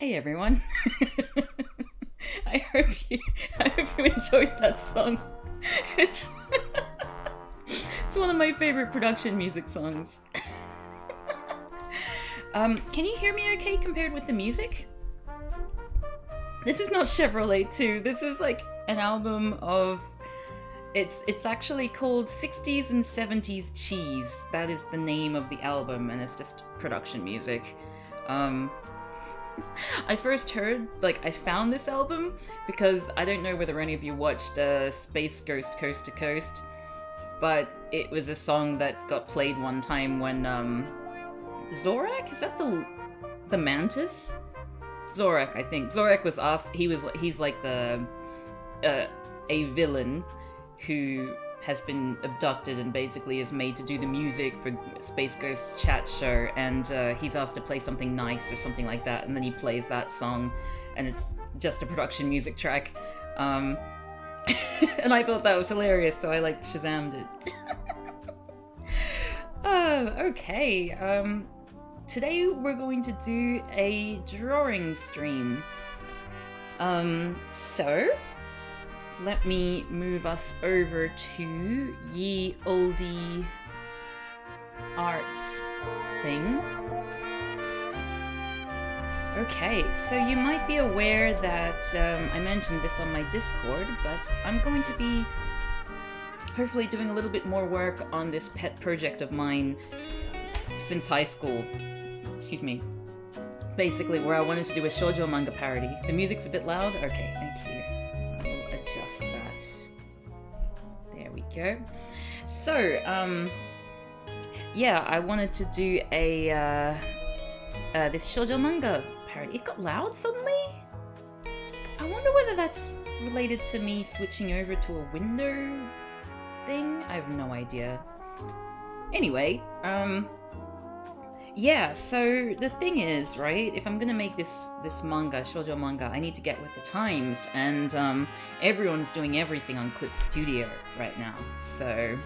Hey everyone. I hope you I hope you enjoyed that song. It's it's one of my favorite production music songs. Can you hear me okay compared with the music? This is not Chevrolet 2. This is like an album of it's actually called 60s and 70s Cheese. That is the name of the album and it's just production music. I first heard, I found this album because I don't know whether any of you watched Space Ghost Coast to Coast, but it was a song that got played one time when, Zorak? Is that the Mantis? Zorak, I think. Zorak was asked, he's like a villain who has been abducted and basically is made to do the music for Space Ghost's chat show, and he's asked to play something nice or something like that, and then he plays that song, and it's just a production music track. And I thought that was hilarious, so I Shazammed it. Okay. Today we're going to do a drawing stream. So let me move us over to ye oldie arts thing. Okay, so you might be aware that I mentioned this on my Discord, but I'm going to be hopefully doing a little bit more work on this pet project of mine since high school. Excuse me. Basically, where I wanted to do a shoujo manga parody. The music's a bit loud? Okay, thank you. Adjust that. There we go. So, yeah, I wanted to do a this shoujo manga parody. It got loud suddenly? I wonder whether that's related to me switching over to a window thing? I have no idea. Anyway, yeah, so the thing is, right, if I'm gonna make this manga, shoujo manga, I need to get with the times, and everyone's doing everything on Clip Studio right now, so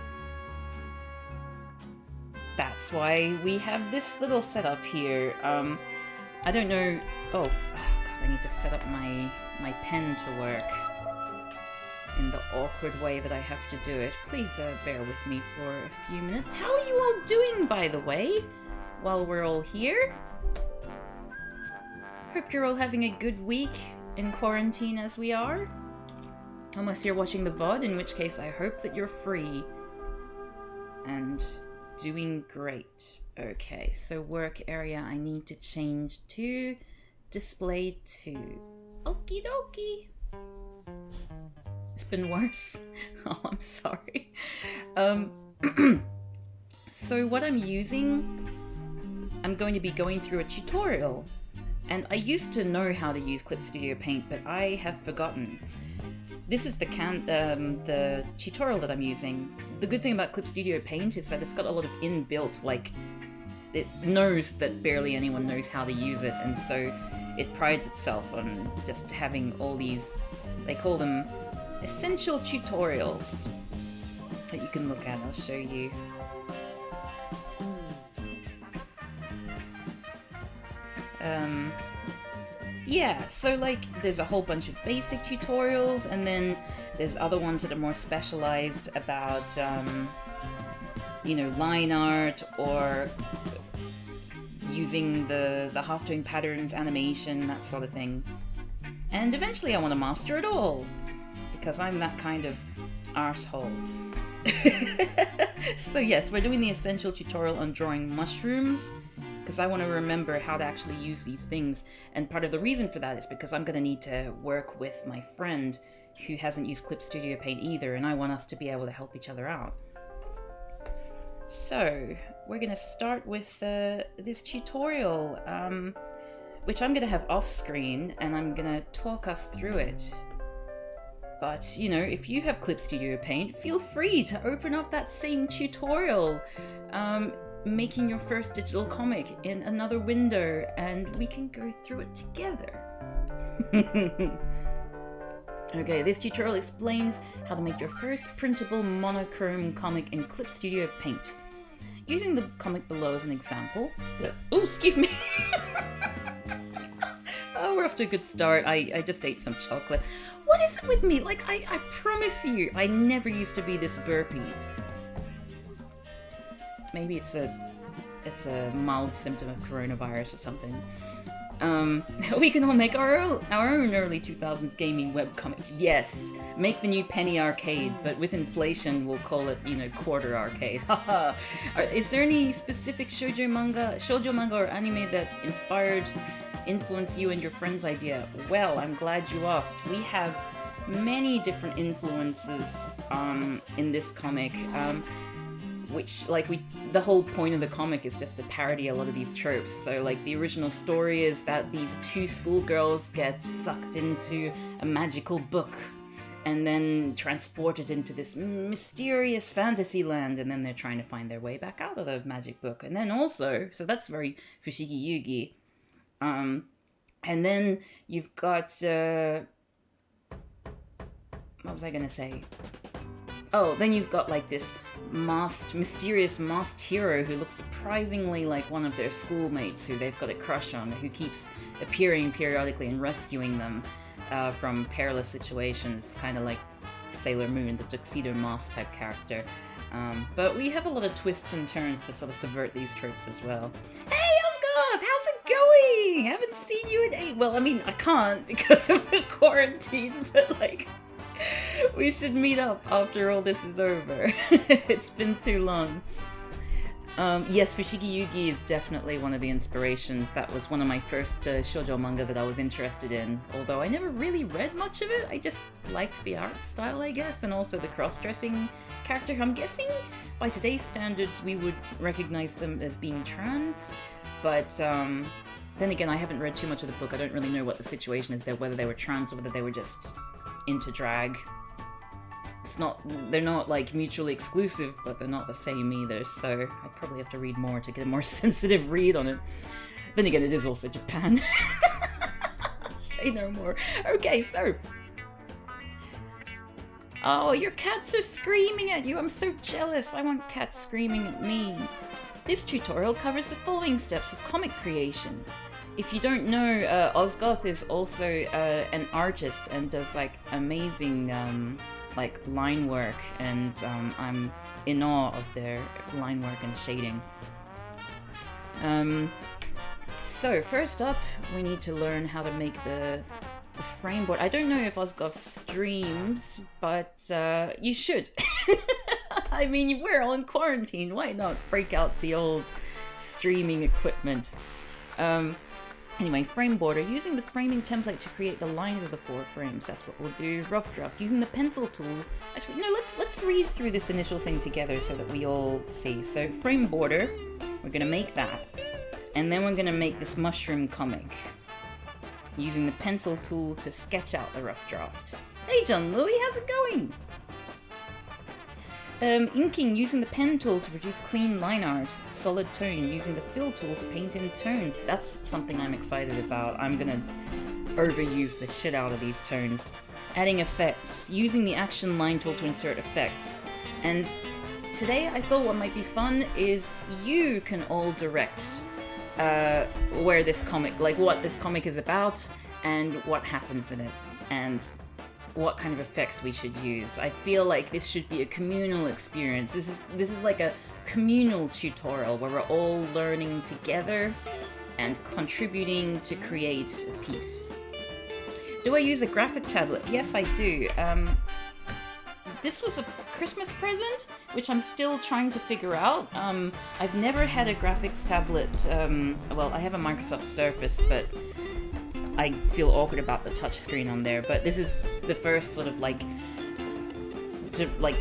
that's why we have this little setup here. I don't know, oh god, I need to set up my pen to work in the awkward way that I have to do it. Please bear with me for a few minutes. How are you all doing, by the way? While we're all here. Hope you're all having a good week in quarantine as we are. Unless you're watching the VOD, in which case I hope that you're free and doing great. Okay, so work area I need to change to display 2. Okie dokie. It's been worse. Oh, I'm sorry. So what I'm using, I'm going to be going through a tutorial, and I used to know how to use Clip Studio Paint, but I have forgotten. This is the tutorial that I'm using. The good thing about Clip Studio Paint is that it's got a lot of inbuilt, it knows that barely anyone knows how to use it, and so it prides itself on just having all these, they call them essential tutorials that you can look at. I'll show you. Yeah, so there's a whole bunch of basic tutorials, and then there's other ones that are more specialized about, line art, or using the half-tone patterns, animation, that sort of thing. And eventually I want to master it all, because I'm that kind of arsehole. So yes, we're doing the essential tutorial on drawing mushrooms, because I want to remember how to actually use these things, and part of the reason for that is because I'm going to need to work with my friend who hasn't used Clip Studio Paint either, and I want us to be able to help each other out. So, we're going to start with this tutorial, which I'm going to have off screen, and I'm going to talk us through it. But, if you have Clip Studio Paint, feel free to open up that same tutorial, making your first digital comic in another window, and we can go through it together. Okay, this tutorial explains how to make your first printable monochrome comic in Clip Studio Paint. Using the comic below as an example... Oh, excuse me! Oh off to a good start. I just ate some chocolate. What is it with me? Like, I promise you, I never used to be this burpy. Maybe it's a mild symptom of coronavirus or something. We can all make our own early 2000s gaming webcomic. Yes, make the new penny arcade, but with inflation, we'll call it, quarter arcade. Haha. Is there any specific shoujo manga or anime that influenced you and your friend's idea? Well, I'm glad you asked. We have many different influences in this comic. Which, the whole point of the comic is just to parody a lot of these tropes. So, the original story is that these two schoolgirls get sucked into a magical book and then transported into this mysterious fantasy land, and then they're trying to find their way back out of the magic book. And then also, so that's very Fushigi Yugi. And then you've got, what was I gonna say? Oh, then you've got, this mysterious masked hero who looks surprisingly like one of their schoolmates who they've got a crush on, who keeps appearing periodically and rescuing them from perilous situations, kind of like Sailor Moon, the tuxedo mask type character. But we have a lot of twists and turns to sort of subvert these tropes as well. Hey, Osgoth! How's it going? Haven't seen you in 8... Well, I mean, I can't because of the quarantine, but, we should meet up after all this is over. It's been too long. Yes, Fushigi Yugi is definitely one of the inspirations. That was one of my first shoujo manga that I was interested in, although I never really read much of it. I just liked the art style, I guess, and also the cross-dressing character. I'm guessing by today's standards we would recognize them as being trans, but then again, I haven't read too much of the book. I don't really know what the situation is there, whether they were trans or whether they were just into drag. They're not mutually exclusive, but they're not the same either, so I probably have to read more to get a more sensitive read on it. Then again, it is also Japan. Say no more. Okay, so... Oh, your cats are screaming at you! I'm so jealous! I want cats screaming at me! This tutorial covers the following steps of comic creation. If you don't know, Osgoth is also an artist and does amazing line work, and I'm in awe of their line work and shading. So first up, we need to learn how to make the frame board. I don't know if Osgoth streams, but you should. I mean, we're all in quarantine. Why not break out the old streaming equipment? Anyway, frame border. Using the framing template to create the lines of the 4 frames. That's what we'll do. Rough draft. Using the pencil tool. Actually, no, let's read through this initial thing together so that we all see. So, frame border. We're going to make that. And then we're going to make this mushroom comic. Using the pencil tool to sketch out the rough draft. Hey, John Louie, how's it going? Inking, using the pen tool to produce clean line art. Solid tone, using the fill tool to paint in tones. That's something I'm excited about. I'm gonna overuse the shit out of these tones. Adding effects, using the action line tool to insert effects. And today I thought what might be fun is you can all direct where this comic, what this comic is about and what happens in it. And what kind of effects we should use. I feel like this should be a communal experience. This is like a communal tutorial where we're all learning together and contributing to create a piece. Do I use a graphic tablet? Yes, I do. This was a Christmas present, which I'm still trying to figure out. I've never had a graphics tablet. Well, I have a Microsoft Surface, but I feel awkward about the touchscreen on there, but this is the first sort of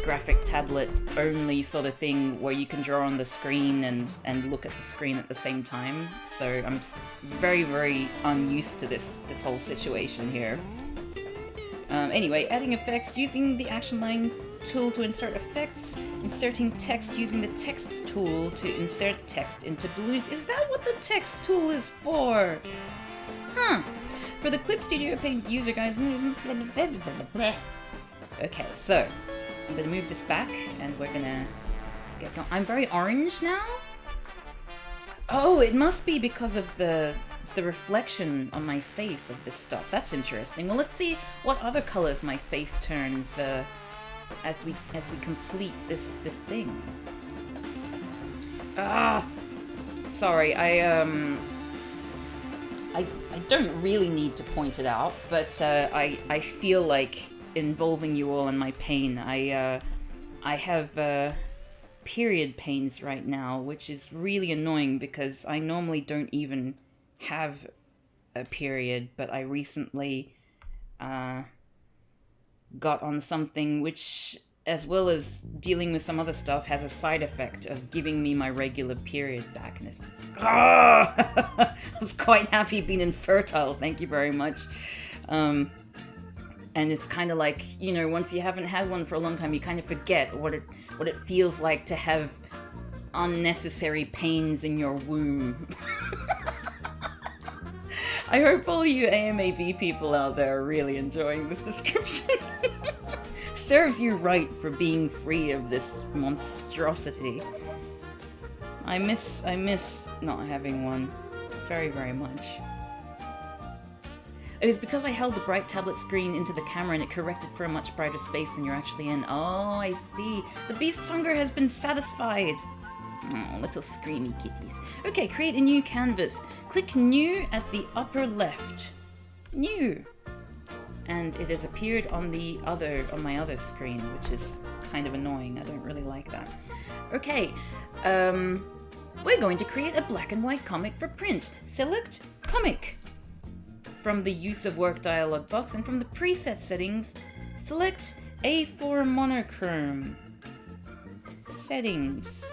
graphic tablet only sort of thing where you can draw on the screen and look at the screen at the same time. So I'm very, very unused to this whole situation here. Anyway, adding effects, using the action line tool to insert effects, inserting text using the text tool to insert text into balloons. Is that what the text tool is for? Huh. For the Clip Studio Paint user guide... Okay, so I'm gonna move this back and we're gonna get going. I'm very orange now? Oh, it must be because of the the reflection on my face of this stuff. That's interesting. Well, let's see what other colors my face turns as we complete this thing. Sorry, I don't really need to point it out, but I feel like involving you all in my pain. I have period pains right now, which is really annoying because I normally don't even have a period, but I recently got on something which, as well as dealing with some other stuff, has a side effect of giving me my regular period back, and it's just I was quite happy being infertile, thank you very much. And it's kind of like, you know, once you haven't had one for a long time, you kind of forget what it feels like to have unnecessary pains in your womb. I hope all you AMAB people out there are really enjoying this description. Serves you right for being free of this monstrosity. I miss not having one very, very much. It was because I held the bright tablet screen into the camera and it corrected for a much brighter space than you're actually in. Oh, I see. The beast's hunger has been satisfied. Oh, little screamy kitties. Okay, create a new canvas. Click New at the upper left. New. And it has appeared on my other screen, which is kind of annoying. I don't really like that. Okay, we're going to create a black and white comic for print. Select Comic. From the Use of Work dialog box and from the preset settings, select A4 monochrome. Settings.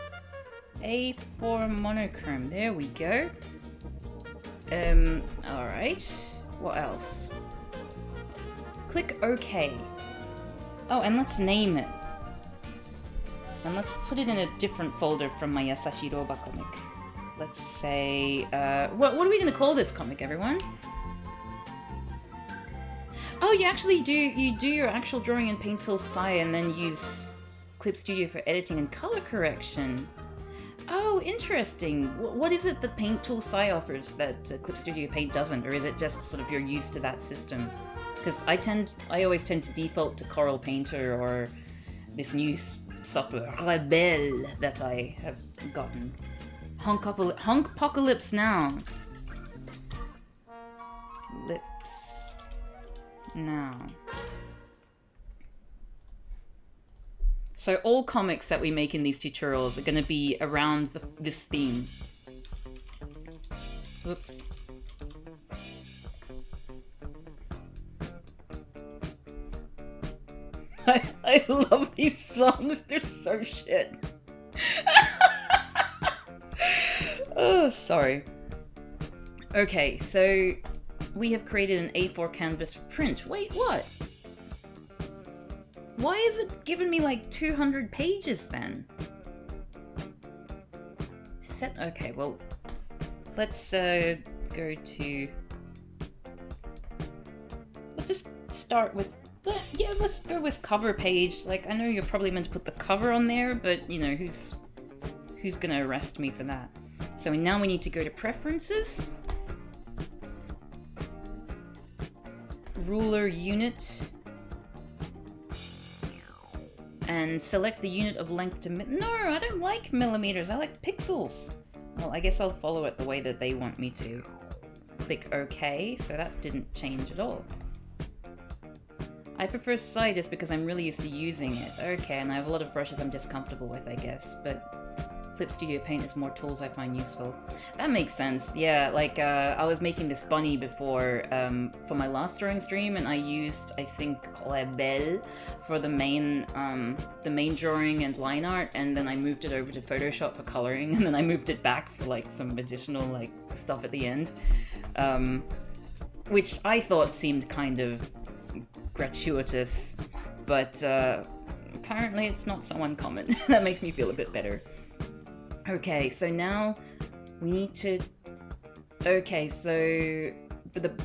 A4 monochrome. There we go. Alright. What else? Click OK. Oh, and let's name it. And let's put it in a different folder from my Yasashi Roba comic. Let's say, what are we going to call this comic, everyone? Oh, you do your actual drawing in Paint Tool Sai and then use Clip Studio for editing and color correction. Oh, interesting. What is it that Paint Tool Sai offers that Clip Studio Paint doesn't, or is it just sort of you're used to that system? Because I always tend to default to Coral Painter or this new software, Rebelle, that I have gotten. Hunkpocalypse now. Lips. Now. So all comics that we make in these tutorials are going to be around this theme. Oops. I love these songs, they're so shit. Oh, sorry. Okay, so we have created an A4 canvas for print. Wait, what? Why is it giving me like 200 pages then? Okay, well, let's go to... Let's just start with... Yeah, let's go with cover page. Like, I know you're probably meant to put the cover on there, but, you know, who's gonna arrest me for that? So now we need to go to Preferences. Ruler unit. And select the unit of length to... No, I don't like millimeters, I like pixels. Well, I guess I'll follow it the way that they want me to. Click OK, so that didn't change at all. I prefer Sai just because I'm really used to using it. Okay, and I have a lot of brushes I'm just comfortable with, I guess, but Clip Studio Paint is more tools I find useful. That makes sense, yeah, like, I was making this bunny before, for my last drawing stream, and I used, I think, Rebelle for the main drawing and line art, and then I moved it over to Photoshop for coloring, and then I moved it back for, like, some additional, like, stuff at the end. Which I thought seemed kind of gratuitous, but apparently it's not so uncommon. That makes me feel a bit better. Okay, so now we need to... Okay, so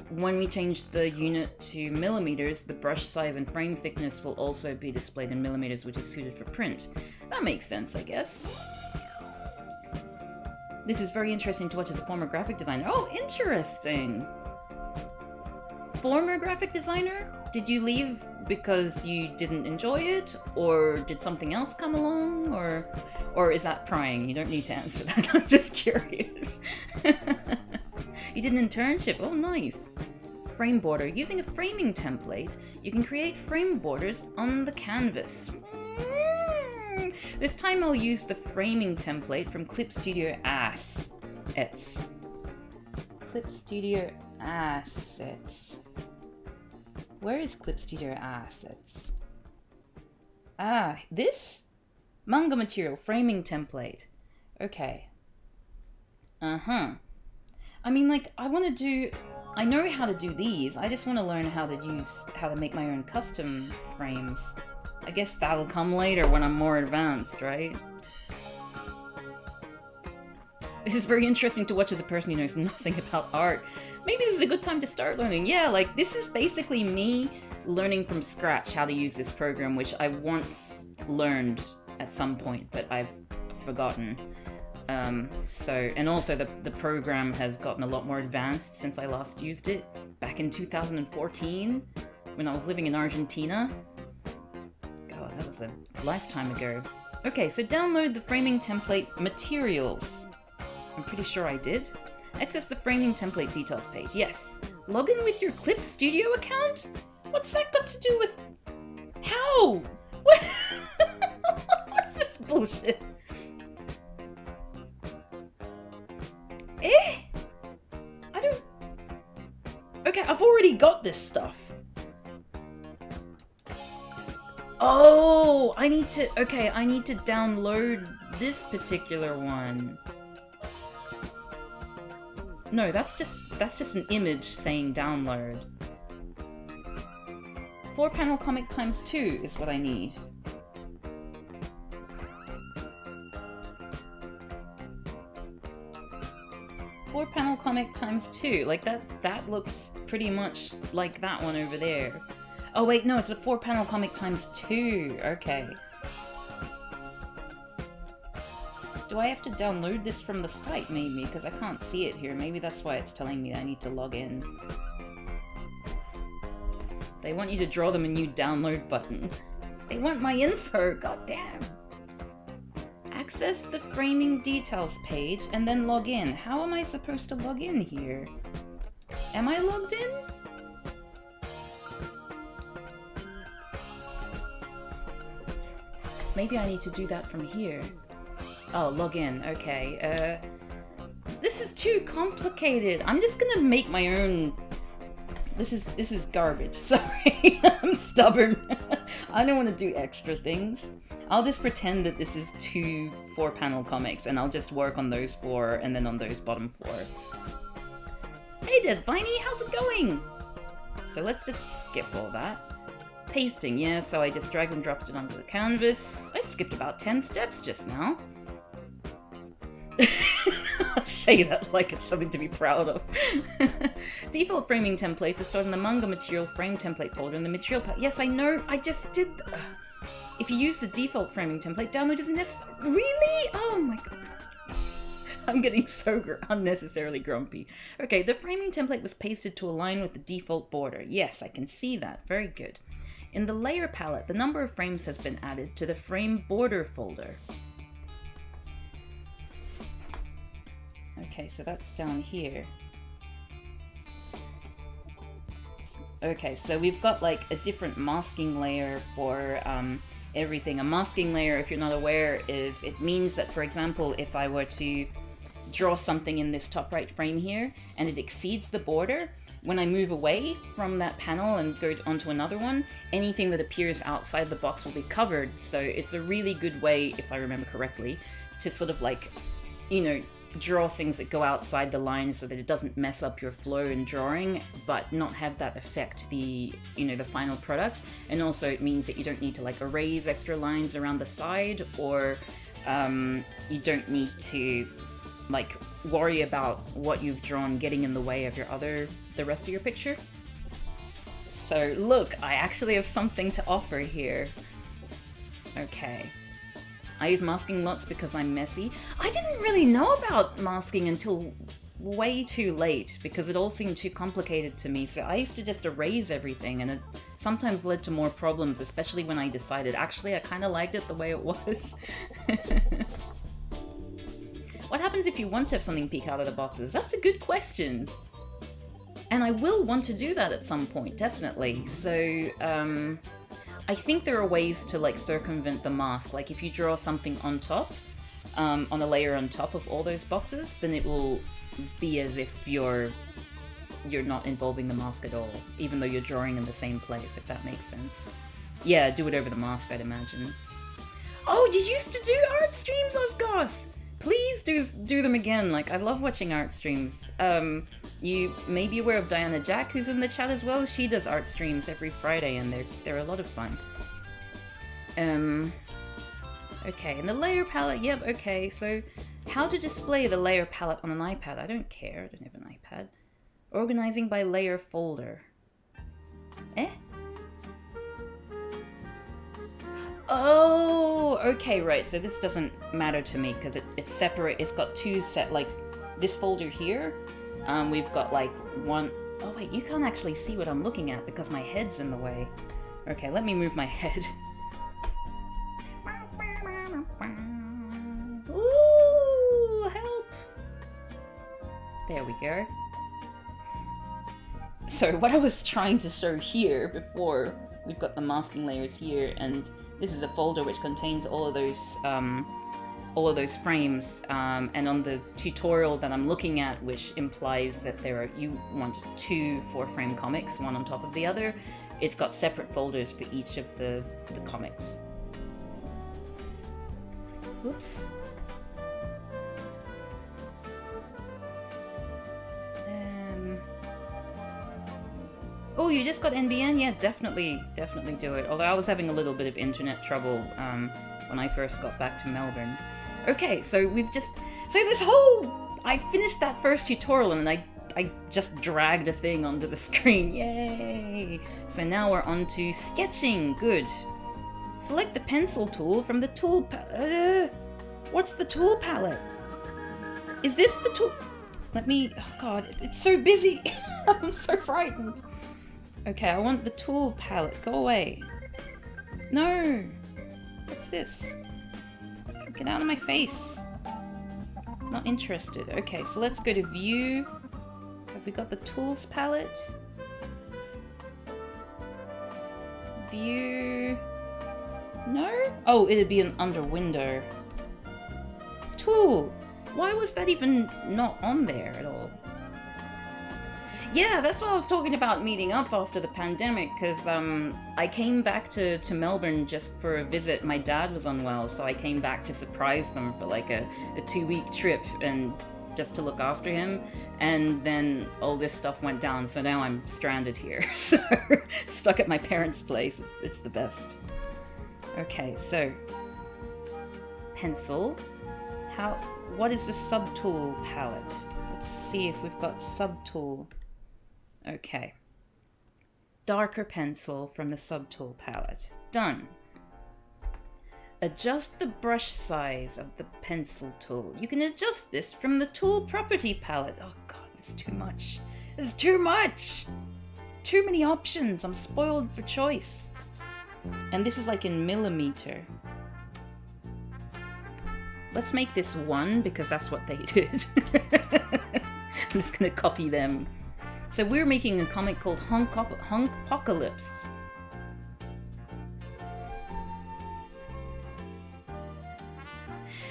when we change the unit to millimeters, the brush size and frame thickness will also be displayed in millimeters, which is suited for print. That makes sense, I guess. This is very interesting to watch as a former graphic designer. Oh, interesting! Former graphic designer? Did you leave because you didn't enjoy it? Or did something else come along? Or is that prying? You don't need to answer that. I'm just curious. You did an internship? Oh, nice. Frame border. Using a framing template, you can create frame borders on the canvas. This time I'll use the framing template from Clip Studio Assets. Clip Studio Assets. Where is Clip Studio Assets? Ah, this? Manga material framing template. Okay. I mean, like, I know how to do these. I just want to learn how to make my own custom frames. I guess that'll come later when I'm more advanced, right? This is very interesting to watch as a person who knows nothing about art. Maybe this is a good time to start learning. Yeah, like, this is basically me learning from scratch how to use this program, which I once learned at some point, but I've forgotten. And also the program has gotten a lot more advanced since I last used it, back in 2014, when I was living in Argentina. God, that was a lifetime ago. Okay, so download the framing template materials. I'm pretty sure I did. Access the framing template details page. Yes. Log in with your Clip Studio account? What's that got to do with... How? What? What's this bullshit? I don't... Okay, I've already got this stuff. Oh, I need to... Okay, I need to download this particular one. No, that's just an image saying download. 4-panel comic times 2 is what I need. Four-panel comic times 2. Like, that looks pretty much like that one over there. Oh wait, no, it's a 4-panel comic times 2. Okay. Do I have to download this from the site, maybe? Because I can't see it here. Maybe that's why it's telling me I need to log in. They want you to draw them a new download button. They want my info, goddamn. Access the framing details page and then log in. How am I supposed to log in here? Am I logged in? Maybe I need to do that from here. Oh, log in. Okay. This is too complicated. I'm just gonna make my own. This is garbage. Sorry, I'm stubborn. I don't want to do extra things. I'll just pretend that this is 2 4-panel comics, and I'll just work on those 4, and then on those bottom 4. Hey, Dead Viney, how's it going? So let's just skip all that. Pasting, yeah. So I just dragged and dropped it onto the canvas. I skipped about 10 steps just now. Say that like it's something to be proud of. Default framing templates are stored in the manga material frame template folder in the material pack. Yes, I know. I just did. If you use the default framing template, download isn't necessary. Really? Oh my god. I'm getting so unnecessarily grumpy. Okay, the framing template was pasted to align with the default border. Yes, I can see that. Very good. In the layer palette, the number of frames has been added to the frame border folder. Okay, so that's down here. Okay, so we've got like a different masking layer for everything. A masking layer, if you're not aware, it means that, for example, if I were to draw something in this top right frame here and it exceeds the border, when I move away from that panel and go onto another one, anything that appears outside the box will be covered. So it's a really good way, if I remember correctly, to sort of like, you know, draw things that go outside the line so that it doesn't mess up your flow in drawing, but not have that affect the, you know, the final product. And also it means that you don't need to like erase extra lines around the side, or you don't need to like worry about what you've drawn getting in the way of the rest of your picture. So look, I actually have something to offer here. Okay. I use masking lots because I'm messy. I didn't really know about masking until way too late because it all seemed too complicated to me, so I used to just erase everything, and it sometimes led to more problems, especially when I decided actually I kind of liked it the way it was. What happens if you want to have something peek out of the boxes? That's a good question. And I will want to do that at some point, definitely. So, I think there are ways to like circumvent the mask. Like if you draw something on top, on a layer on top of all those boxes, then it will be as if you're not involving the mask at all, even though you're drawing in the same place, if that makes sense. Yeah, do it over the mask, I'd imagine. Oh, you used to do art streams, Osgoth! Please do them again. Like, I love watching art streams. You may be aware of Diana Jack, who's in the chat as well. She does art streams every Friday, and they're a lot of fun. Okay, and the layer palette, yep, okay, so how to display the layer palette on an iPad? I don't care, I don't have an iPad. Organizing by layer folder. Eh? Oh, okay, right, so this doesn't matter to me because it's separate. It's got two set, like this folder here. We've got like one. Oh wait, you can't actually see what I'm looking at because my head's in the way. Okay, let me move my head. Ooh, help! There we go. So what I was trying to show here before, we've got the masking layers here, and this is a folder which contains all of those frames, and on the tutorial that I'm looking at, which implies that you want 2 4-frame comics, one on top of the other, it's got separate folders for each of the comics. Oops. Oh, you just got NBN? Yeah, definitely do it. Although I was having a little bit of internet trouble when I first got back to Melbourne. Okay, so I finished that first tutorial and I just dragged a thing onto the screen. Yay! So now we're on to sketching. Good. Select the pencil tool from the tool palette. What's the tool palette? Is this the tool? Let me... Oh god, it's so busy. I'm so frightened. Okay, I want the tool palette. Go away. No! What's this? Get out of my face. Not interested. Okay, so let's go to view. Have we got the tools palette? View. No? Oh, it'd be an under window. Tool. Why was that even not on there at all? Yeah, that's what I was talking about meeting up after the pandemic, because I came back to Melbourne just for a visit. My dad was unwell, so I came back to surprise them for like a 2-week trip and just to look after him. And then all this stuff went down, so now I'm stranded here. So, stuck at my parents' place. It's the best. Okay, so pencil. What is the subtool palette? Let's see if we've got subtool. Okay. Darker pencil from the subtool palette. Done. Adjust the brush size of the pencil tool. You can adjust this from the tool property palette. Oh god, there's too much. There's too much! Too many options. I'm spoiled for choice. And this is like in millimeter. Let's make this 1 because that's what they did. I'm just gonna copy them. So we're making a comic called Honkopocalypse.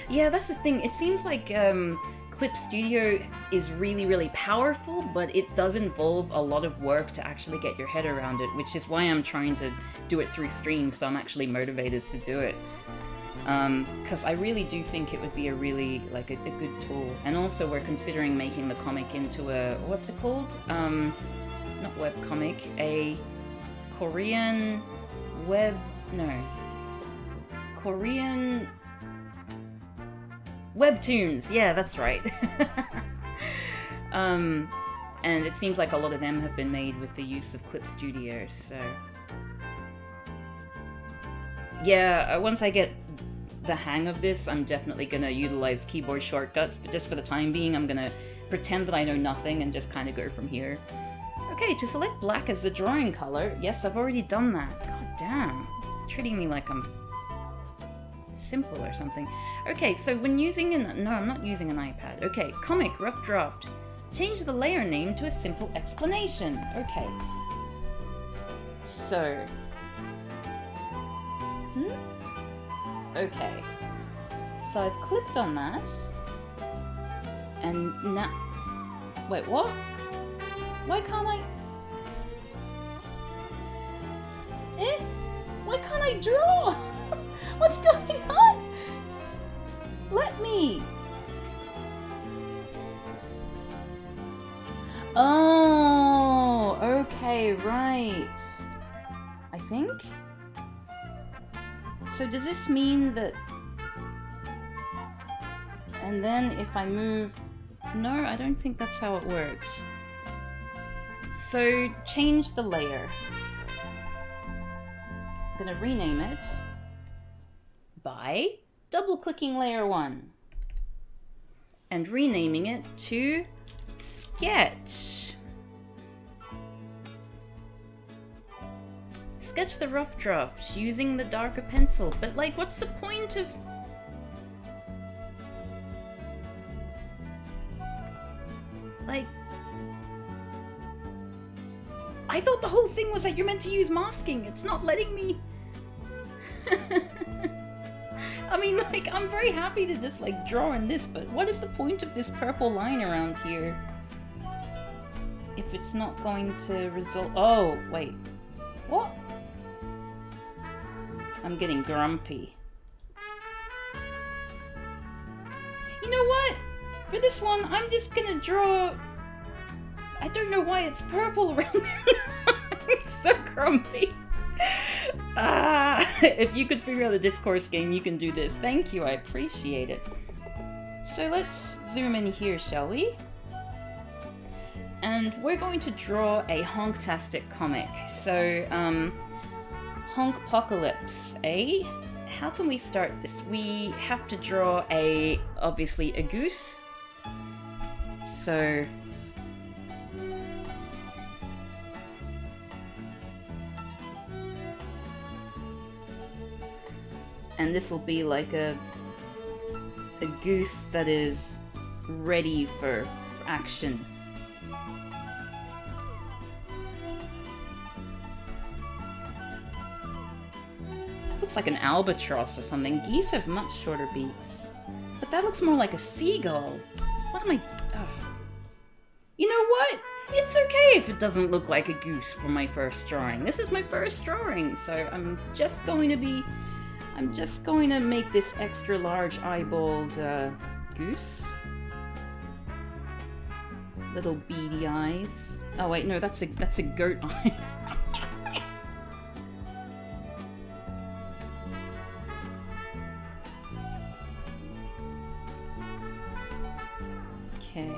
Yeah, that's the thing. It seems like Clip Studio is really powerful, but it does involve a lot of work to actually get your head around it, which is why I'm trying to do it through streams, so I'm actually motivated to do it. Because I really do think it would be a really, like, a good tool. And also we're considering making the comic into a, what's it called? Not webcomic, a Korean Korean webtoons. Yeah, that's right. And it seems like a lot of them have been made with the use of Clip Studio, so... Yeah, once I get the hang of this, I'm definitely gonna utilize keyboard shortcuts, but just for the time being, I'm gonna pretend that I know nothing and just kind of go from here. Okay, to select black as the drawing color. Yes, I've already done that. God damn. It's treating me like I'm simple or something. Okay, so when using an... No, I'm not using an iPad. Okay, comic, rough draft. Change the layer name to a simple explanation. Okay. So... Okay. So I've clicked on that. And now... Wait, what? Why can't I... Eh? Why can't I draw? What's going on? Let me. Oh, okay, right. I think. So does this mean that... And then if I move... No, I don't think that's how it works. So change the layer. I'm gonna rename it by double-clicking layer 1 and renaming it to Sketch. Sketch the rough draft using the darker pencil, but like, what's the point of... Like... I thought the whole thing was that you're meant to use masking. It's not letting me... I mean, like, I'm very happy to just, like, draw in this, but what is the point of this purple line around here? If it's not going to result... Oh, wait. What? I'm getting grumpy. You know what? For this one, I'm just gonna draw... I don't know why it's purple around there. I'm so grumpy. If you could figure out the discourse game, you can do this. Thank you, I appreciate it. So let's zoom in here, shall we? And we're going to draw a Honktastic comic. So, Honkpocalypse, eh? How can we start this? We have to draw obviously a goose. So... And this will be like a goose that is ready for action. Looks like an albatross or something. Geese have much shorter beaks. But that looks more like a seagull. What am I... Oh. You know what? It's okay if it doesn't look like a goose for my first drawing. This is my first drawing, so I'm just going to make this extra large eyeballed goose. Little beady eyes. Oh wait, no, that's a goat eye. Okay.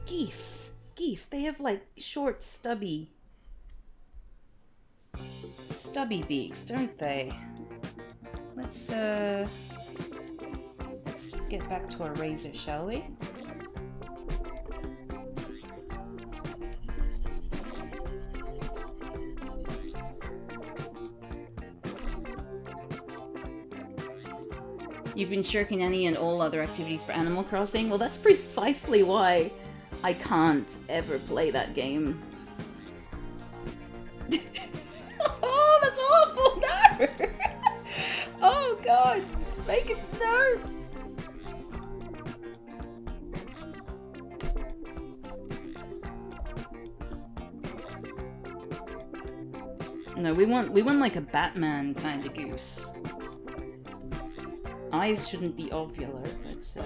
Geese, they have like short, stubby beaks, don't they? Let's get back to our razor, shall we? You've been shirking any and all other activities for Animal Crossing? Well, that's precisely why I can't ever play that game. Oh, that's awful! No! Oh god! Make it... No! No, we want like a Batman kind of goose. Eyes shouldn't be ovular, but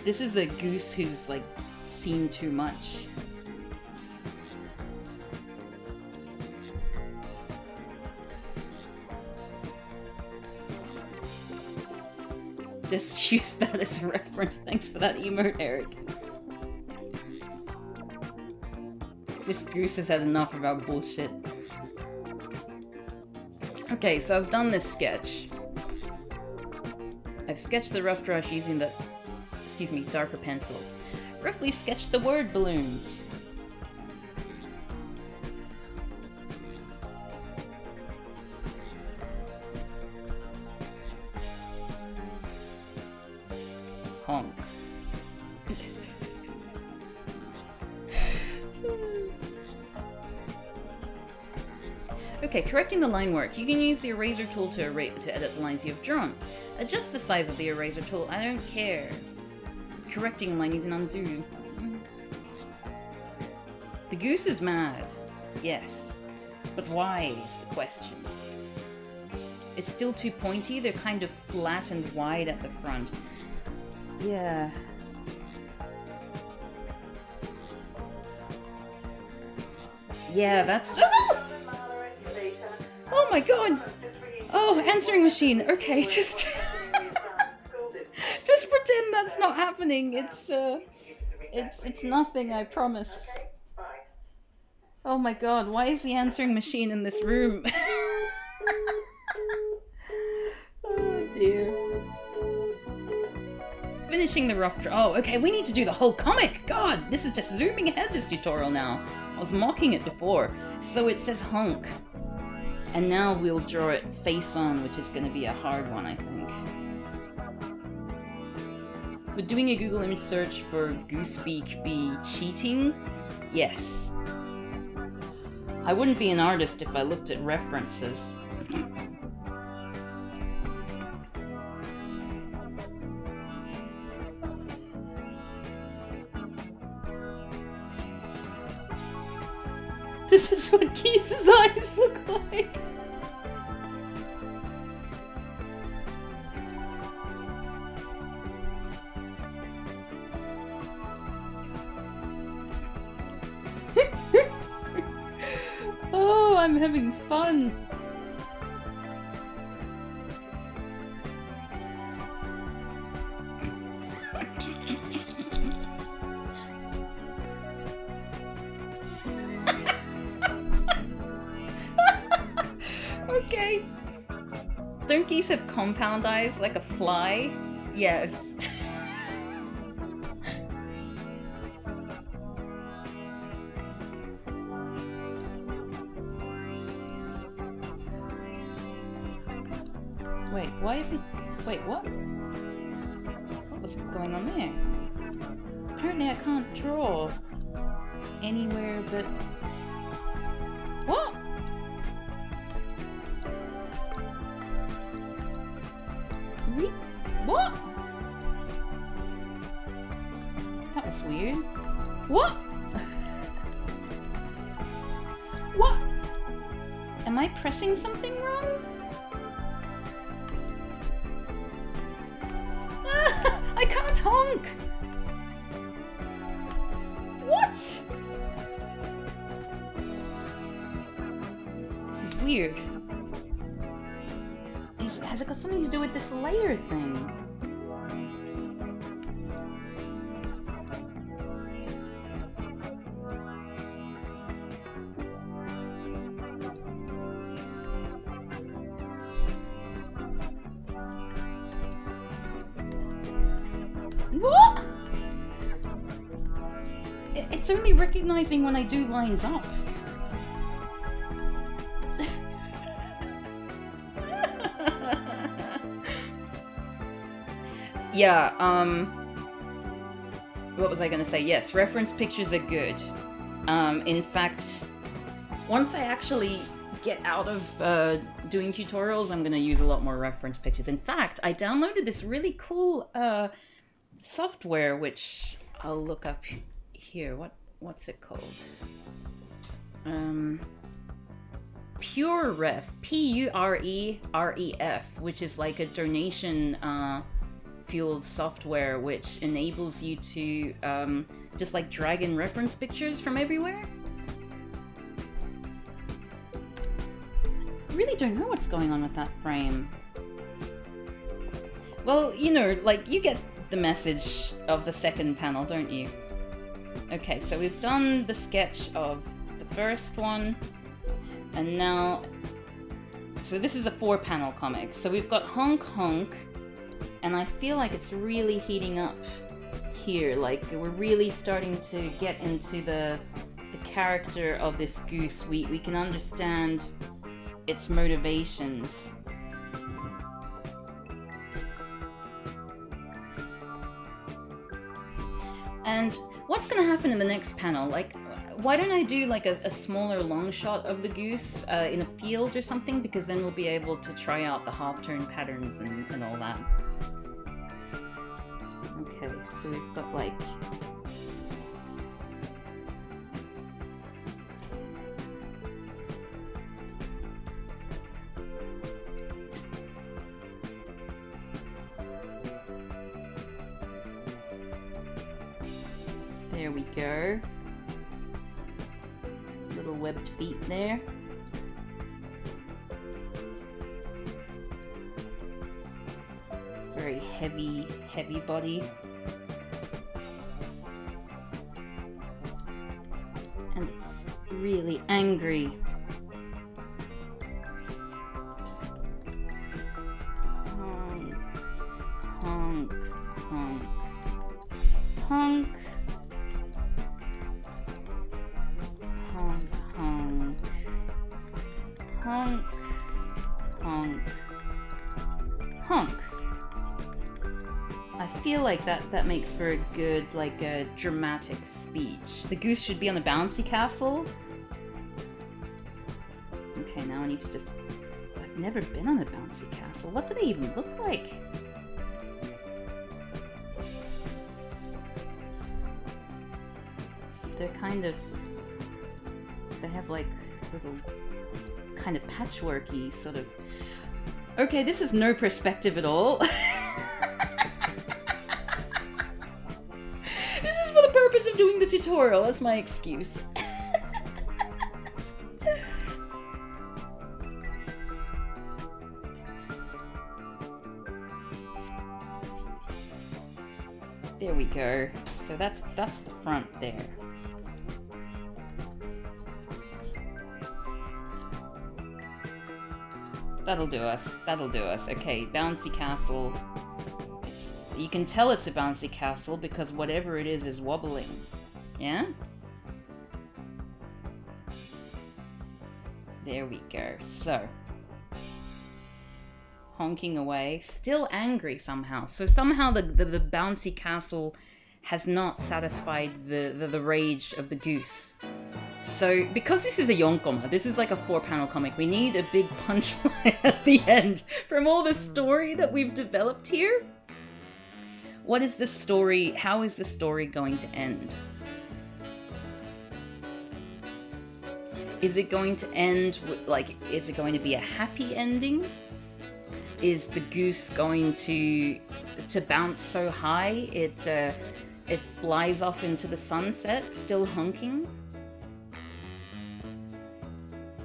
this is a goose who's like seen too much. Just use that as a reference. Thanks for that emote, Eric. This goose has had enough of our bullshit. Okay, so I've done this sketch. I've sketched the rough brush using the, darker pencil. Roughly sketched the word balloons. Honk. Okay, correcting the line work. You can use the eraser tool to edit the lines you've drawn. Adjust the size of the eraser tool. I don't care. Correcting a line using undo. The goose is mad. Yes. But why is the question. It's still too pointy. They're kind of flat and wide at the front. Yeah. Yeah, that's... Oh my god! Oh, answering machine. Okay, just... just pretend that's not happening. It's nothing, I promise. Oh my god, why is the answering machine in this room? Oh dear. Finishing the rough draft. Oh, okay, we need to do the whole comic! God, this is just zooming ahead, this tutorial now. I was mocking it before. So it says honk. And now we'll draw it face on, which is going to be a hard one, I think. Would doing a Google image search for Goosebeak be cheating? Yes. I wouldn't be an artist if I looked at references. This is what Geese's eyes look like. Oh, I'm having fun. Okay. Don't geese have compound eyes like a fly? Yes. Wait, why isn't... Wait, what? What was going on there? Apparently I can't draw anywhere but... What? What? That was weird. What? What? Am I pressing something wrong? I can't honk! What? This is weird. Has it got something to do with this layer thing? What? It's only recognizing when I do lines up. Yeah, what was I gonna say? Yes, reference pictures are good. In fact, once I actually get out of doing tutorials, I'm gonna use a lot more reference pictures. In fact, I downloaded this really cool software, which I'll look up here. What's it called? PureRef, PUREREF, which is like a donation fueled software which enables you to just like drag in reference pictures from everywhere. I really don't know what's going on with that frame. Well, you know, like, you get the message of the second panel, don't you? Okay, so we've done the sketch of first one. And now... So this is a 4-panel comic. So we've got Honk Honk, and I feel like it's really heating up here. Like, we're really starting to get into the character of this goose. We can understand its motivations. And what's gonna happen in the next panel? Like, why don't I do like a smaller long shot of the goose in a field or something? Because then we'll be able to try out the half-turn patterns and all that. Okay, so we've got like... There we go. Little webbed feet there. Very heavy body. And it's really angry. Honk, honk, honk, honk. Honk, honk, honk, honk, honk. I feel like that makes for a good, like, a dramatic speech. The goose should be on the bouncy castle. Okay, now I need to just... I've never been on a bouncy castle. What do they even look like? They're kind of... They have like little kind of patchworky sort of... Okay, this is no perspective at all. This is for the purpose of doing the tutorial, that's my excuse. There we go. So that's the front there. That'll do us. That'll do us. Okay, bouncy castle. You can tell it's a bouncy castle because whatever it is wobbling. Yeah? There we go. So, honking away. Still angry somehow. So somehow the bouncy castle has not satisfied the rage of the goose. So, because this is a yonkoma, this is like a 4-panel comic, we need a big punchline at the end from all the story that we've developed here. What is the story? How is the story going to end? Is it going to end with, like, is it going to be a happy ending? Is the goose going to bounce so high it flies off into the sunset, still honking?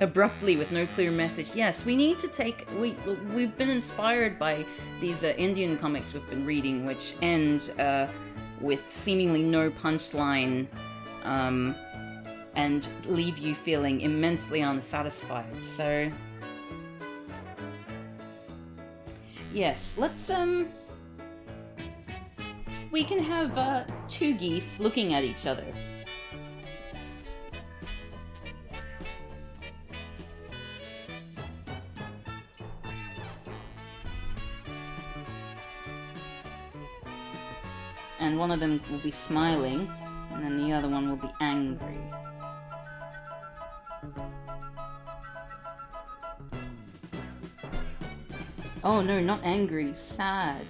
Abruptly, with no clear message. Yes, we need to take... We've been inspired by these Indian comics we've been reading, which end with seemingly no punchline and leave you feeling immensely unsatisfied. So... Yes, let's... We can have 2 geese looking at each other. And one of them will be smiling, and then the other one will be angry. Oh no, not angry, sad.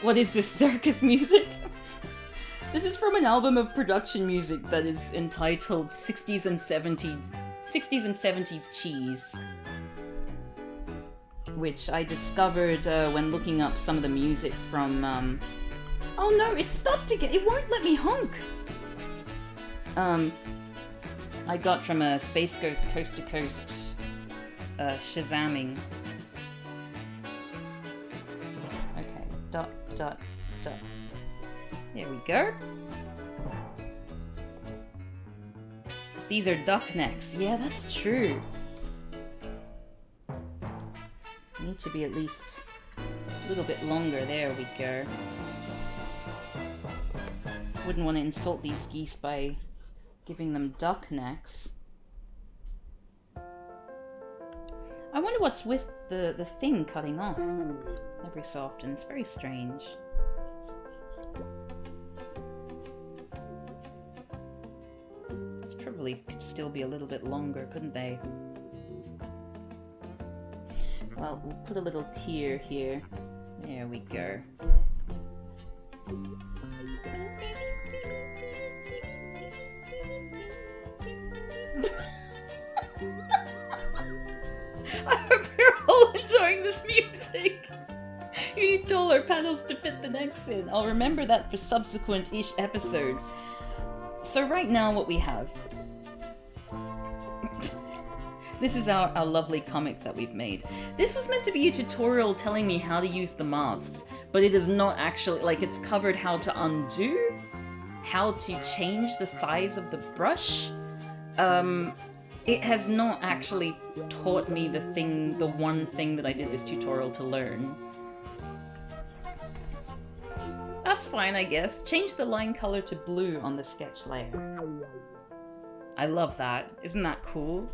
What is this circus music? This is from an album of production music that is entitled 60s and 70s Cheese, which I discovered when looking up some of the music from oh no, it stopped again. It won't let me honk. I got from a Space Ghost Coast to Coast Shazamming. Okay, dot, dot, dot. There we go. These are duck necks. Yeah, that's true. Need to be at least a little bit longer. There we go. Wouldn't want to insult these geese by giving them duck necks. I wonder what's with the thing cutting off every so often. It's very strange. This probably could still be a little bit longer, couldn't they? Well, we'll put a little tear here. There we go. I hope you're all enjoying this music. You need taller panels to fit the necks in. I'll remember that for subsequent-ish episodes. So right now what we have... This is our lovely comic that we've made. This was meant to be a tutorial telling me how to use the masks, but it is not actually, like, it's covered how to undo, how to change the size of the brush. It has not actually taught me the one thing that I did this tutorial to learn. That's fine, I guess. Change the line color to blue on the sketch layer. I love that. Isn't that cool?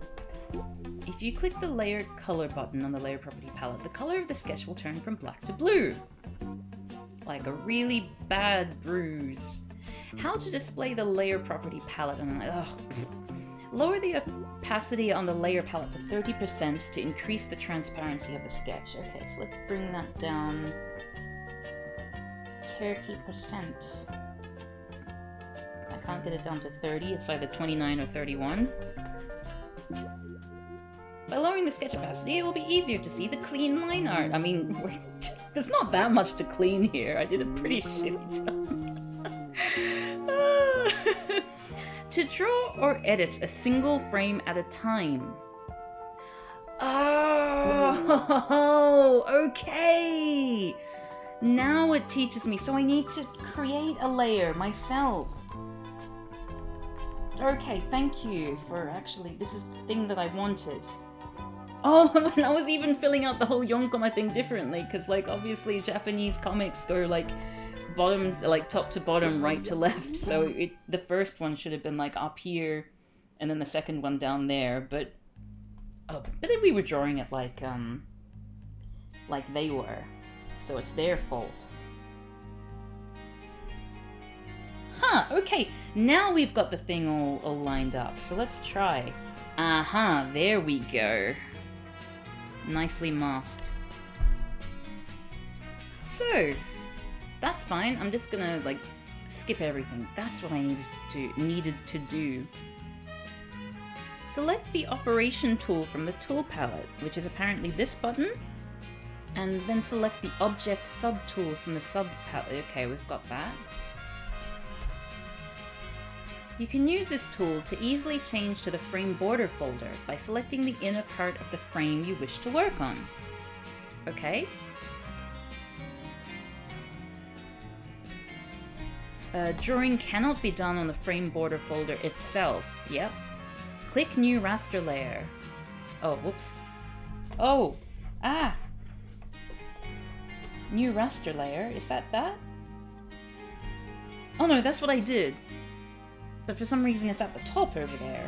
If you click the layered color button on the layer property palette, the color of the sketch will turn from black to blue. Like a really bad bruise. How to display the layer property palette on... Lower the opacity on the layer palette to 30% to increase the transparency of the sketch. Okay, so let's bring that down 30%. I can't get it down to 30, it's either 29 or 31. By lowering the sketch opacity, it will be easier to see the clean line art. I mean, there's not that much to clean here. I did a pretty shitty job. To draw or edit a single frame at a time. Oh, okay. Now it teaches me. So I need to create a layer myself. Okay, thank you for actually, this is the thing that I wanted. Oh, and I was even filling out the whole Yonkoma thing differently, because, like, obviously Japanese comics go, like, bottom, like, top to bottom, right to left, so the first one should have been, like, up here, and then the second one down there, but then we were drawing it like they were, so it's their fault. Huh, okay, now we've got the thing all lined up, so let's try. There we go. Nicely masked. So, that's fine. I'm just gonna, like, skip everything. That's what I needed to do. Select the operation tool from the tool palette, which is apparently this button, and then select the object subtool from the sub palette. Okay, we've got that. You can use this tool to easily change to the frame border folder by selecting the inner part of the frame you wish to work on. Okay. Drawing cannot be done on the frame border folder itself. Yep. Click new raster layer. Oh, whoops. Oh! New raster layer. Is that? Oh no, that's what I did. But for some reason it's at the top over there.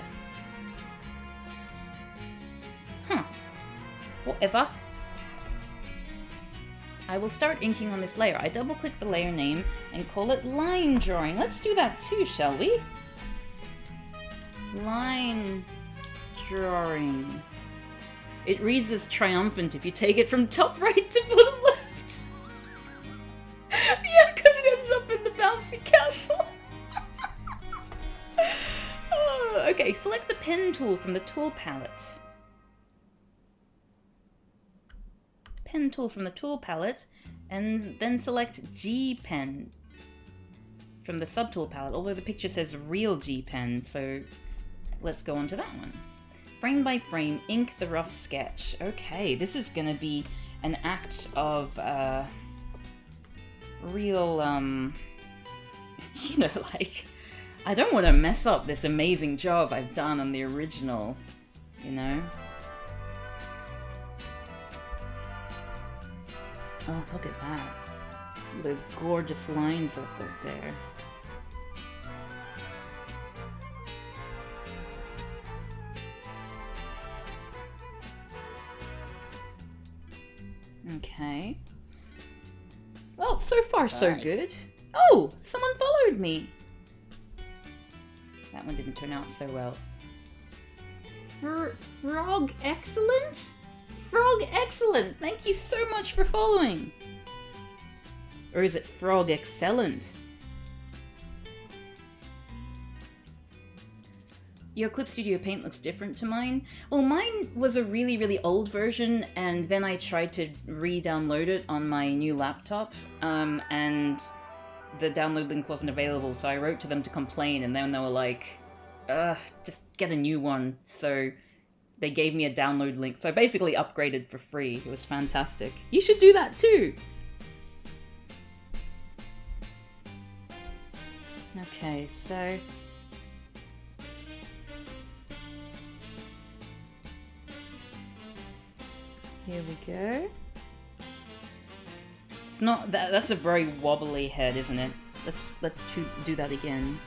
Huh. Whatever. I will start inking on this layer. I double click the layer name and call it line drawing. Let's do that too, shall we? Line drawing. It reads as triumphant if you take it from top right to bottom left. Yeah, because it ends up in the bouncy castle. Okay, select the pen tool from the tool palette. Pen tool from the tool palette, and then select G pen from the subtool palette, although the picture says real G pen, so let's go on to that one. Frame by frame, ink the rough sketch. Okay, this is gonna be an act of real, you know, like, I don't want to mess up this amazing job I've done on the original, you know? Oh, look at that. Those gorgeous lines I've got there. Okay. Well, so far so good. Oh, someone followed me. That one didn't turn out so well. Frog Excellent? Frog Excellent! Thank you so much for following! Or is it Frog Excellent? Your Clip Studio Paint looks different to mine. Well, mine was a really, really old version, and then I tried to re-download it on my new laptop, and the download link wasn't available, so I wrote to them to complain, and then they were like, just get a new one. So they gave me a download link, so I basically upgraded for free. It was fantastic. You should do that too! Okay, so here we go. It's not that. That's a very wobbly head, isn't it? Let's do that again.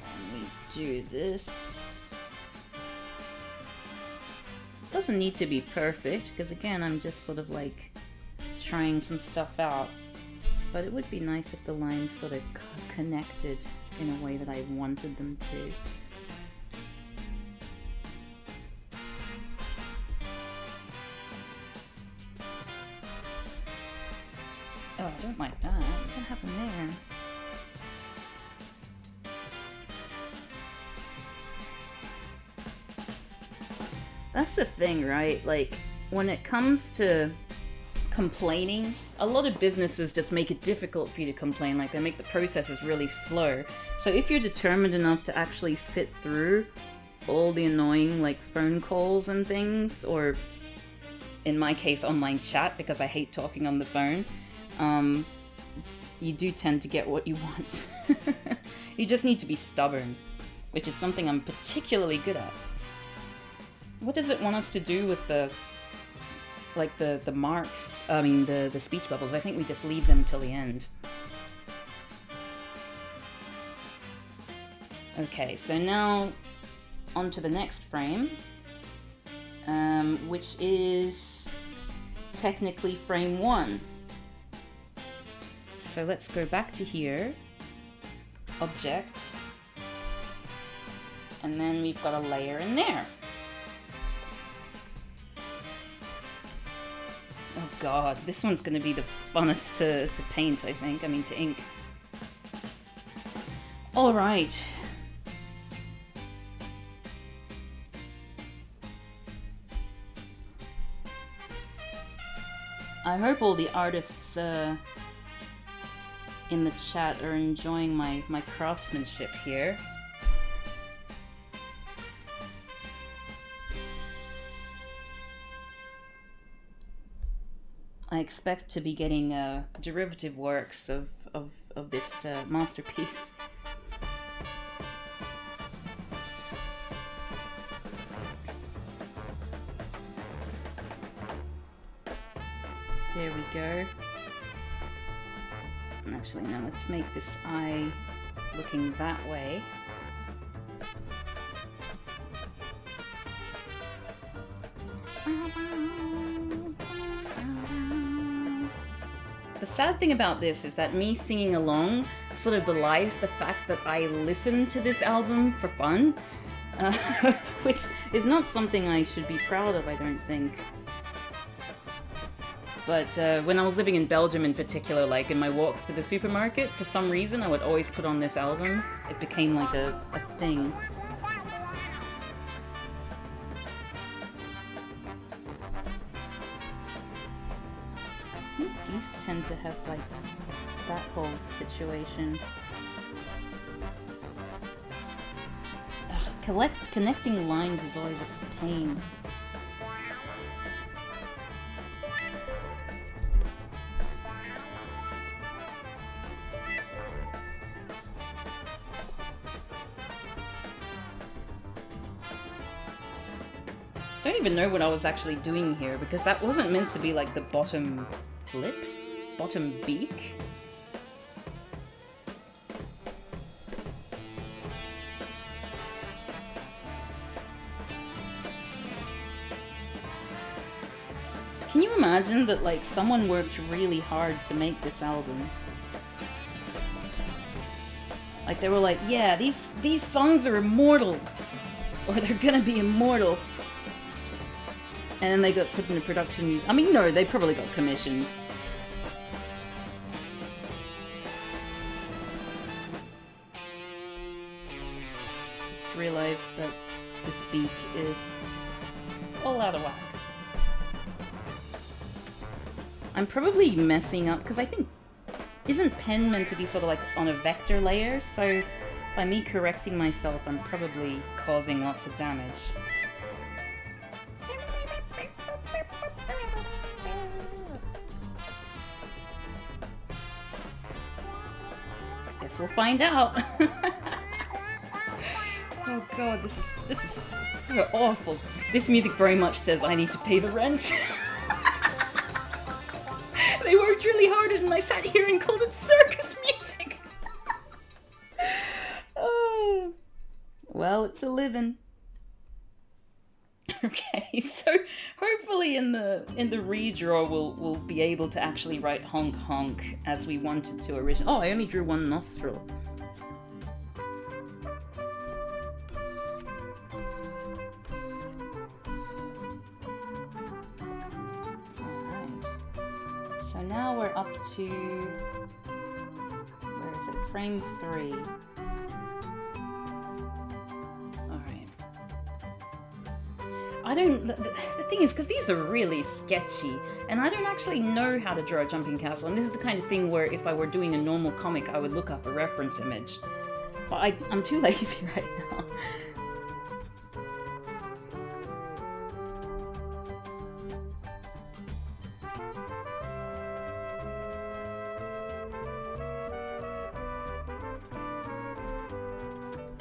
And we do this. It doesn't need to be perfect, because again, I'm just sort of like trying some stuff out. But it would be nice if the lines sort of connected in a way that I wanted them to. Oh, I don't like that. What happened there? That's the thing, right? Like, when it comes to complaining, a lot of businesses just make it difficult for you to complain. Like, they make the processes really slow. So if you're determined enough to actually sit through all the annoying, like, phone calls and things, or in my case, online chat, because I hate talking on the phone, you do tend to get what you want. You just need to be stubborn, which is something I'm particularly good at. What does it want us to do with the marks? I mean, the speech bubbles. I think we just leave them till the end. Okay, so now on to the next frame, which is technically frame 1. So let's go back to here, object, and then we've got a layer in there. Oh god, this one's going to be the funnest to paint, I think. I mean, to ink. Alright. I hope all the artists in the chat are enjoying my craftsmanship here. I expect to be getting derivative works of this masterpiece. There we go. And actually, now let's make this eye looking that way. The sad thing about this is that me singing along sort of belies the fact that I listened to this album for fun, which is not something I should be proud of, I don't think. But when I was living in Belgium in particular, like in my walks to the supermarket, for some reason I would always put on this album. It became like a thing. I think geese tend to have like that whole situation. Connecting lines is always a pain. I don't even know what I was actually doing here, because that wasn't meant to be like the bottom lip? Bottom beak? Can you imagine that like someone worked really hard to make this album? Like they were like, yeah, these songs are immortal, or they're gonna be immortal. And then they got put into production. I mean, no, they probably got commissioned. Just realized that this beak is all out of whack. I'm probably messing up, because I think, isn't pen meant to be sort of like on a vector layer? So by me correcting myself, I'm probably causing lots of damage. Guess we'll find out. Oh god, this is so awful. This music very much says I need to pay the rent. They worked really hard and I sat here and called it circus music. Oh. Well, it's a living. Okay, so hopefully in the redraw we'll be able to actually write honk honk as we wanted to originally. Oh, I only drew one nostril. So now we're up to, where is it? Frame 3. Alright. The thing is, because these are really sketchy, and I don't actually know how to draw a jumping castle, and this is the kind of thing where if I were doing a normal comic, I would look up a reference image. But I'm too lazy right now.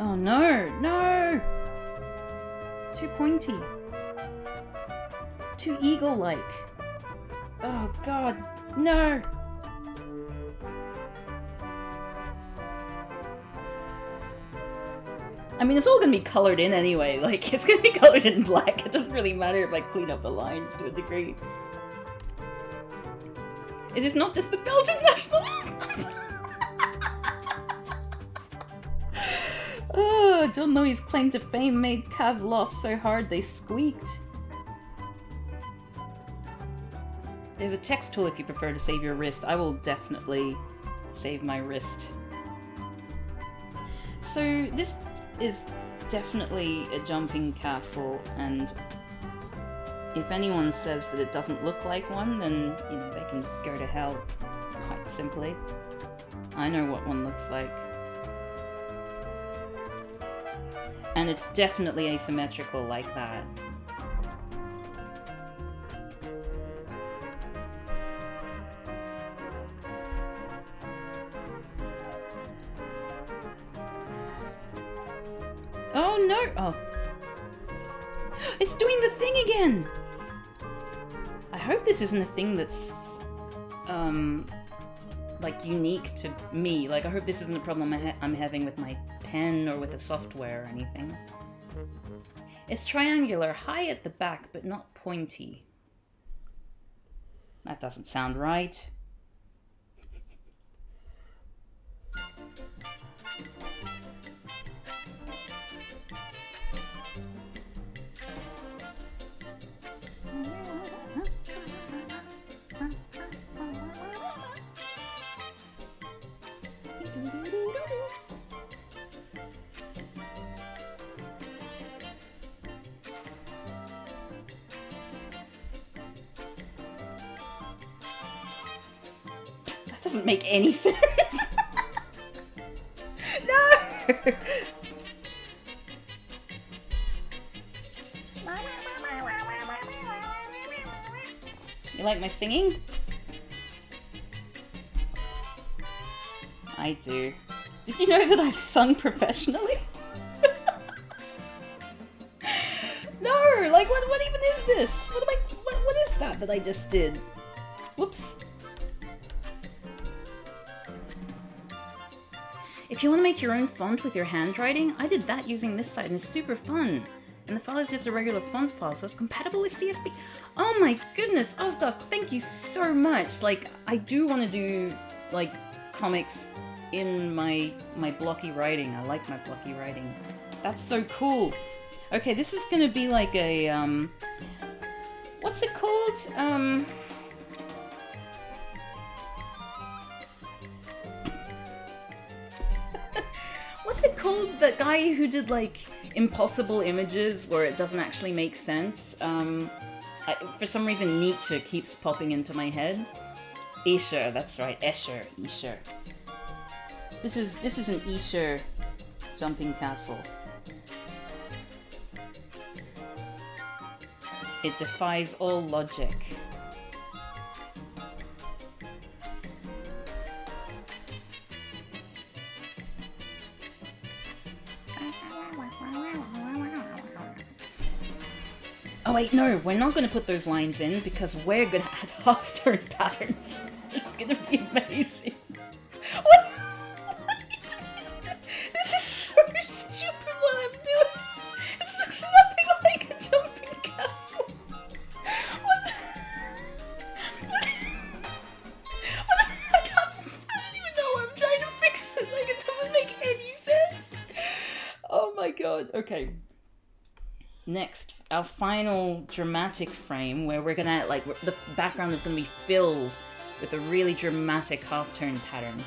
Oh no, no! Too pointy. Too eagle-like. Oh god, no! I mean, it's all gonna be colored in anyway, like, it's gonna be colored in black, it doesn't really matter if I clean up the lines to a degree. It is not just the Belgian national anthem! Oh, John Noyes' claim to fame made Cav laugh so hard they squeaked. There's a text tool if you prefer to save your wrist. I will definitely save my wrist. So this is definitely a jumping castle, and if anyone says that it doesn't look like one, then, you know, they can go to hell, quite simply. I know what one looks like. And it's definitely asymmetrical like that. Oh no! Oh. It's doing the thing again! I hope this isn't a thing that's, like, unique to me. Like, I hope this isn't a problem I'm having with my pen or with the software or anything. It's triangular, high at the back, but not pointy. That doesn't sound right. doesn't make any sense. No! You like my singing? I do. Did you know that I've sung professionally? No! Like, what even is this? What is that I just did? Whoops. If you want to make your own font with your handwriting, I did that using this site and it's super fun. And the file is just a regular font file, so it's compatible with CSP. Oh my goodness, Osdorf, thank you so much. Like, I do want to do, like, comics in my blocky writing. I like my blocky writing. That's so cool. Okay, this is gonna be like a, what's it called? What's it called? The guy who did, like, impossible images where it doesn't actually make sense. For some reason Nietzsche keeps popping into my head. Escher, that's right, Escher. This is an Escher jumping castle. It defies all logic. Oh wait, no, we're not going to put those lines in because we're going to add half-turn patterns. It's going to be amazing. What? This is so stupid what I'm doing. It looks nothing like a jumping castle. What? I don't even know what I'm trying to fix it. Like, it doesn't make any sense. Oh my god. Okay. Next, our final dramatic frame where we're gonna, like, the background is gonna be filled with a really dramatic half-turn pattern.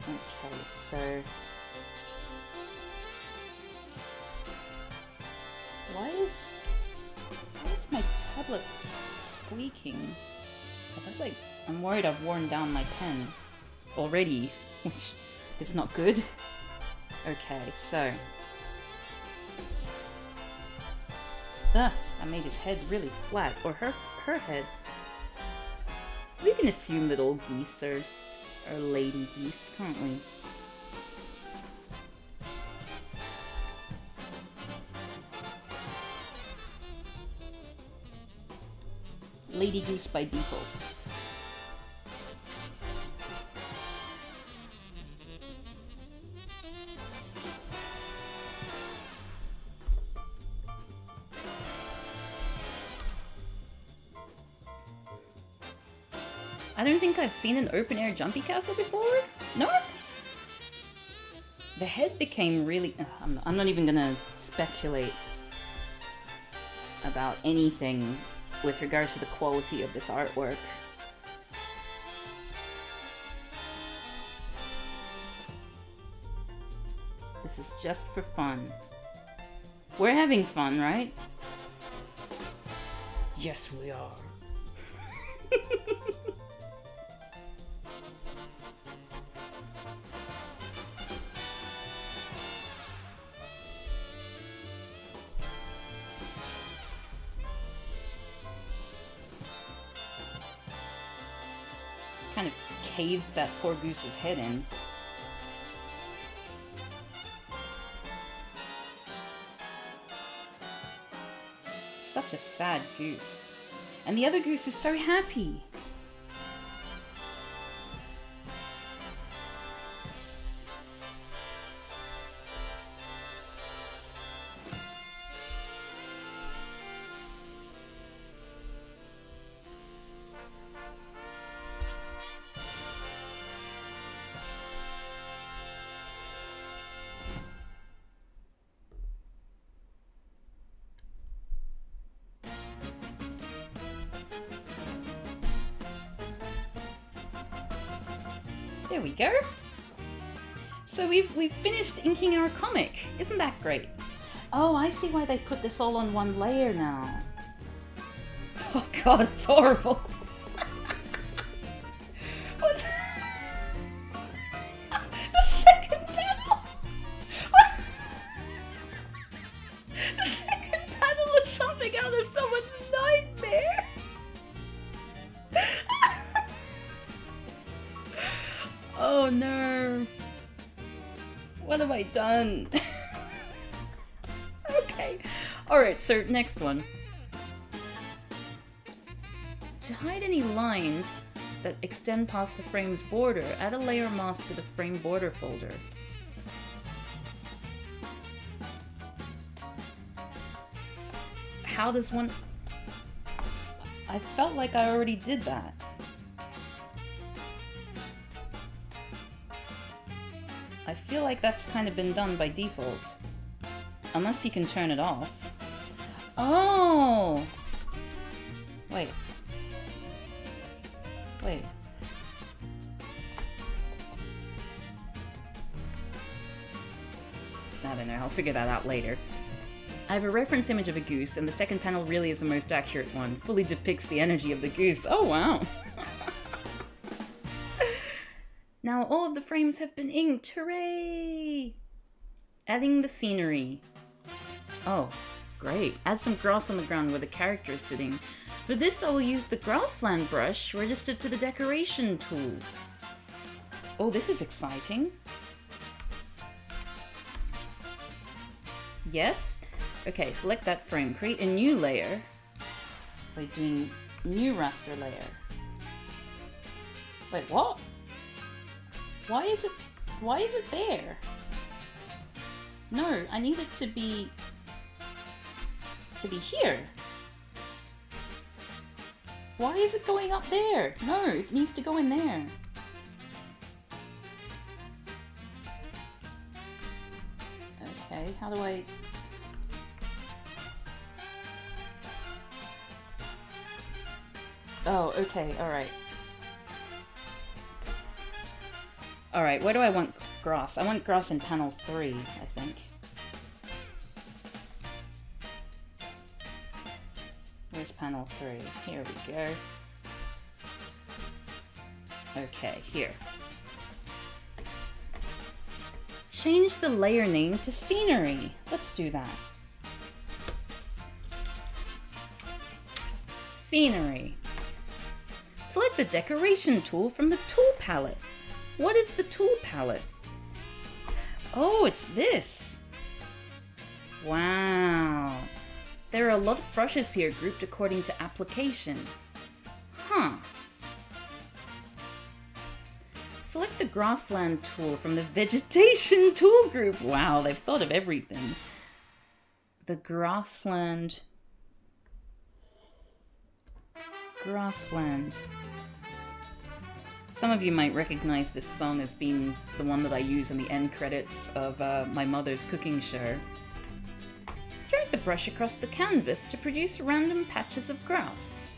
Okay, so... Why is my tablet squeaking? I'm worried I've worn down my pen already, which is not good. Okay, so... I made his head really flat, or her head. We can assume that all geese are lady geese, can't we? Lady goose by default. I don't think I've seen an open-air jumpy castle before. No? The head became really... I'm not even gonna speculate about anything with regards to the quality of this artwork. This is just for fun. We're having fun, right? Yes, we are. Kind of caved that poor goose's head in. Such a sad goose. And the other goose is so happy. There we go. So we've finished inking our comic. Isn't that great? Oh, I see why they put this all on one layer now. Oh god, it's horrible. Oh no! What have I done? Okay. Alright, so next one. To hide any lines that extend past the frame's border, add a layer mask to the frame border folder. How does one... I felt like I already did that. I feel like that's kind of been done by default. Unless you can turn it off. Oh! Wait. Wait. I don't know, I'll figure that out later. I have a reference image of a goose, and the second panel really is the most accurate one. Fully depicts the energy of the goose. Oh wow! Now all of the frames have been inked. Hooray! Adding the scenery. Oh, great. Add some grass on the ground where the character is sitting. For this I will use the grassland brush registered to the decoration tool. Oh, this is exciting. Yes? Okay, select that frame. Create a new layer by doing new raster layer. Wait, what? Why is it there? No, I need it to be here. Why is it going up there? No, it needs to go in there. Okay, how do I... Oh, okay, alright. Alright, where do I want grass? I want grass in panel 3, I think. Where's panel 3? Here we go. Okay, here. Change the layer name to scenery. Let's do that. Scenery. Select the decoration tool from the tool palette. What is the tool palette? Oh, it's this. Wow. There are a lot of brushes here grouped according to application. Huh. Select the grassland tool from the vegetation tool group. Wow, they've thought of everything. The grassland. Some of you might recognize this song as being the one that I use in the end credits of my mother's cooking show. Drag the brush across the canvas to produce random patches of grass.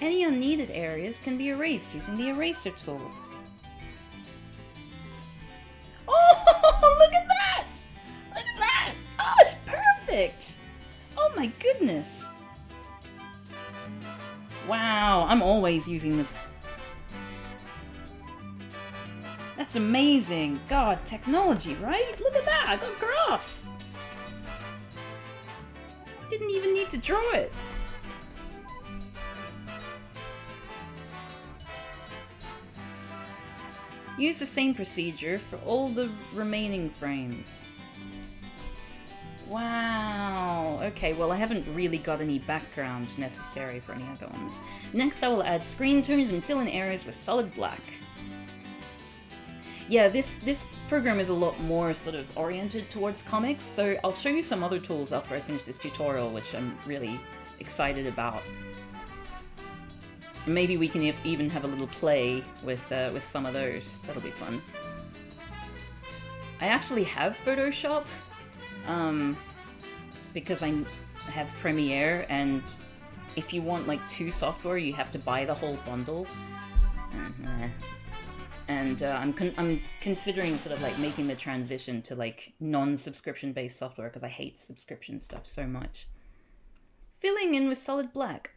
Any unneeded areas can be erased using the eraser tool. Oh, look at that! Look at that! Oh, it's perfect! Oh my goodness! Wow, I'm always using this. That's amazing. God, technology, right? Look at that, I got grass. Didn't even need to draw it. Use the same procedure for all the remaining frames. Wow, okay, well I haven't really got any background necessary for any other ones. Next I will add screen tones and fill in areas with solid black. Yeah, this program is a lot more sort of oriented towards comics, so I'll show you some other tools after I finish this tutorial, which I'm really excited about. Maybe we can even have a little play with some of those. That'll be fun. I actually have Photoshop, because I have Premiere, and if you want like 2 software, you have to buy the whole bundle. And I'm considering sort of like making the transition to like non-subscription based software because I hate subscription stuff so much. Filling in with solid black.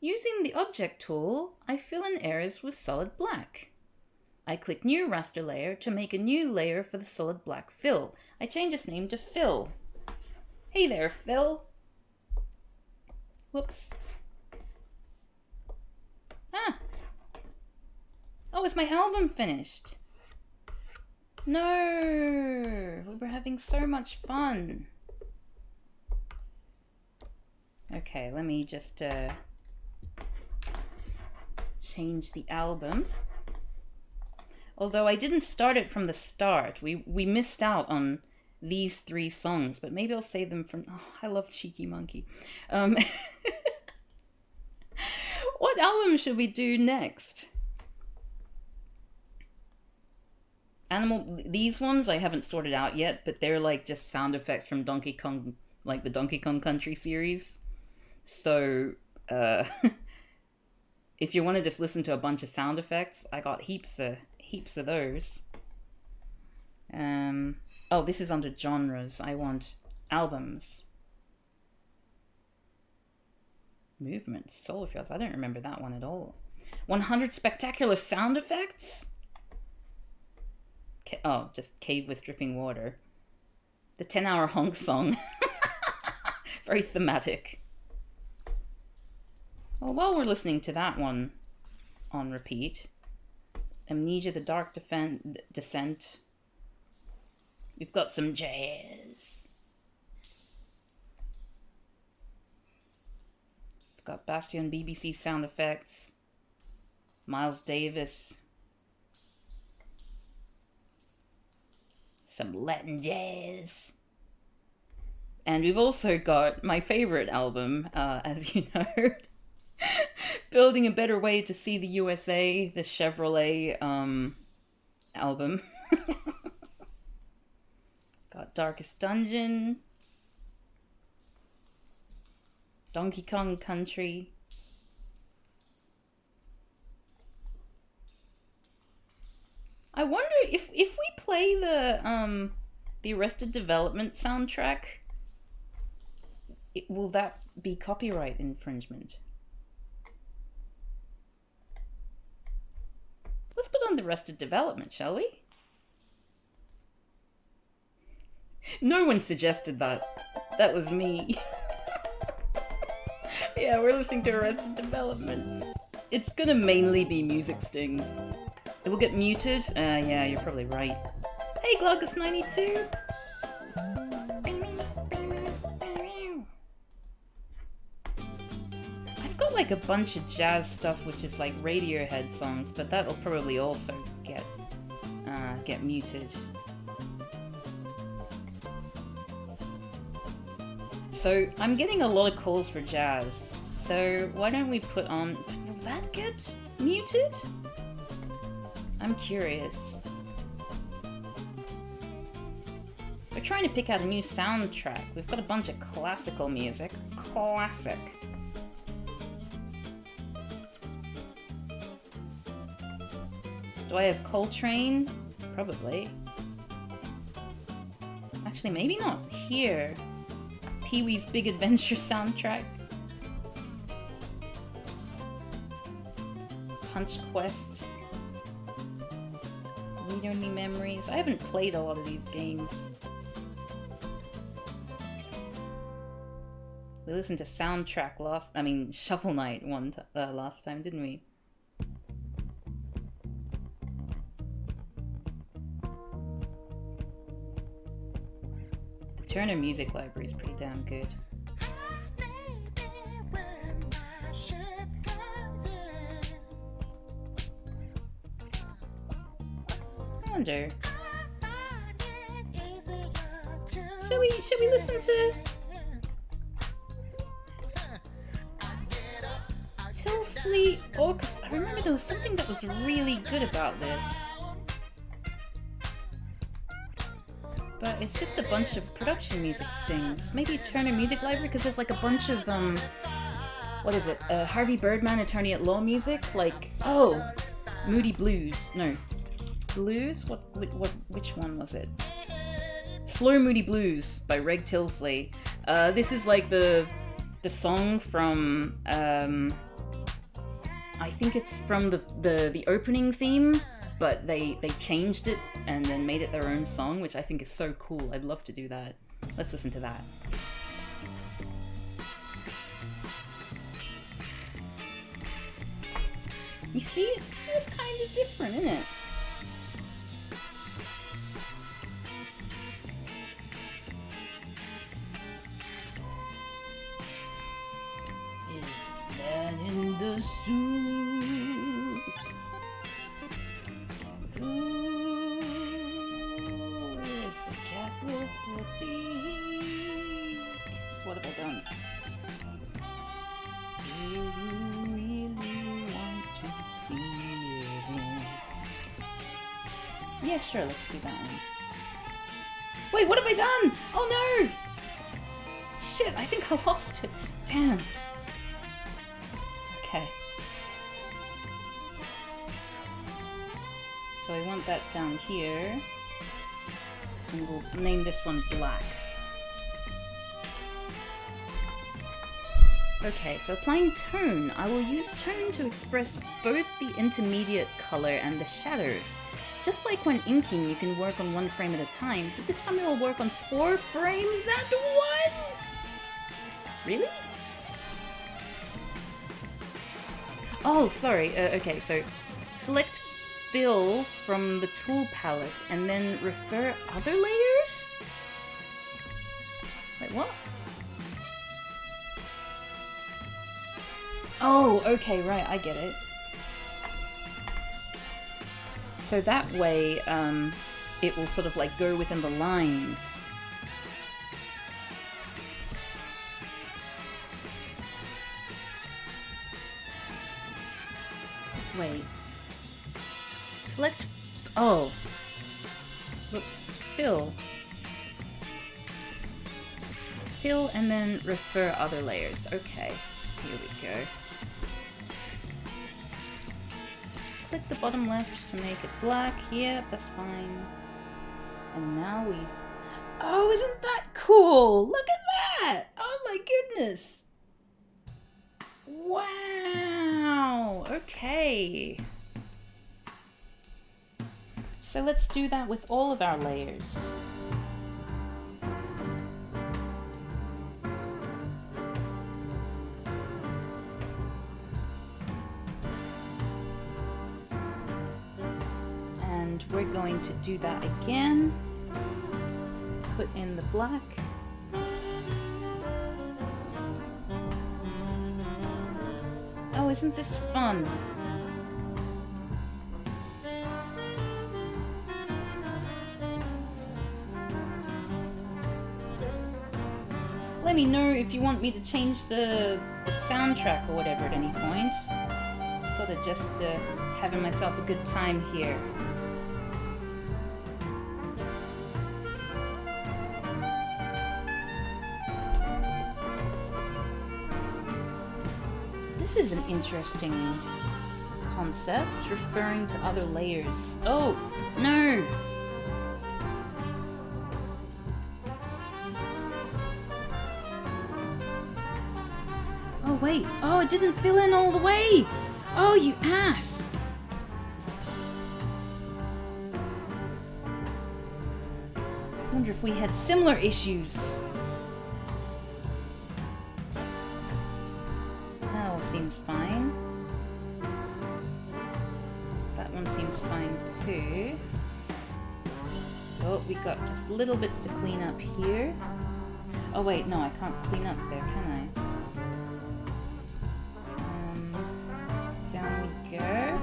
Using the object tool, I fill in areas with solid black. I click new raster layer to make a new layer for the solid black fill. I change its name to Fill. Hey there, Phil. Whoops. Ah. Oh, is my album finished? No! We were having so much fun. Okay, let me just change the album. Although I didn't start it from the start. We missed out on these 3 songs, but maybe I'll save them from... Oh, I love Cheeky Monkey. What album should we do next? These ones I haven't sorted out yet, but they're like just sound effects from Donkey Kong, like the Donkey Kong Country series. So, if you want to just listen to a bunch of sound effects, I got heaps of those. Oh, this is under genres. I want albums. Movement, Solar Fields. I don't remember that one at all. 100 spectacular sound effects? Oh, just Cave with Dripping Water. The 10-hour honk song. Very thematic. Well, while we're listening to that one on repeat, Amnesia, The Dark Descent. We've got some jazz. We've got Bastion BBC sound effects. Miles Davis. Some Latin jazz. And we've also got my favorite album, as you know. Building a Better Way to See the USA, the Chevrolet album. Got Darkest Dungeon. Donkey Kong Country. I wonder if we play the Arrested Development soundtrack, will that be copyright infringement? Let's put on the Arrested Development, shall we? No one suggested that. That was me. Yeah, we're listening to Arrested Development. It's gonna mainly be music stings. It will get muted. Yeah, you're probably right. Hey, Glaucus92! I've got like a bunch of jazz stuff which is like Radiohead songs, but that'll probably also get muted. So I'm getting a lot of calls for jazz. So why don't we put on... Will that get muted? I'm curious. We're trying to pick out a new soundtrack. We've got a bunch of classical music. Classic. Do I have Coltrane? Probably. Actually, maybe not here. Pee-wee's Big Adventure soundtrack. Punch Quest. Read Only Memories. I haven't played a lot of these games. We listened to Soundtrack Shovel Knight last time, didn't we? The Turner Music Library is pretty damn good. I wonder. Should we listen to Tilsley Orchestra? I remember there was something that was really good about this. But it's just a bunch of production music stings. Maybe Turner Music Library, because there's like a bunch of, what is it? Harvey Birdman, Attorney at Law music? Like, oh, Moody Blues. No. Blues? Which one was it? Slow Moody Blues by Reg Tilsley. This is like the song from, I think it's from the opening theme, but they changed it and then made it their own song, which I think is so cool. I'd love to do that. Let's listen to that. You see, it's just kind of different, isn't it? Is the man in the suit? Ooh, it's the cat with the beak. What have I done? Do you really want to hear him? Yeah, sure, let's do that one. Wait, what have I done? Oh no! Shit, I think I lost it. Damn. Okay. So I want that down here. And we'll name this one black. Okay, so applying tone. I will use tone to express both the intermediate color and the shadows. Just like when inking, you can work on one frame at a time, but this time I will work on 4 frames at once! Really? Oh, sorry. Okay, so select fill from the tool palette and then refer other layers? Wait, what? Oh, okay, right, I get it. So that way, it will sort of like go within the lines. Wait. Select... Oh. Whoops. Fill. Fill and then refer other layers. Okay. Here we go. Click the bottom left to make it black. Yep, that's fine. And now we... Oh, isn't that cool? Look at that! Oh my goodness! Wow! Okay. So let's do that with all of our layers. And we're going to do that again. Put in the black. Oh, isn't this fun? Let me know if you want me to change the soundtrack or whatever at any point. Sort of just having myself a good time here. This is an interesting concept, referring to other layers. Oh, no! Oh, wait. Oh, it didn't fill in all the way! Oh, you ass! I wonder if we had similar issues. That all seems fine. That one seems fine too. Oh, we got just little bits to clean up here. Oh wait, no, I can't clean up there, can I? Down we go.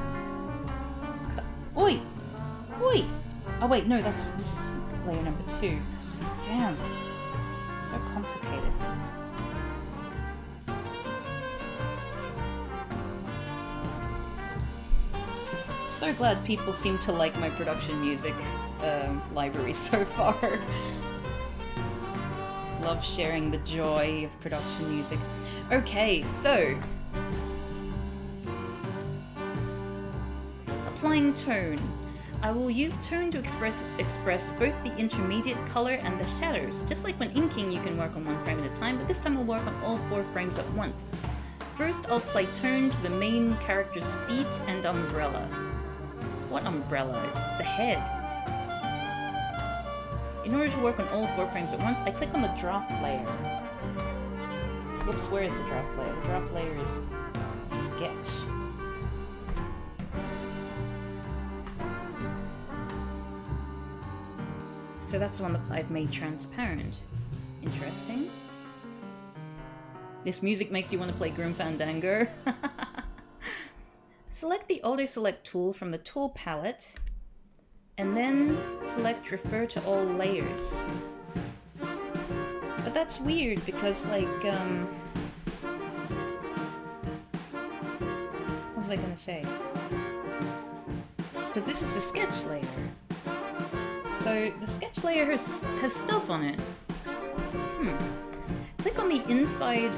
Oi! Oi! Oh wait, no, this is layer number 2. Damn. So complicated. So glad people seem to like my production music library so far. Love sharing the joy of production music. Okay, so applying tone. I will use tone to express both the intermediate color and the shadows. Just like when inking, you can work on one frame at a time, but this time I'll work on all 4 frames at once. First, I'll apply tone to the main character's feet and umbrella. What umbrella? It's the head. In order to work on all 4 frames at once, I click on the draft layer. Whoops, where is the draft layer? The draft layer is sketch. So that's the one that I've made transparent. Interesting. This music makes you want to play Grim Fandango. Select the Auto Select tool from the tool palette, and then select Refer to all layers. But that's weird because, like, what was I gonna say? Because this is the sketch layer. So the sketch layer has stuff on it. Click on the inside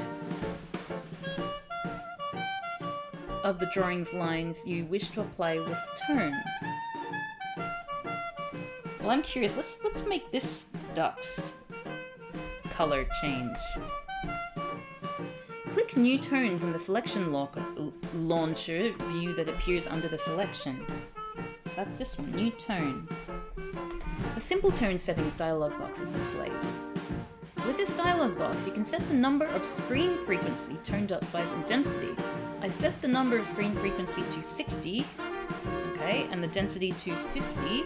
of the drawing's lines you wish to apply with tone. Well, I'm curious. Let's make this duck's color change. Click New Tone from the selection launcher view that appears under the selection. That's this one, New Tone. The Simple Tone Settings dialog box is displayed. With this dialog box, you can set the number of screen frequency, tone dot size, and density. I set the number of screen frequency to 60, okay, and the density to 50,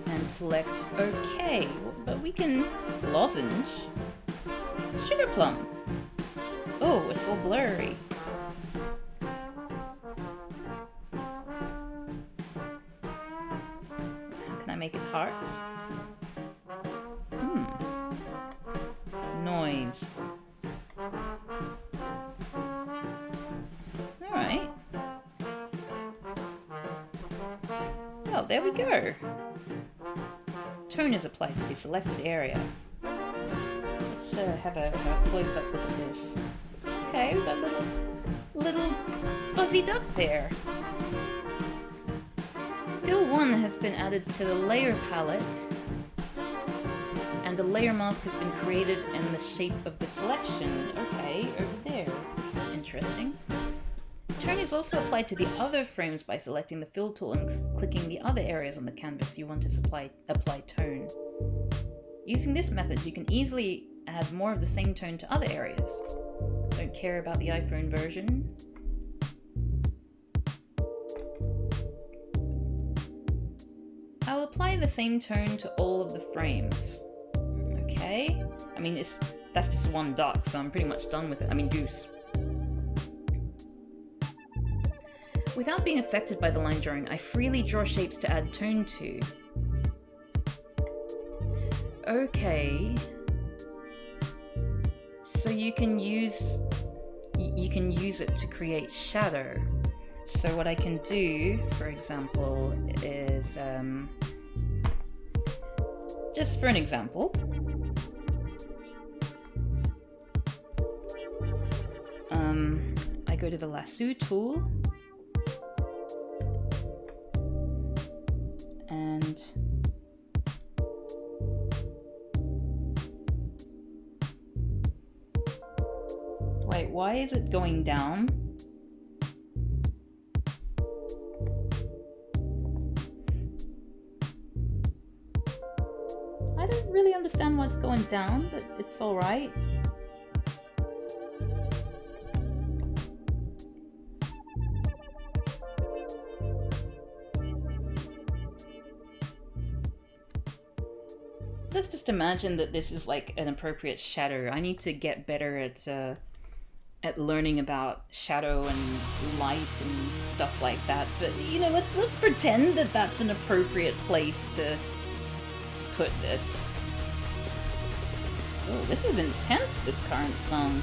and select OK. But we can lozenge, sugar plum. Oh, it's all blurry. How can I make it hearts? Noise. Alright. Oh, there we go. Tone is applied to the selected area. Let's have a close-up look at this. Okay, we've got a little fuzzy duck there. Fill 1 has been added to the layer palette, and a layer mask has been created in the shape of the selection. Okay, over there. It's interesting. Tone is also applied to the other frames by selecting the fill tool and clicking the other areas on the canvas you want to apply tone. Using this method, you can easily add more of the same tone to other areas. Don't care about the iPhone version. I'll apply the same tone to all of the frames. Okay, I mean, that's just one duck, so I'm pretty much done with it. I mean, goose. Without being affected by the line drawing, I freely draw shapes to add tone to. Okay. So you can use it to create shadow. So what I can do, for example, is just for an example, I go to the lasso tool, and wait, why is it going down? I don't really understand why it's going down, but it's alright. Let's just imagine that this is like an appropriate shadow. I need to get better at learning about shadow and light and stuff like that. But you know, let's pretend that that's an appropriate place to put this. Oh, this is intense, this current song.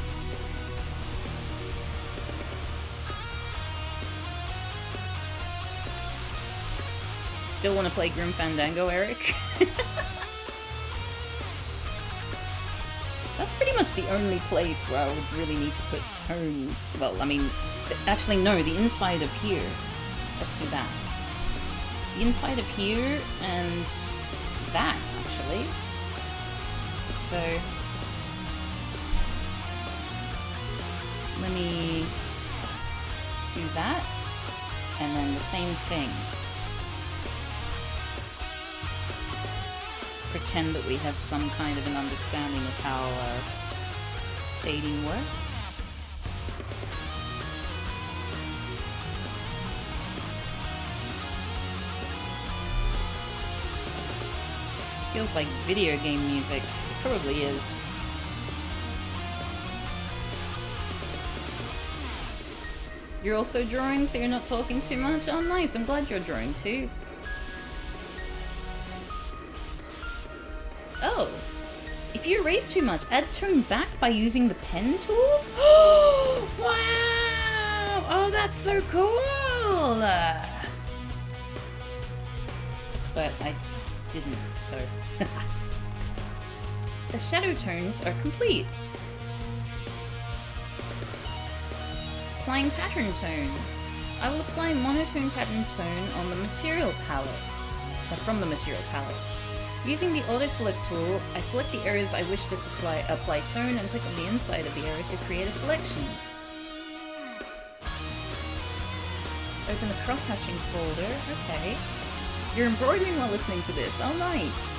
Still want to play Grim Fandango, Eric? That's pretty much the only place where I would really need to put tone. Well, I mean, actually no, the inside of here. Let's do that. The inside of here and that, actually. So let me do that, and then the same thing. Pretend that we have some kind of an understanding of how shading works. feels like video game music. It probably is. You're also drawing, so you're not talking too much? Oh, nice. I'm glad you're drawing too. Oh. If you erase too much, add tone back by using the pen tool? Wow! Oh, that's so cool! But I didn't, so... The shadow tones are complete. Applying pattern tone. I will apply monotone pattern tone on the material palette. From the material palette. Using the auto select tool, I select the areas I wish to apply tone and click on the inside of the area to create a selection. Open the cross-hatching folder. Okay. You're embroidering while listening to this. Oh, nice.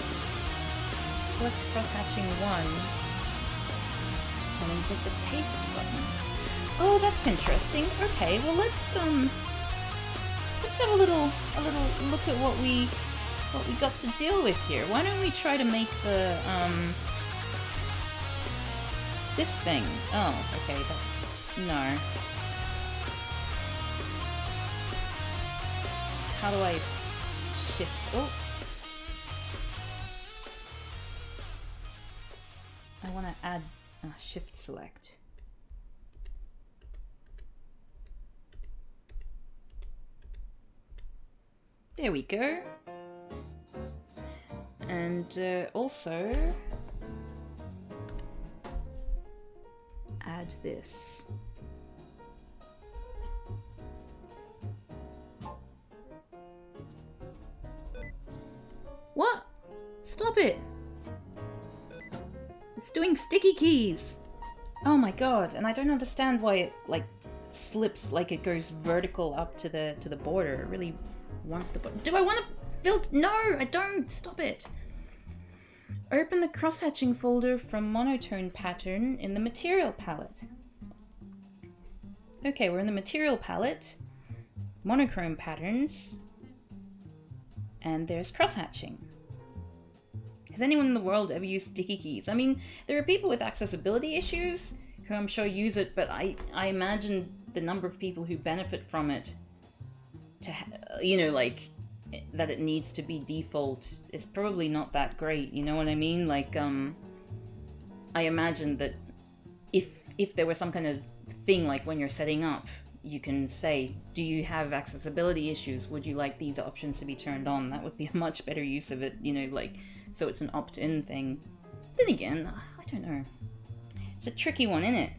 Select cross-hatching 1. And then click the paste button. Oh, that's interesting. Okay, well let's have a little look at what we got to deal with here. Why don't we try to make the this thing? Oh, okay. No. How do I shift? Oh. I want to add shift select. There we go. And also add this. What? Stop it! It's doing sticky keys! Oh my god, and I don't understand why it like slips, like it goes vertical up to the border. It really wants the border. Do I want to filter? No, I don't! Stop it! Open the cross-hatching folder from monotone pattern in the material palette. Okay, we're in the material palette, monochrome patterns, and there's cross-hatching. Has anyone in the world ever used sticky keys? I mean, there are people with accessibility issues who I'm sure use it, but I imagine the number of people who benefit from it to, you know, like, that it needs to be default is probably not that great, you know what I mean? Like, I imagine that if there was some kind of thing, like when you're setting up, you can say, do you have accessibility issues? Would you like these options to be turned on? That would be a much better use of it, you know, like, so it's an opt-in thing. Then again, I don't know. It's a tricky one, isn't it?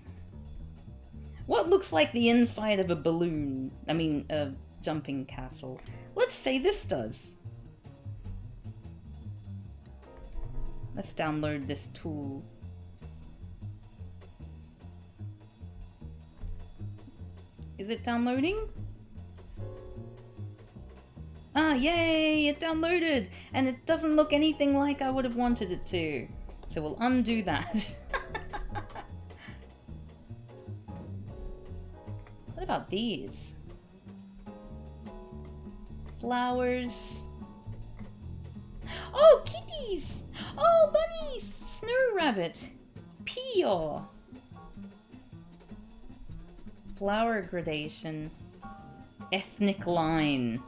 What looks like the inside of a balloon? I mean, a jumping castle. Let's say this does. Let's download this tool. Is it downloading? Ah, yay! It downloaded! And it doesn't look anything like I would have wanted it to. So we'll undo that. What about these? Flowers. Oh, kitties! Oh, bunnies! Snow rabbit. Pee-yaw. Flower gradation. Ethnic line.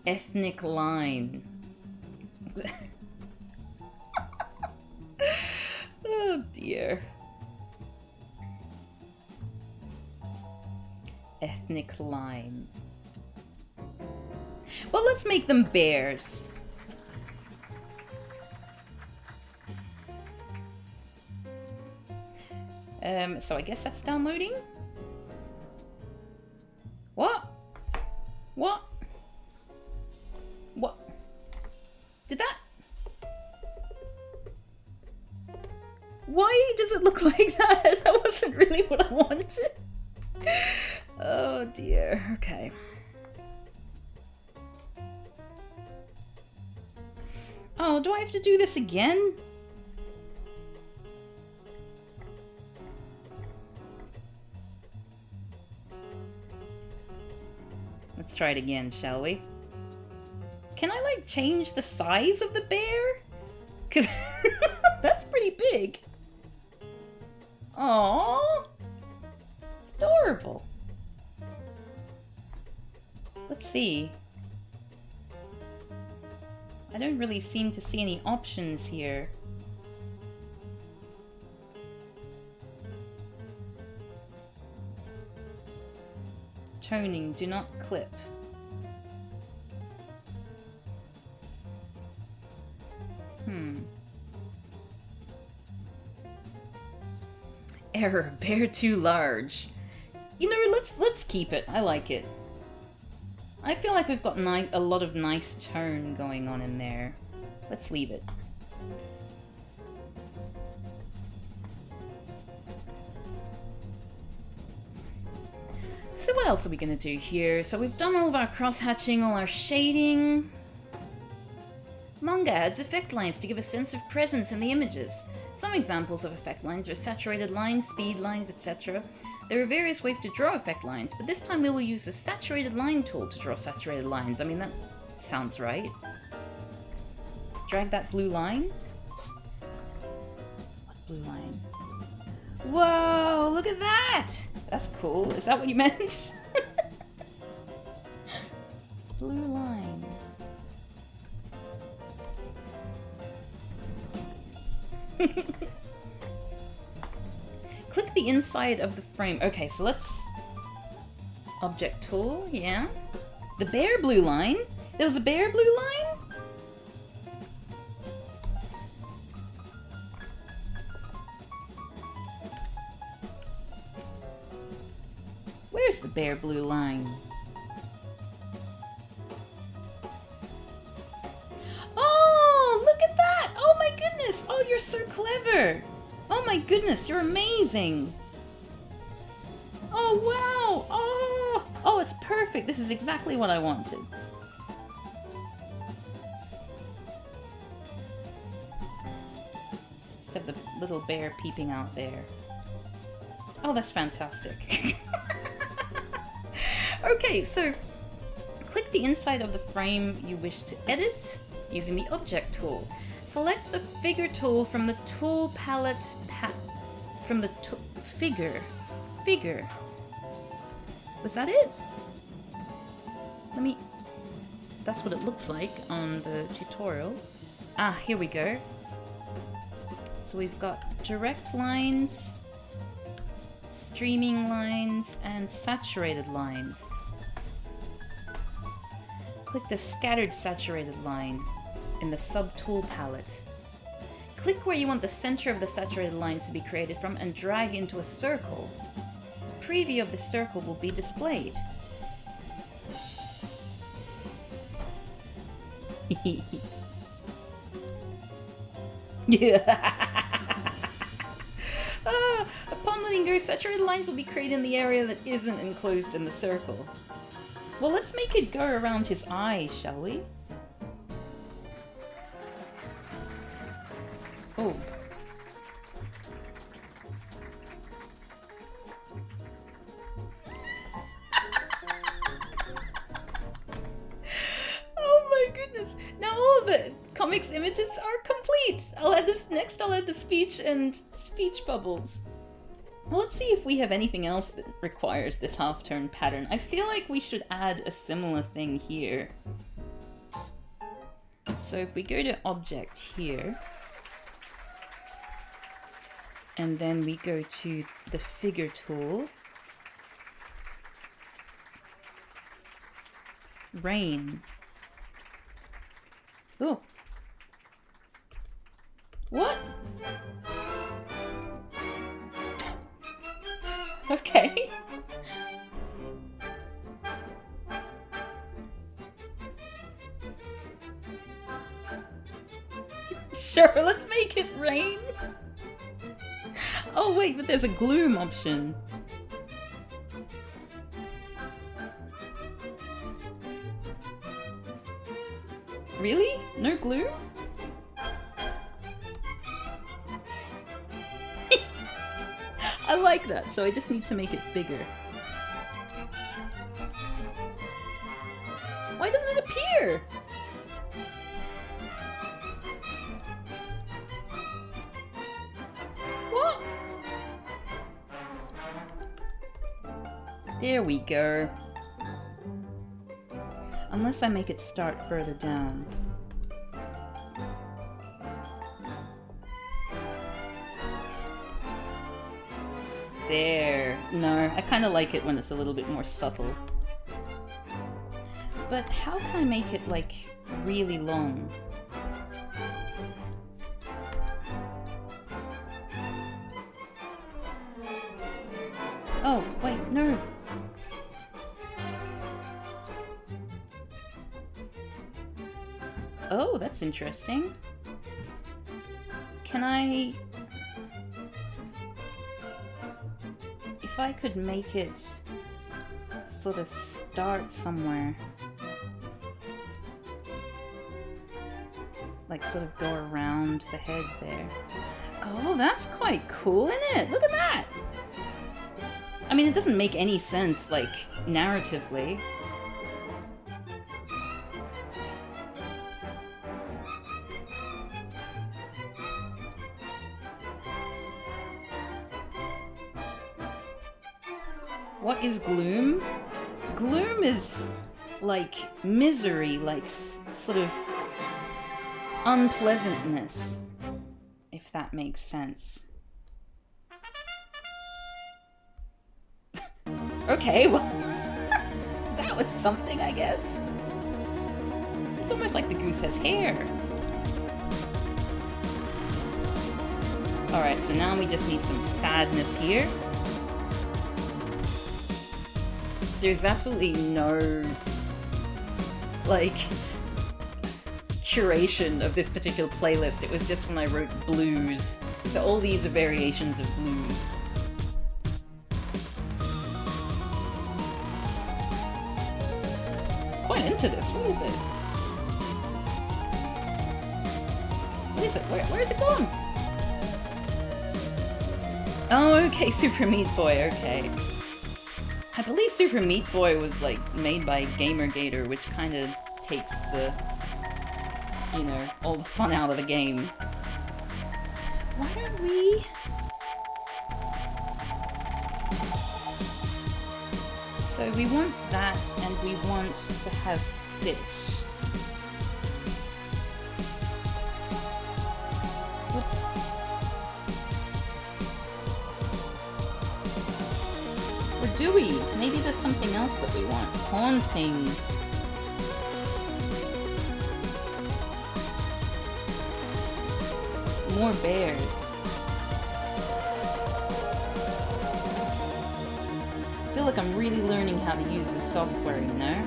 Ethnic line. Oh dear. Ethnic line. Well, let's make them bears. So I guess that's downloading. What? What? What? Did that? Why does it look like that? That wasn't really what I wanted. Oh dear. Okay. Oh, do I have to do this again? Let's try it again, shall we? Can I, like, change the size of the bear? Because that's pretty big. Aww. Adorable. Let's see. I don't really seem to see any options here. Toning, do not clip. Error, bear too large. You know, let's keep it. I like it. I feel like we've got a lot of nice tone going on in there. Let's leave it. So what else are we gonna do here? So we've done all of our cross-hatching, all our shading. Manga adds effect lines to give a sense of presence in the images. Some examples of effect lines are saturated lines, speed lines, etc. There are various ways to draw effect lines, but this time we will use the saturated line tool to draw saturated lines. I mean, that sounds right. Drag that blue line. What blue line? Whoa, look at that! That's cool. Is that what you meant? Blue line. Click the inside of the frame. Okay, so let's... Object tool, yeah. The bear blue line? There was a bear blue line? Where's the bear blue line? Oh, look at that! Oh my goodness! Oh, you're so clever! Oh my goodness, you're amazing! Oh wow! Oh! Oh, it's perfect! This is exactly what I wanted. Just have the little bear peeping out there. Oh, that's fantastic. Okay, so click the inside of the frame you wish to edit using the Object tool. Select the Figure tool from the tool palette Figure. Was that it? That's what it looks like on the tutorial. Ah, here we go. So we've got direct lines, streaming lines, and saturated lines. Click the scattered saturated line in the sub-tool palette. Click where you want the center of the saturated lines to be created from and drag into a circle. A preview of the circle will be displayed. Upon letting go, saturated lines will be created in the area that isn't enclosed in the circle. Well, let's make it go around his eyes, shall we? Oh. Oh my goodness! Now all the comics images are complete! I'll add the speech and speech bubbles. Well, let's see if we have anything else that requires this half-turn pattern. I feel like we should add a similar thing here. So if we go to Object here, and then we go to the Figure tool, Rain. Oh. What? Okay. Sure, let's make it rain. Oh wait, but there's a gloom option. Really? No gloom? I like that, so I just need to make it bigger. here? What? There we go. Unless I make it start further down. There. No, I kind of like it when it's a little bit more subtle. But how can I make it, like, really long? Oh, wait, no. Oh, that's interesting. Can I... If I could make it sort of start somewhere. Like sort of go around the head there. Oh, that's quite cool, isn't it? Look at that! I mean, it doesn't make any sense, like, narratively. What is gloom? Gloom is like misery, like sort of unpleasantness, if that makes sense. Okay, well, that was something, I guess. It's almost like the goose has hair. Alright, so now we just need some sadness here. There's absolutely no, like, curation of this particular playlist. It was just when I wrote blues. So all these are variations of blues. Quite into this. What is it? What is it? Where is it going? Oh, okay, Super Meat Boy, okay. I believe Super Meat Boy was, like, made by Gamergator, which kind of takes the, you know, all the fun out of the game. Why don't we... So we want that, and we want to have fish. Whoops. Or do we? Maybe there's something else that we want. Haunting. More bears. I feel like I'm really learning how to use this software, you know?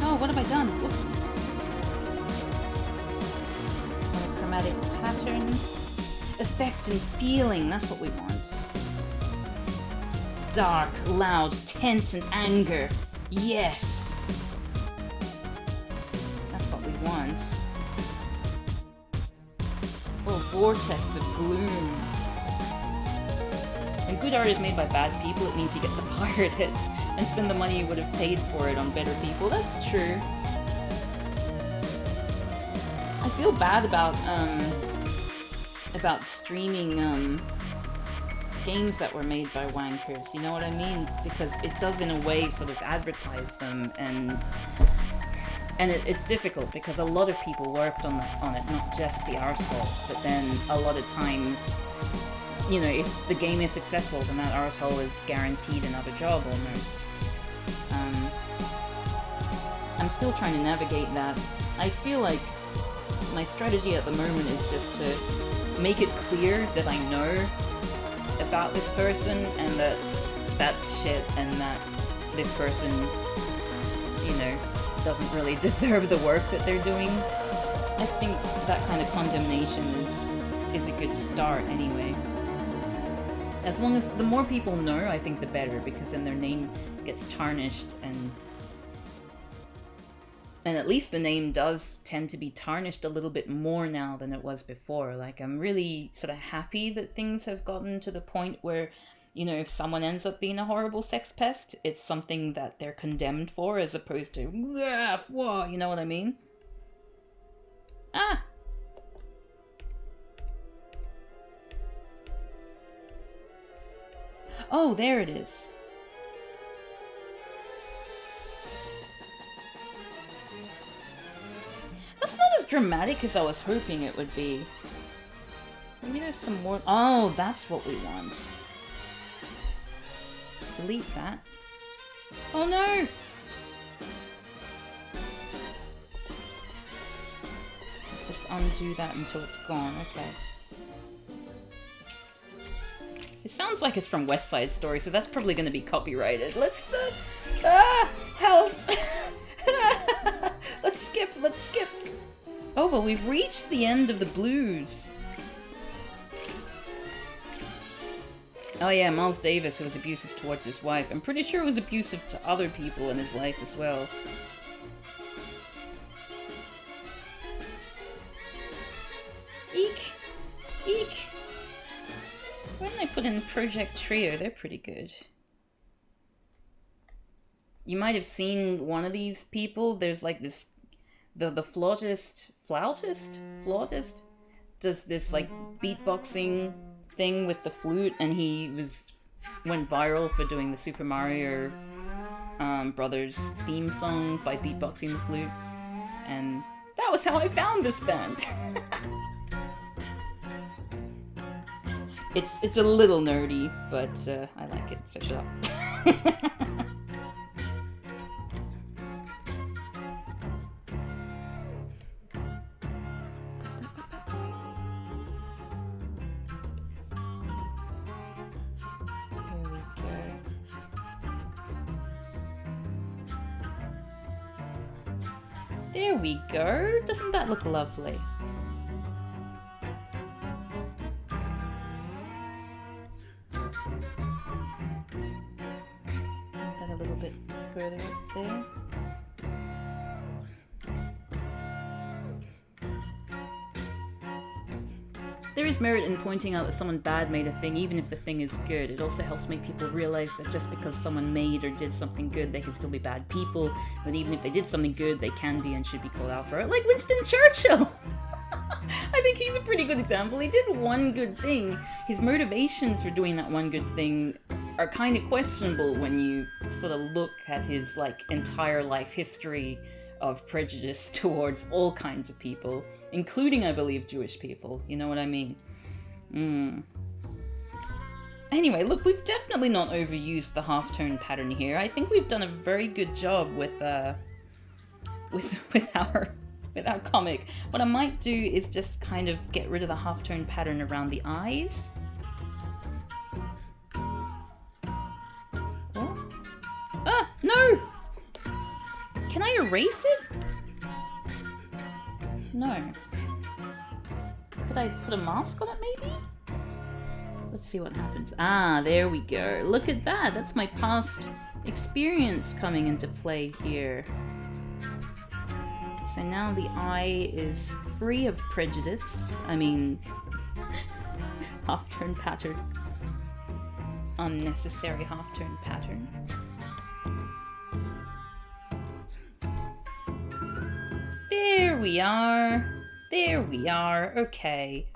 Oh, what have I done? Whoops. Monochromatic pattern. Effect and feeling, that's what we want. Dark, loud, tense, and anger. Yes! That's what we want. Oh, vortex of gloom. When good art is made by bad people, it means you get to pirate it and spend the money you would have paid for it on better people. That's true. I feel bad about streaming games that were made by wankers, you know what I mean? Because it does in a way sort of advertise them, and it's difficult because a lot of people worked on it, not just the arsehole, but then a lot of times, you know, if the game is successful, then that arsehole is guaranteed another job almost. I'm still trying to navigate that. I feel like my strategy at the moment is just to make it clear that I know about this person and that that's shit and that this person, you know, doesn't really deserve the work that they're doing. I think that kind of condemnation is a good start anyway. As long as the more people know, I think the better, because then their name gets tarnished, and at least the name does tend to be tarnished a little bit more now than it was before. Like, I'm really sort of happy that things have gotten to the point where You know, if someone ends up being a horrible sex pest, it's something that they're condemned for as opposed to, whoa, you know what I mean? Ah! Oh, there it is. That's not as dramatic as I was hoping it would be. Maybe there's some more. Oh, that's what we want. Delete that. Oh no! Let's just undo that until it's gone. Okay. It sounds like it's from West Side Story, so that's probably going to be copyrighted. Let's, help! Let's skip. Oh, well, we've reached the end of the blues. Oh yeah, Miles Davis, who was abusive towards his wife. I'm pretty sure he was abusive to other people in his life as well. Eek! Eek! Why didn't I put in Project Trio? They're pretty good. You might have seen one of these people. There's like this... The flautist does this like beatboxing thing with the flute, and he went viral for doing the Super Mario Brothers theme song by beatboxing the flute, and that was how I found this band. It's a little nerdy, but I like it, so shut up. There we go. Doesn't that look lovely? That a little bit further up there. There is merit in pointing out that someone bad made a thing, even if the thing is good. It also helps make people realize that just because someone made or did something good, they can still be bad people. But even if they did something good, they can be and should be called out for it. Like Winston Churchill! I think he's a pretty good example. He did one good thing. His motivations for doing that one good thing are kind of questionable when you sort of look at his like entire life history of prejudice towards all kinds of people, including, I believe, Jewish people. You know what I mean? Anyway, look, we've definitely not overused the halftone pattern here. I think we've done a very good job with our comic. What I might do is just kind of get rid of the halftone pattern around the eyes. What? Ah, no! Can I erase it? No. Could I put a mask on it, maybe? Let's see what happens. Ah, there we go. Look at that. That's my past experience coming into play here. So now the eye is free of prejudice. I mean, half-turn pattern. Unnecessary half-turn pattern. There we are. There we are. Okay.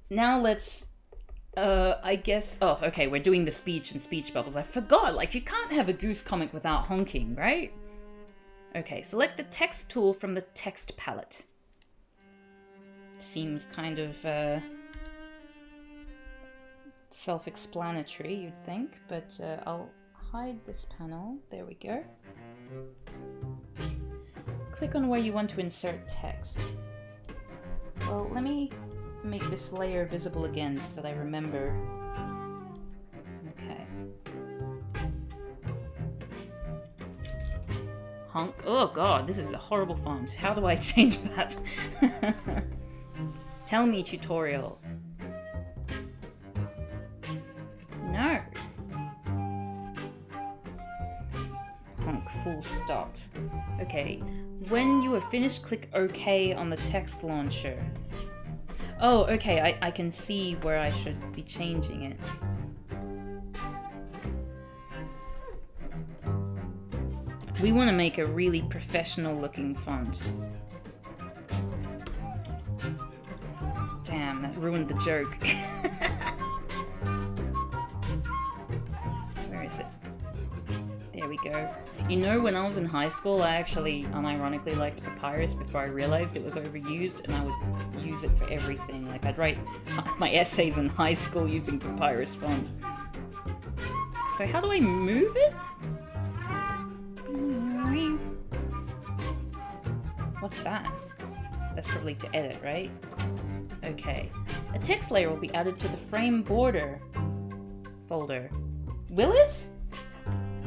Now let's, I guess, oh, okay, we're doing the speech and speech bubbles. I forgot, like, you can't have a Goose comic without honking, right? Okay, select the text tool from the text palette. Seems kind of, self-explanatory, you'd think, but I'll hide this panel. There we go. Click on where you want to insert text. Well, let me make this layer visible again so that I remember. Okay. Honk. Oh god, this is a horrible font. How do I change that? Tell me, tutorial. No. Honk, full stop. Okay. When you are finished, click OK on the text launcher. Oh, okay, I can see where I should be changing it. We want to make a really professional looking font. Damn, that ruined the joke. Where is it? There we go. You know, when I was in high school, I actually unironically liked Papyrus before I realized it was overused, and I would use it for everything. Like, I'd write my essays in high school using Papyrus font. So how do I move it? What's that? That's probably to edit, right? Okay. A text layer will be added to the frame border folder. Will it?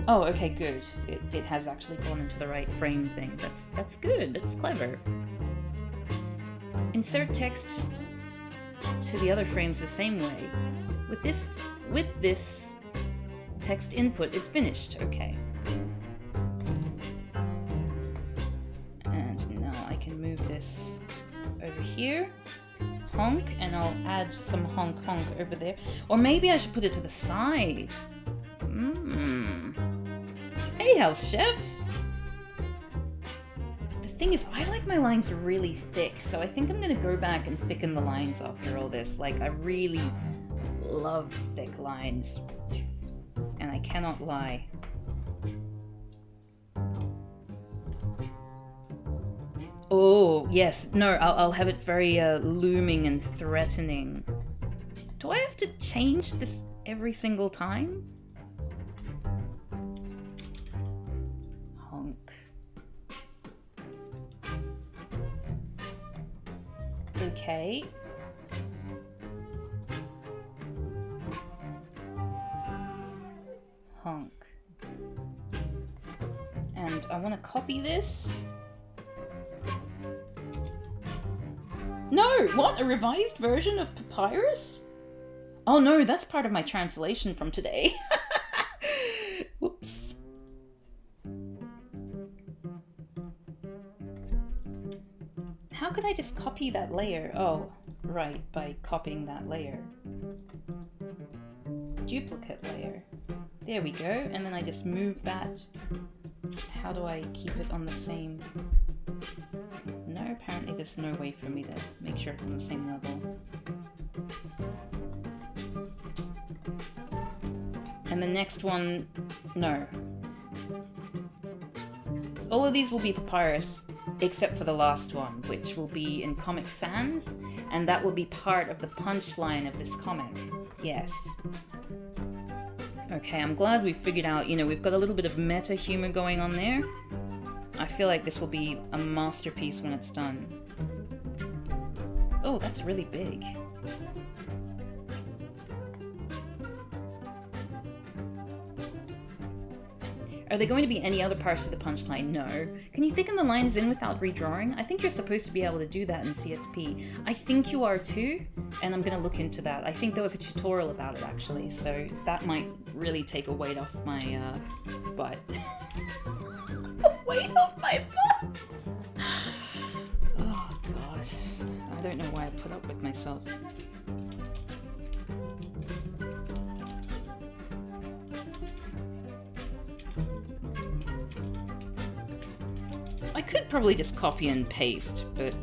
Oh, okay, good. It has actually gone into the right frame thing. That's good. That's clever. Insert text to the other frames the same way. With this text input is finished. Okay. And now I can move this over here. Honk, and I'll add some honk honk over there. Or maybe I should put it to the side. Hey, house chef! The thing is, I like my lines really thick, so I think I'm gonna go back and thicken the lines after all this. Like, I really love thick lines. And I cannot lie. Oh, yes. No, I'll have it very looming and threatening. Do I have to change this every single time? Honk. Okay. Honk. And I want to copy this. No! What? A revised version of Papyrus? Oh no, that's part of my translation from today. Whoops. How could I just copy that layer? Oh, right, by copying that layer. Duplicate layer. There we go, and then I just move that. How do I keep it on the same... No, apparently there's no way for me to make sure it's on the same level. And the next one, no. So all of these will be Papyrus, except for the last one, which will be in Comic Sans, and that will be part of the punchline of this comic. Yes. Okay, I'm glad we figured out, you know, we've got a little bit of meta humor going on there. I feel like this will be a masterpiece when it's done. Oh, that's really big. Are there going to be any other parts of the punchline? No. Can you thicken the lines in without redrawing? I think you're supposed to be able to do that in CSP. I think you are too, and I'm going to look into that. I think there was a tutorial about it actually, so that might really take a weight off my butt. Weight off my butt! Oh gosh. I don't know why I put up with myself. I could probably just copy and paste, but...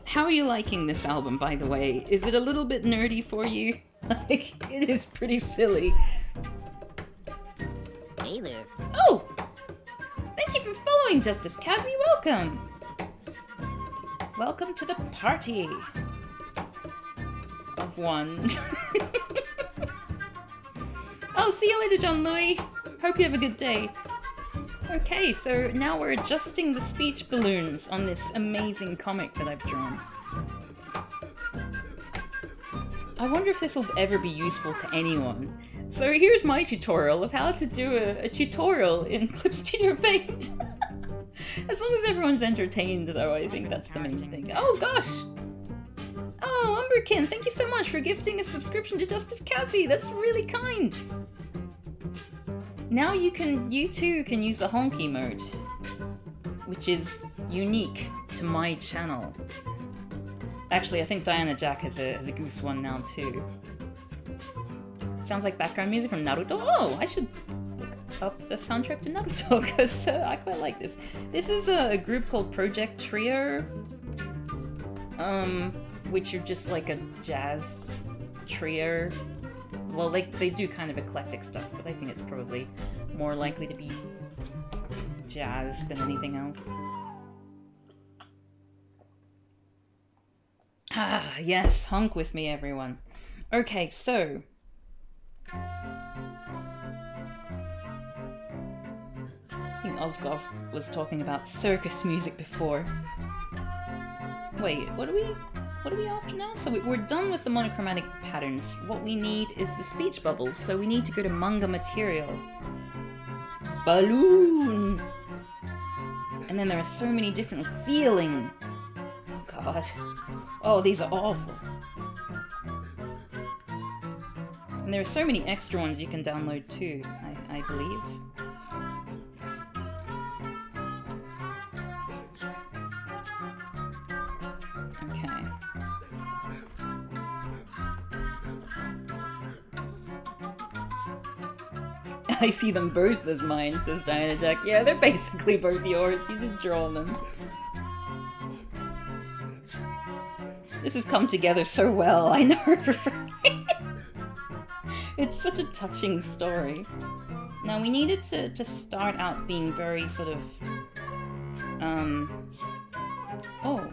How are you liking this album, by the way? Is it a little bit nerdy for you? Like, it is pretty silly. Hey there. Oh! Thank you for following, Justice Cassie. Welcome! Welcome to the party. Of one. Oh, see you later, John Louis. Hope you have a good day. Okay, so now we're adjusting the speech balloons on this amazing comic that I've drawn. I wonder if this will ever be useful to anyone. So here's my tutorial of how to do a tutorial in Clip Studio Paint. As long as everyone's entertained, though, I think that's the main thing. Oh gosh! Oh, Umberkin, thank you so much for gifting a subscription to Justice Cassie. That's really kind. Now you too can use the honk emote, which is unique to my channel. Actually, I think Diana Jack has a goose one now too. Sounds like background music from Naruto. Oh, I should look up the soundtrack to Naruto because I quite like this. This is a group called Project Trio, which are just like a jazz trio. Well, they do kind of eclectic stuff, but I think it's probably more likely to be jazz than anything else. Ah, yes, honk with me, everyone. Okay, so... I think Osgoth was talking about circus music before. Wait, what are we after now? So we're done with the monochromatic patterns. What we need is the speech bubbles, so we need to go to manga material. Balloon! And then there are so many different feeling. Oh god. Oh, these are awful. And there are so many extra ones you can download too, I believe. Okay. I see them both as mine, says Diana Jack. Yeah, they're basically both yours. You just draw them. This has come together so well, I know, right? It's such a touching story. Now, we needed to start out being very sort of... Oh.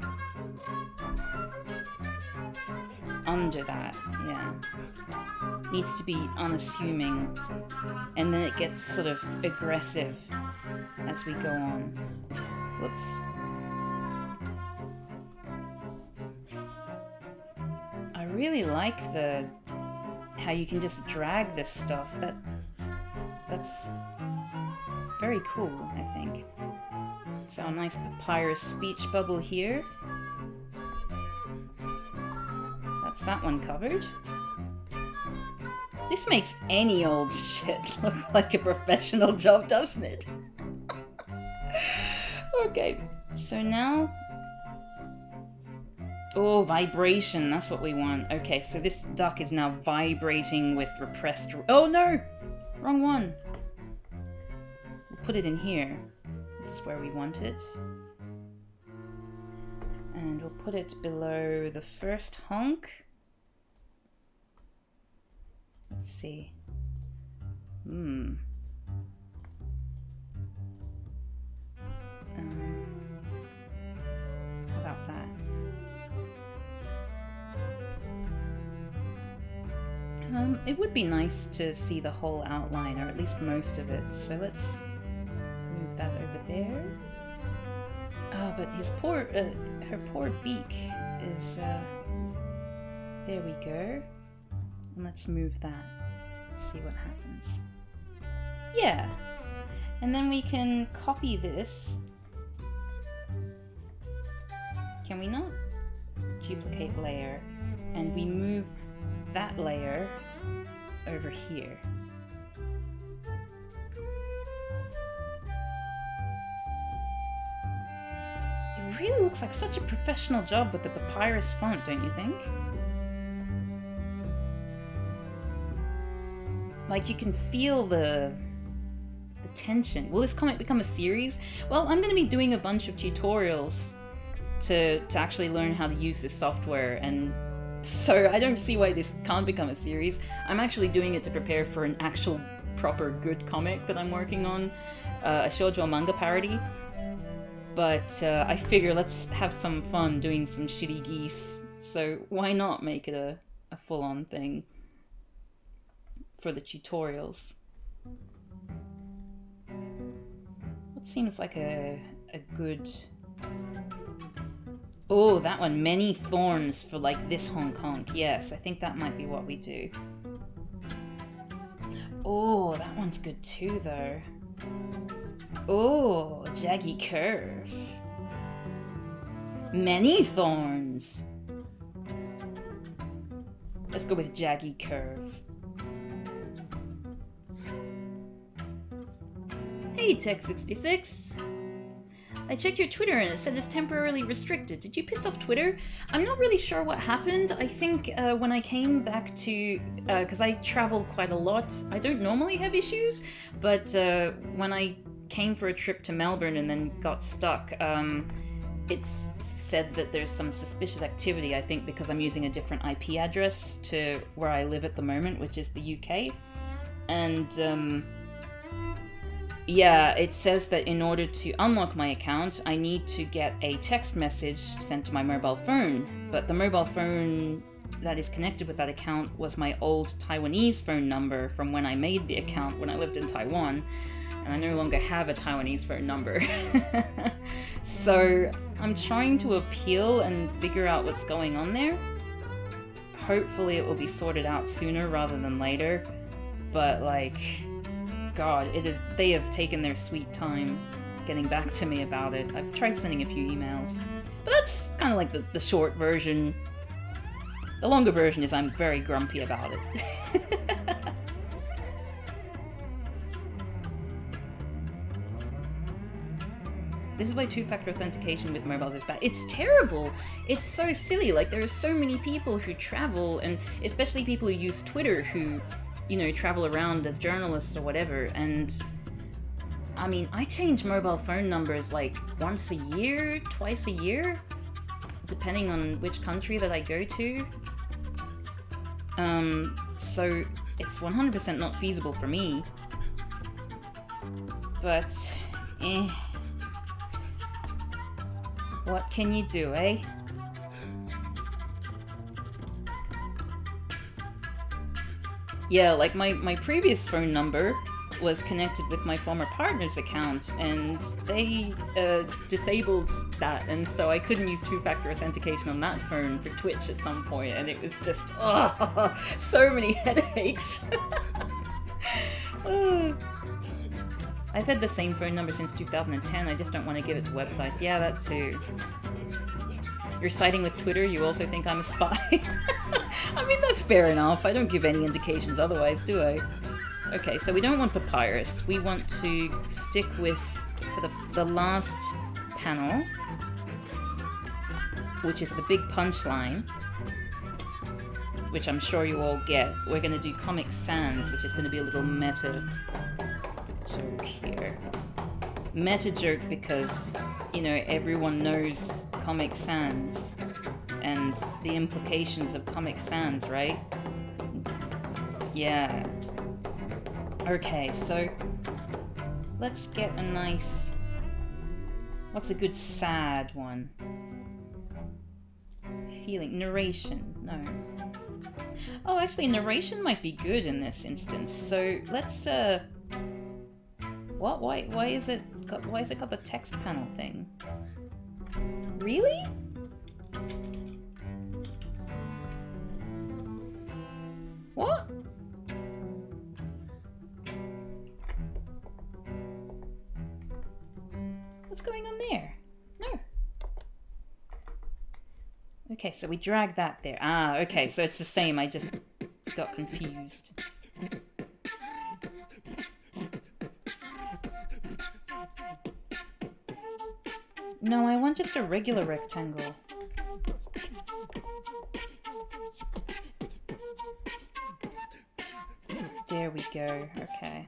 Under that, yeah. Needs to be unassuming. And then it gets sort of aggressive as we go on. Whoops. I really like how you can just drag this stuff. That's very cool, I think. So a nice papyrus speech bubble here. That's that one covered. This makes any old shit look like a professional job, doesn't it? Okay, so now... Oh, vibration, that's what we want. Okay, so this duck is now vibrating with repressed... Oh no! Wrong one. We'll put it in here. This is where we want it. And we'll put it below the first honk. Let's see. How about that? It would be nice to see the whole outline, or at least most of it. So let's move that over there. Oh, but his poor, her poor beak is. There we go. And let's move that. See what happens. Yeah. And then we can copy this. Can we not? Duplicate layer. And we move that layer over here. It really looks like such a professional job with the papyrus font, don't you think? Like, you can feel the tension. Will this comic become a series? Well, I'm going to be doing a bunch of tutorials to actually learn how to use this software, and so I don't see why this can't become a series. I'm actually doing it to prepare for an actual proper good comic that I'm working on, a shoujo manga parody. But I figure let's have some fun doing some shitty geese, so why not make it a full-on thing for the tutorials. What seems like a good... Oh, that one. Many thorns for like this honk honk. Yes, I think that might be what we do. Oh, that one's good too though. Oh, jaggy curve. Many thorns. Let's go with jaggy curve. Hey, Tech66. I checked your Twitter and it said it's temporarily restricted. Did you piss off Twitter? I'm not really sure what happened. I think when I came back to... because I travel quite a lot, I don't normally have issues, but when I came for a trip to Melbourne and then got stuck, it said that there's some suspicious activity, I think because I'm using a different IP address to where I live at the moment, which is the UK. And... yeah, it says that in order to unlock my account, I need to get a text message sent to my mobile phone. But the mobile phone that is connected with that account was my old Taiwanese phone number from when I made the account when I lived in Taiwan. And I no longer have a Taiwanese phone number. So I'm trying to appeal and figure out what's going on there. Hopefully it will be sorted out sooner rather than later. But like... God, they have taken their sweet time getting back to me about it. I've tried sending a few emails. But that's kind of like the short version. The longer version is I'm very grumpy about it. This is why two-factor authentication with mobiles is bad. It's terrible! It's so silly. Like, there are so many people who travel, and especially people who use Twitter who... you know, travel around as journalists or whatever, and I mean, I change mobile phone numbers like once a year, twice a year, depending on which country that I go to. So it's 100% not feasible for me. But, what can you do, eh? Yeah, like my previous phone number was connected with my former partner's account, and they disabled that, and so I couldn't use two-factor authentication on that phone for Twitch at some point, and it was just, oh, so many headaches. I've had the same phone number since 2010, I just don't want to give it to websites. Yeah, that too. You're siding with Twitter, you also think I'm a spy? I mean, that's fair enough. I don't give any indications otherwise, do I? Okay, so we don't want Papyrus. We want to stick with, for the last panel, which is the big punchline, which I'm sure you all get. We're going to do Comic Sans, which is going to be a little meta joke here. Meta joke because, you know, everyone knows Comic Sans and the implications of Comic Sans, right? Yeah. Okay, so let's get a nice... what's a good sad one? Feeling. Narration. No. Oh, actually, narration might be good in this instance. So let's, what? Why is it got the text panel thing? Really? What? What's going on there? No. Okay, so we drag that there. Ah, okay, so it's the same. I just got confused. No, I want just a regular rectangle. There we go, okay.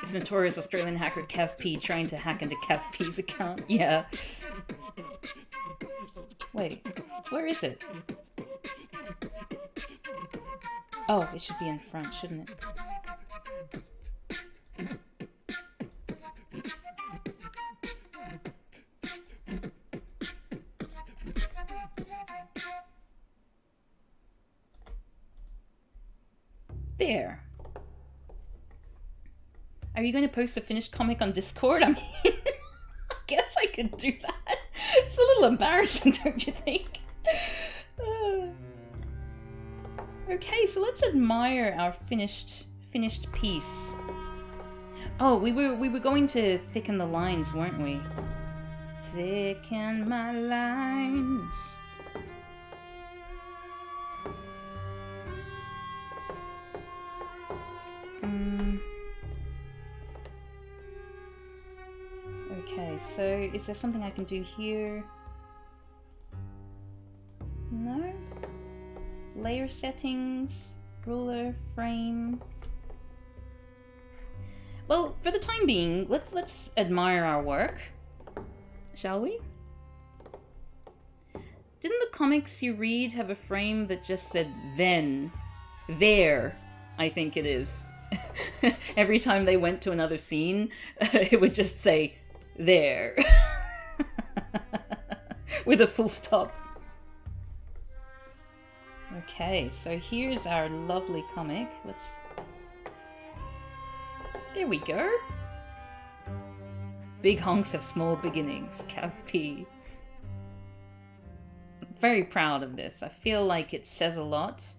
This notorious Australian hacker KevP trying to hack into KevP's account. Yeah. Wait, where is it? Oh, it should be in front, shouldn't it? There. Are you going to post a finished comic on Discord? I mean, I guess I could do that. It's a little embarrassing, don't you think? Okay, so let's admire our finished piece. Oh, we were going to thicken the lines, weren't we? Thicken my lines. Okay, so is there something I can do here? No? Layer settings, ruler, frame. Well, for the time being, let's admire our work, shall we? Didn't the comics you read have a frame that just said then? There, I think it is. Every time they went to another scene, it would just say, there. With a full stop. Okay, so here's our lovely comic. There we go. Big honks have small beginnings. Cav P. Very proud of this. I feel like it says a lot.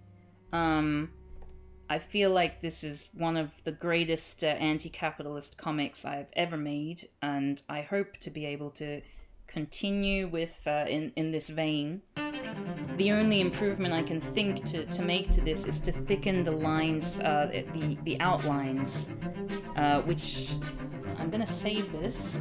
I feel like this is one of the greatest anti-capitalist comics I've ever made, and I hope to be able to continue with in this vein. The only improvement I can think to make to this is to thicken the lines, the outlines, which I'm gonna save this.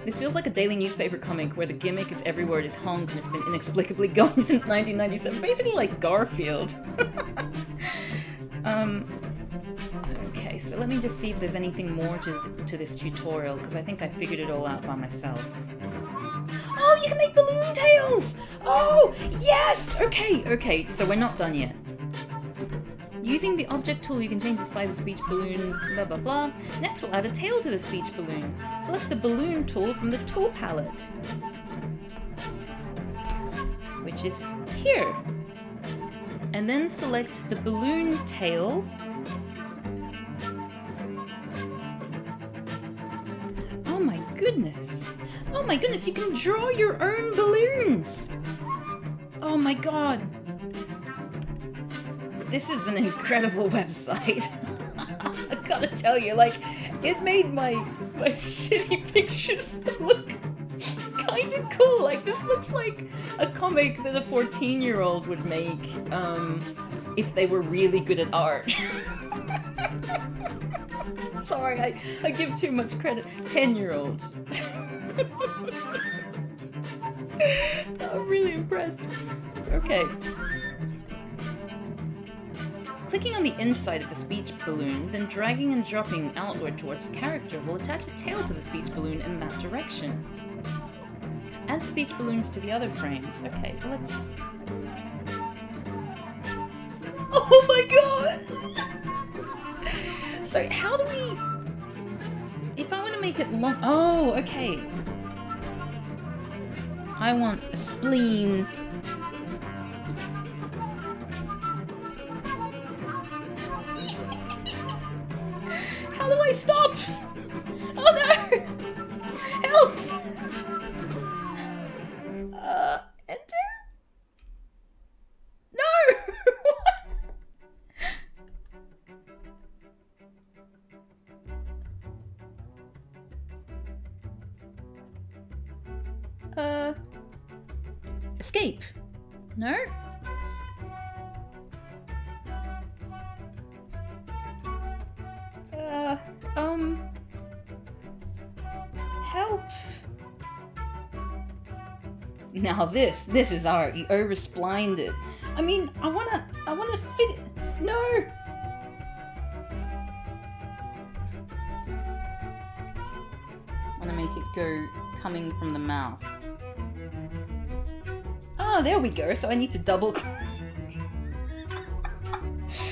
This feels like a daily newspaper comic where the gimmick is every word is honk and it's been inexplicably going since 1997. Basically like Garfield. Okay, so let me just see if there's anything more to this tutorial, because I think I figured it all out by myself. Oh, you can make balloon tails! Oh, yes! Okay, so we're not done yet. Using the object tool, you can change the size of speech balloons, blah blah blah. Next, we'll add a tail to the speech balloon. Select the balloon tool from the tool palette, which is here. And then select the balloon tail. Oh my goodness! Oh my goodness, you can draw your own balloons! Oh my god! This is an incredible website. I gotta tell you, like, it made my shitty pictures look kinda cool. Like, this looks like a comic that a 14-year-old would make, if they were really good at art. Sorry, I give too much credit. 10-year-olds. I'm really impressed. Okay. Clicking on the inside of the speech balloon, then dragging and dropping outward towards the character will attach a tail to the speech balloon in that direction. Add speech balloons to the other frames. Okay, let's... Oh my god! So how do we... If I want to make it long... Oh, okay. I want a spleen. How do I stop? Oh no! Help! Enter? No! Escape? No? Help! Now this is art. You oversplined it. I mean, I wanna fit it. No! I wanna make it go coming from the mouth. Ah, there we go. So I need to double click.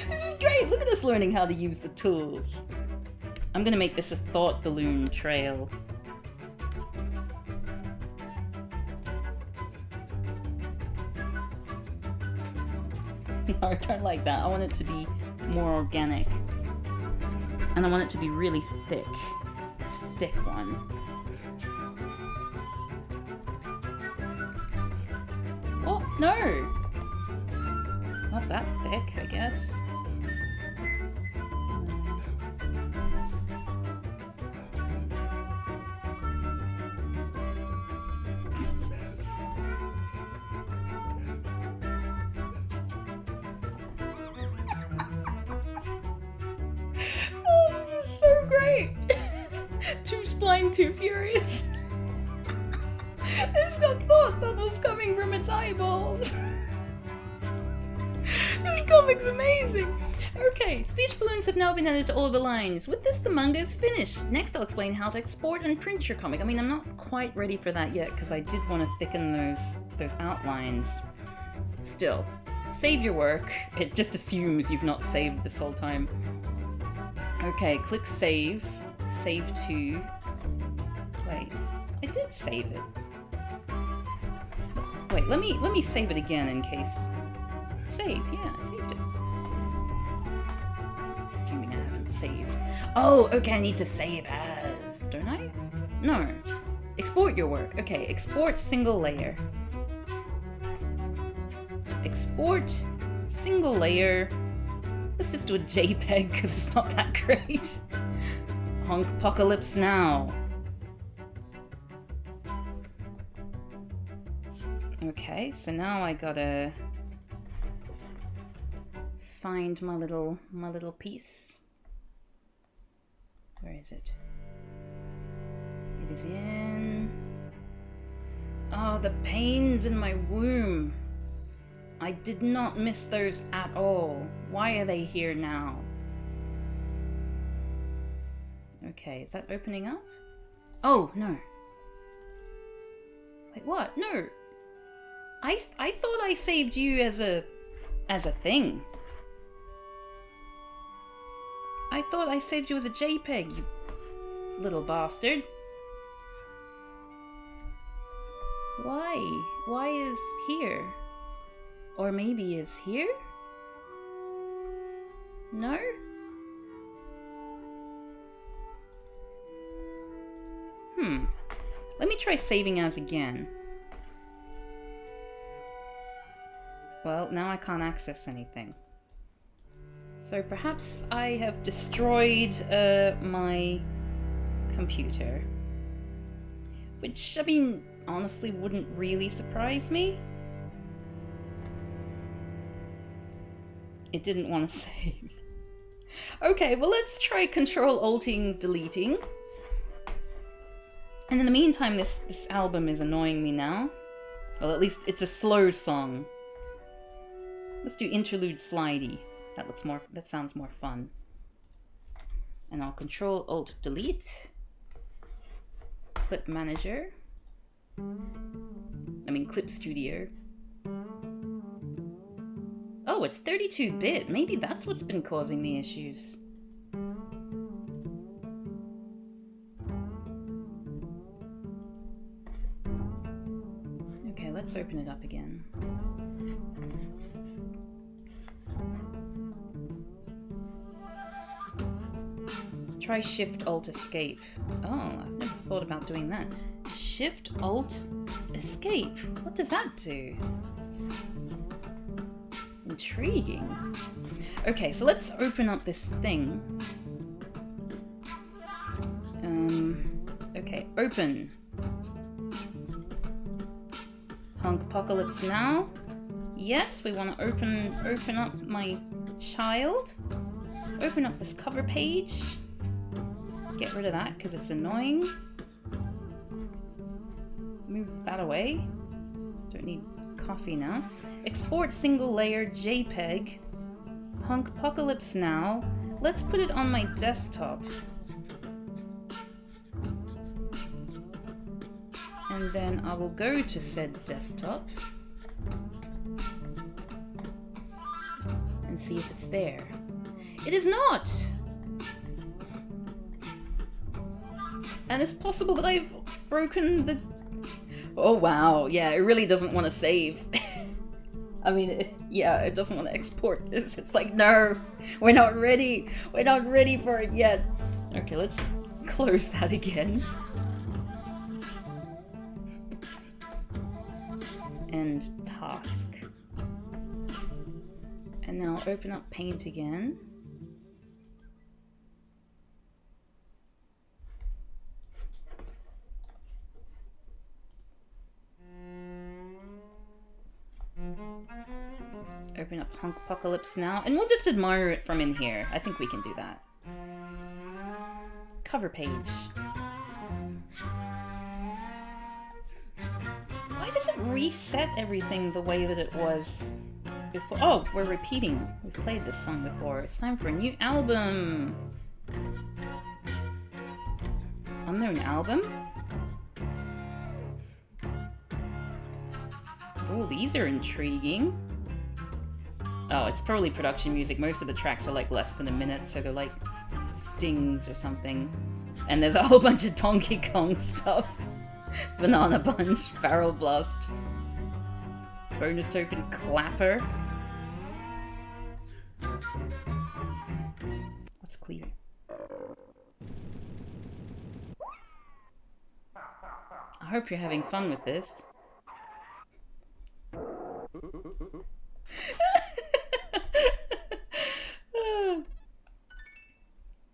This is great. Look at us learning how to use the tools. I'm gonna make this a thought balloon trail. No, I don't like that. I want it to be more organic. And I want it to be really thick. A thick one. Oh, no! Not that thick, I guess. right! Too spline, too furious. It's got thought bubbles coming from its eyeballs. This comic's amazing! Okay, speech balloons have now been added to all the lines. With this, the manga is finished. Next, I'll explain how to export and print your comic. I mean, I'm not quite ready for that yet, because I did want to thicken those outlines. Still, save your work. It just assumes you've not saved this whole time. Okay, click save. Save to... Wait, I did save it. Wait, let me save it again in case... Save, yeah, I saved it. Assuming I haven't saved. Oh, okay, I need to save as, don't I? No. Export your work. Okay, export single layer. Export single layer. Let's just do a JPEG because it's not that great. Honk Apocalypse now. Okay, so now I gotta find my little piece. Where is it? It is in... Oh, the pains in my womb. I did not miss those at all. Why are they here now? Okay, is that opening up? Oh, no. Wait, what? No. I thought I saved you as a thing. I thought I saved you as a JPEG, you little bastard. Why? Why is here? Or maybe is here? No? Let me try saving as again. Well, now I can't access anything. So perhaps I have destroyed my computer. Which, I mean, honestly wouldn't really surprise me. It didn't want to save. Okay, well let's try Control-Alting deleting. And in the meantime, this album is annoying me now. Well, at least it's a slow song. Let's do Interlude Slidey. That sounds more fun. And I'll Control-Alt-Delete. Clip Manager. I mean Clip Studio. Oh, it's 32-bit. Maybe that's what's been causing the issues. Okay, let's open it up again. Try Shift-Alt-Escape. Oh, I've never thought about doing that. Shift-Alt-Escape. What does that do? Intriguing. Okay, so let's open up this thing. Okay, open. Honk Apocalypse now. Yes, we want to open up my child. Open up this cover page. Get rid of that because it's annoying. Move that away. Don't need coffee now. Export single layer JPEG. Honk Apocalypse now. Let's put it on my desktop. And then I will go to said desktop and see if it's there. It is not! And it's possible that I've broken the... Oh wow, yeah, it really doesn't want to save. I mean, it doesn't want to export this. It's like, no, we're not ready. We're not ready for it yet. Okay, let's close that again. And task. And now open up Paint again. Open up Honk Apocalypse now, and we'll just admire it from in here. I think we can do that. cover page. Why does it reset everything the way that it was before? Oh, we're repeating. We've played this song before. It's time for a new album. Unknown album? Oh, these are intriguing. Oh, it's probably production music. Most of the tracks are like less than a minute, so they're like stings or something. And there's a whole bunch of Donkey Kong stuff. Banana Bunch, Barrel Blast, Bonus Token, Clapper. What's clear? I hope you're having fun with this.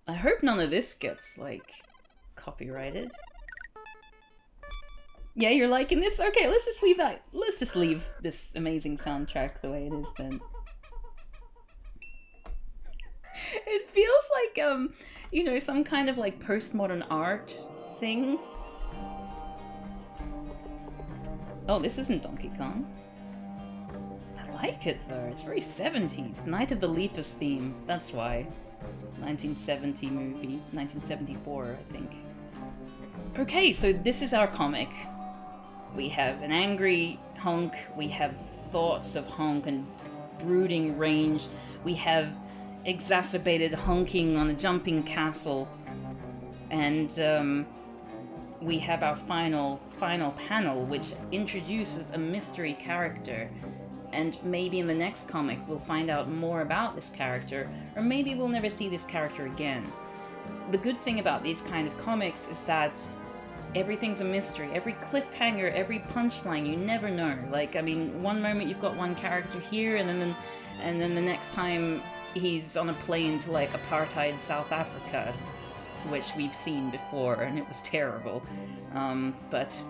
I hope none of this gets, like, copyrighted. Yeah, you're liking this? Okay, let's just leave that. Let's just leave this amazing soundtrack the way it is then. It feels like, you know, some kind of like postmodern art thing. Oh, this isn't Donkey Kong. I like it though, it's very 70s. Night of the Lepus theme, that's why. 1970 movie, 1974, I think. Okay, so this is our comic. We have an angry Honk, we have thoughts of Honk and brooding range, we have exacerbated honking on a jumping castle, and we have our final panel, which introduces a mystery character. And maybe in the next comic we'll find out more about this character, or maybe we'll never see this character again. The good thing about these kind of comics is that everything's a mystery. Every cliffhanger, every punchline, you never know. Like, I mean, one moment you've got one character here, and then the next time he's on a plane to like apartheid South Africa, which we've seen before, and it was terrible. But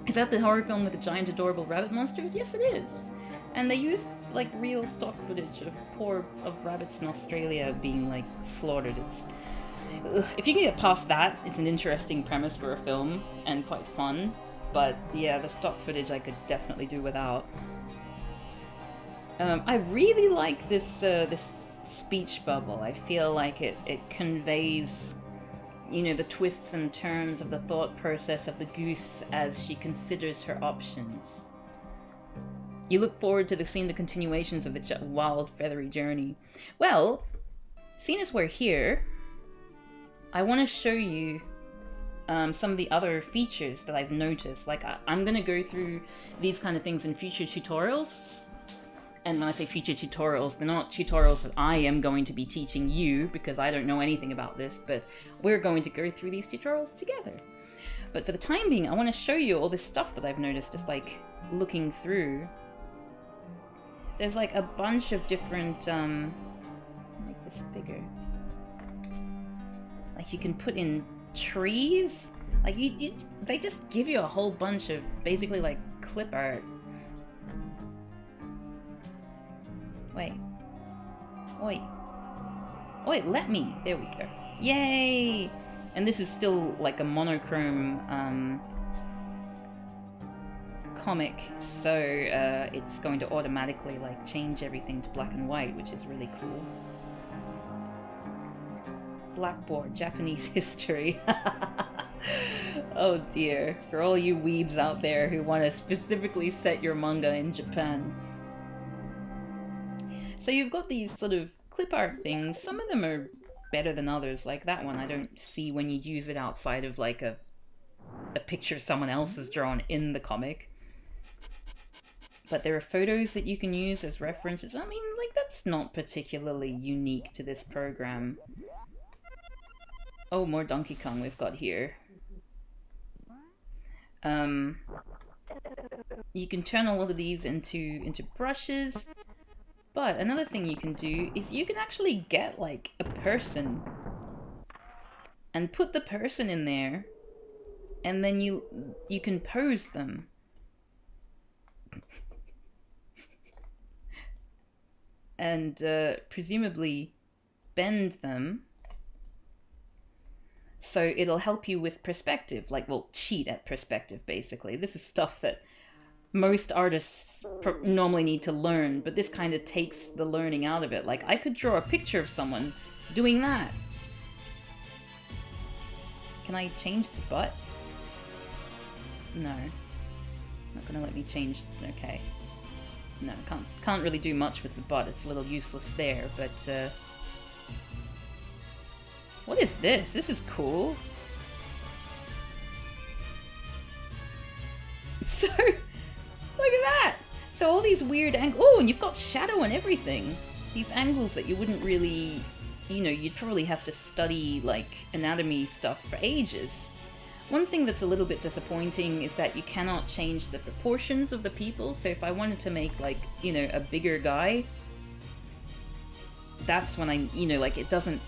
is that the horror film with the giant adorable rabbit monsters? Yes, it is. And they used like real stock footage of rabbits in Australia being like slaughtered. If you can get past that, it's an interesting premise for a film and quite fun. But yeah, the stock footage I could definitely do without. I really like this this speech bubble. I feel like it conveys, you know, the twists and turns of the thought process of the goose as she considers her options. You look forward to seeing the continuations of the wild, feathery journey. Well, seeing as we're here, I want to show you some of the other features that I've noticed. Like, I'm going to go through these kind of things in future tutorials. And when I say future tutorials, they're not tutorials that I am going to be teaching you, because I don't know anything about this, but we're going to go through these tutorials together. But for the time being, I want to show you all this stuff that I've noticed, just like looking through. There's like a bunch of different, make this bigger. Like you can put in trees. Like they just give you a whole bunch of basically like clip art. Wait. Oi. Oi, let me. There we go. Yay! And this is still like a monochrome comic, so it's going to automatically like change everything to black and white, which is really cool. Blackboard, Japanese history. Oh dear. For all you weebs out there who want to specifically set your manga in Japan. So you've got these sort of clip art things. Some of them are better than others. Like that one, I don't see when you use it outside of like a picture someone else has drawn in the comic. But there are photos that you can use as references. I mean, like, that's not particularly unique to this program. Oh, more Donkey Kong we've got here. You can turn a lot of these into brushes. But another thing you can do is you can actually get, like, a person and put the person in there, and then you can pose them. And presumably bend them So it'll help you with perspective, like, well, cheat at perspective, basically. This is stuff that most artists normally need to learn, but this kind of takes the learning out of it. Like, I could draw a picture of someone doing that. Can I change the butt? No. Not gonna let me change... Okay. No, can't really do much with the butt. It's a little useless there, but... What is this? This is cool. So... Look at that! So all these weird angles... Oh, and you've got shadow and everything! These angles that you wouldn't really... You know, you'd probably have to study, like, anatomy stuff for ages. One thing that's a little bit disappointing is that you cannot change the proportions of the people. So if I wanted to make, like, you know, a bigger guy, that's when I, you know, like, it doesn't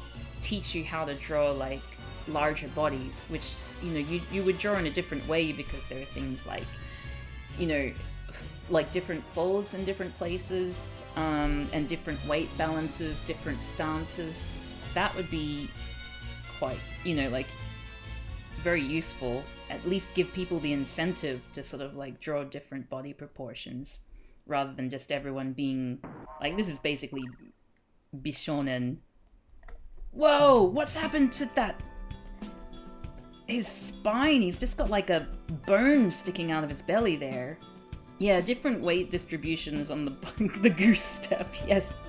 teach you how to draw, like, larger bodies, which, you know, you would draw in a different way because there are things like, you know, like different folds in different places, and different weight balances, different stances. That would be quite, you know, like, very useful. At least give people the incentive to sort of like draw different body proportions rather than just everyone being like, this is basically Bishonen. Whoa, what's happened to that? His spine, he's just got like a bone sticking out of his belly there. Yeah, different weight distributions on the goose step, yes.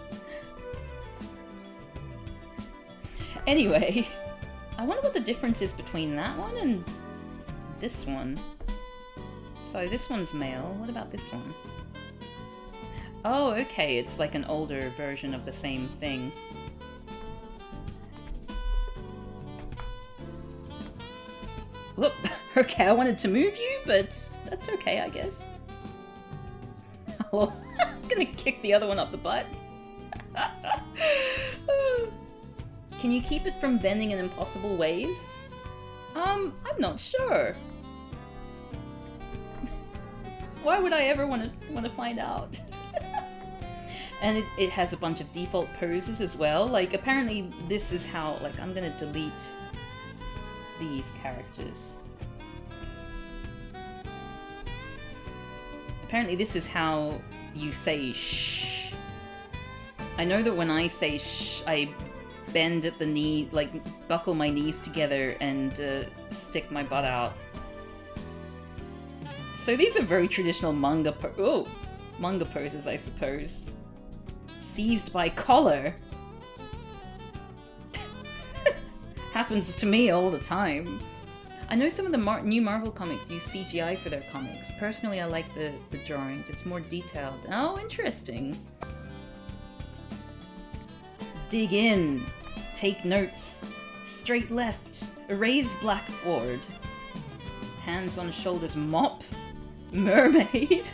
Anyway, I wonder what the difference is between that one and this one. So this one's male, what about this one? Oh, okay, it's like an older version of the same thing. Whoop, okay, I wanted to move you, but that's okay, I guess. I'm gonna kick the other one up the butt. Can you keep it from bending in impossible ways? I'm not sure. Why would I ever want to find out? And it has a bunch of default poses as well. Like, apparently this is how, like, I'm gonna delete these characters. Apparently this is how you say shh. I know that when I say shh, I bend at the knee, like buckle my knees together and stick my butt out. So these are very traditional manga poses, I suppose. Seized by collar. Happens to me all the time. I know some of the new Marvel comics use CGI for their comics. Personally, I like the drawings. It's more detailed. Oh, interesting. Dig in. Take notes. Straight left. Erase blackboard. Hands on shoulders. Mop. Mermaid.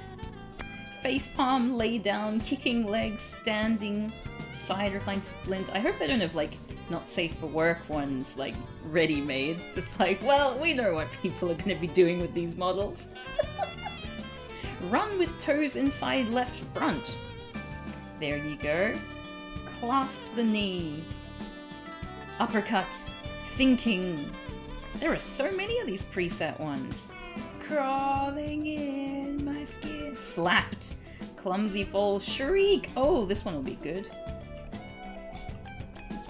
Facepalm. Lay down. Kicking legs. Standing. Side recline splint. I hope they don't have, like, not safe for work ones, like, ready-made. It's like, well, we know what people are going to be doing with these models. Run with toes inside left front. There you go. Clasp the knee. Uppercut. Thinking. There are so many of these preset ones. Crawling in my skin. Slapped. Clumsy fall. Shriek. Oh, this one will be good.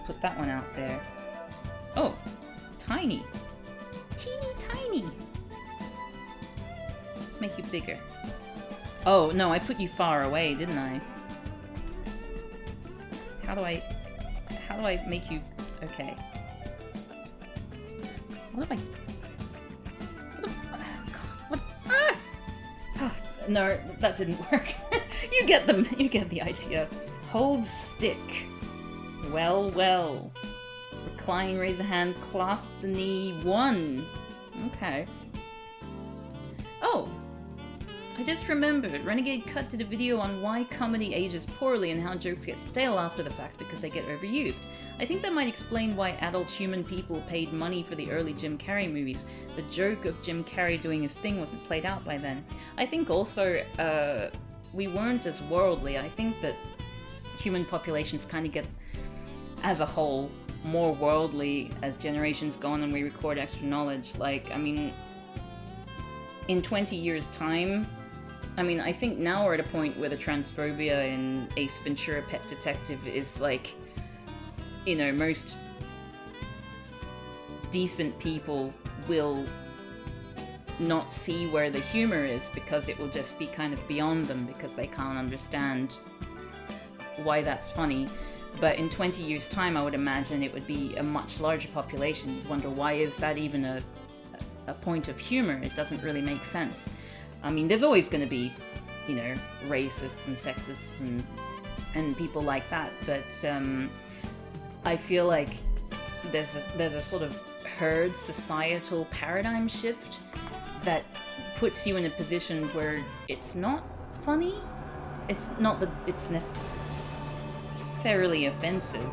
Put that one out there. Oh, tiny. Teeny tiny. Let's make you bigger. Oh, no, I put you far away, didn't I? How do I make you... Okay. What am I... What? Ah! Oh, no, that didn't work. You get the idea. Hold stick. Well, well. Recline, raise a hand, clasp the knee. 1. Okay. Oh. I just remembered. Renegade Cut did a video on why comedy ages poorly and how jokes get stale after the fact because they get overused. I think that might explain why adult human people paid money for the early Jim Carrey movies. The joke of Jim Carrey doing his thing wasn't played out by then. I think also, we weren't as worldly. I think that human populations kind of get, as a whole, more worldly as generations go on and we record extra knowledge. Like, I mean, in 20 years' time, I mean, I think now we're at a point where the transphobia in Ace Ventura: Pet Detective is like, you know, most decent people will not see where the humor is because it will just be kind of beyond them because they can't understand why that's funny. But in 20 years' time, I would imagine it would be a much larger population. You'd wonder, why is that even a point of humor? It doesn't really make sense. I mean, there's always going to be, you know, racists and sexists and people like that, but I feel like there's a sort of herd societal paradigm shift that puts you in a position where it's not funny. It's not that it's necessarily offensive.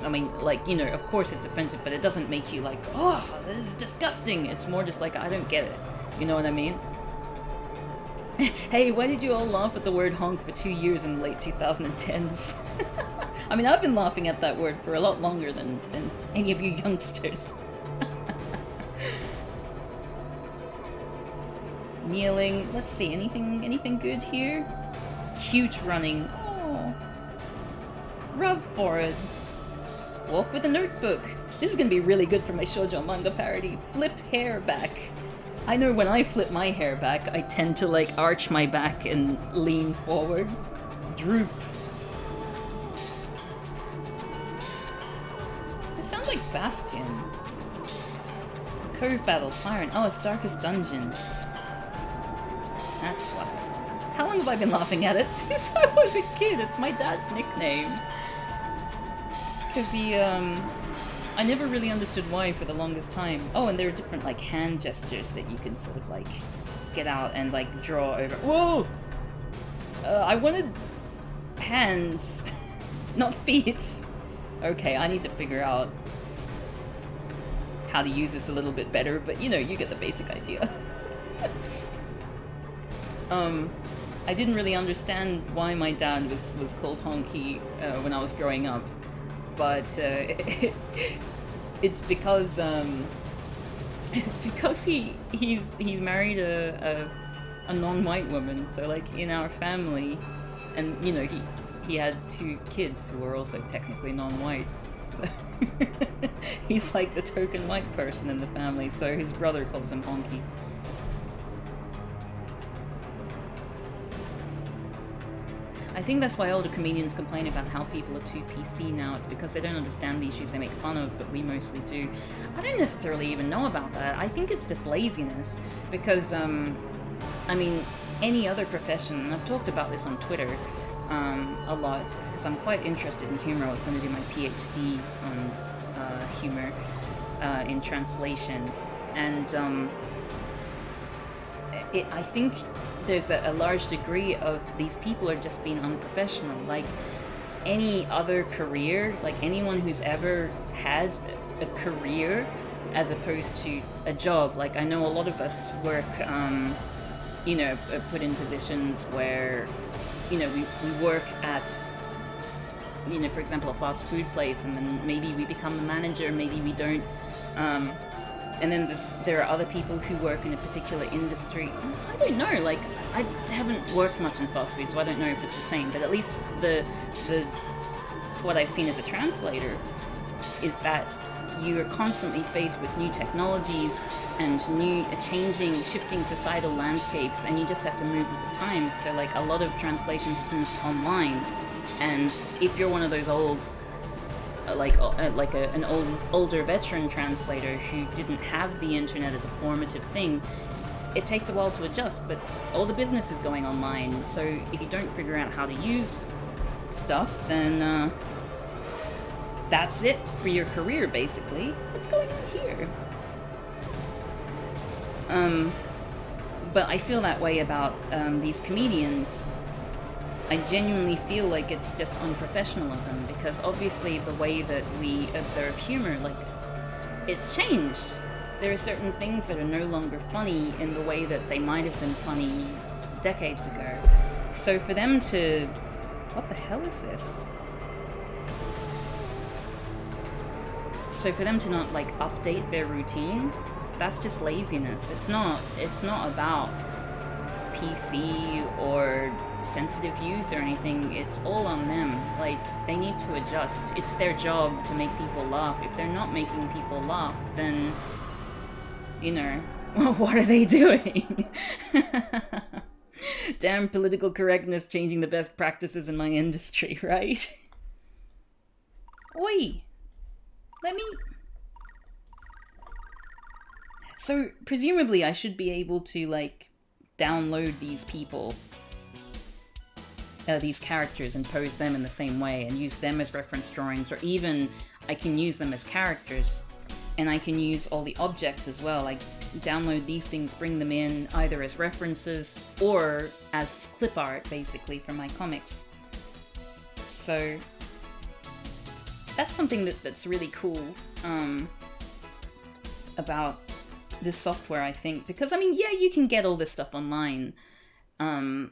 I mean, like, you know, of course it's offensive, but it doesn't make you like, oh, this is disgusting. It's more just like, I don't get it. You know what I mean? Hey, why did you all laugh at the word honk for 2 years in the late 2010s? I mean, I've been laughing at that word for a lot longer than any of you youngsters. Kneeling. Let's see, anything good here? Cute running. Oh. Rub forehead. Walk with a notebook. This is gonna be really good for my shoujo manga parody. Flip hair back. I know when I flip my hair back, I tend to like arch my back and lean forward. Droop. This sounds like Bastion. Cove Battle, Siren. Oh, it's Darkest Dungeon. That's why. How long have I been laughing at it? Since I was a kid. It's my dad's nickname. Because he, I never really understood why for the longest time. Oh, and there are different, like, hand gestures that you can sort of, like, get out and, like, draw over. Whoa! I wanted hands, not feet. Okay, I need to figure out how to use this a little bit better, but, you know, you get the basic idea. I didn't really understand why my dad was called Honky when I was growing up. But it's because he married a non-white woman. So like in our family, and you know he had 2 kids who were also technically non-white. So he's like the token white person in the family. So his brother calls him Honky. I think that's why older comedians complain about how people are too PC now. It's because they don't understand the issues they make fun of, but we mostly do. I don't necessarily even know about that. I think it's just laziness. Because, I mean, any other profession, and I've talked about this on Twitter a lot, because I'm quite interested in humor. I was going to do my PhD on humor in translation. And I think there's a large degree of these people are just being unprofessional. Like any other career, like anyone who's ever had a career as opposed to a job. Like I know a lot of us work, you know, put in positions where, you know, we work at, you know, for example, a fast food place, and then maybe we become the manager, maybe we don't. And then there are other people who work in a particular industry. I don't know, like, I haven't worked much in fast food, so I don't know if it's the same, but at least what I've seen as a translator is that you are constantly faced with new technologies and new, changing, shifting societal landscapes, and you just have to move with the times. So, like, a lot of translation has moved online, and if you're one of those old an older veteran translator who didn't have the internet as a formative thing, it takes a while to adjust, but all the business is going online, so if you don't figure out how to use stuff, then that's it for your career, basically. What's going on here? But I feel that way about these comedians. I genuinely feel like it's just unprofessional of them, because obviously the way that we observe humor, like, it's changed. There are certain things that are no longer funny in the way that they might have been funny decades ago. So for them to... What the hell is this? So for them to not like update their routine, that's just laziness. It's not about PC or sensitive youth or anything. It's all on them. Like, they need to adjust. It's their job to make people laugh. If they're not making people laugh, then, you know, what are they doing? Damn political correctness changing the best practices in my industry, right? Oi! Let me... So, presumably I should be able to, like, download these people, these characters, and pose them in the same way, and use them as reference drawings, or even I can use them as characters, and I can use all the objects as well, like download these things, bring them in either as references or as clip art, basically, for my comics. So that's something that's really cool about this software, I think, because I mean, yeah, you can get all this stuff online, and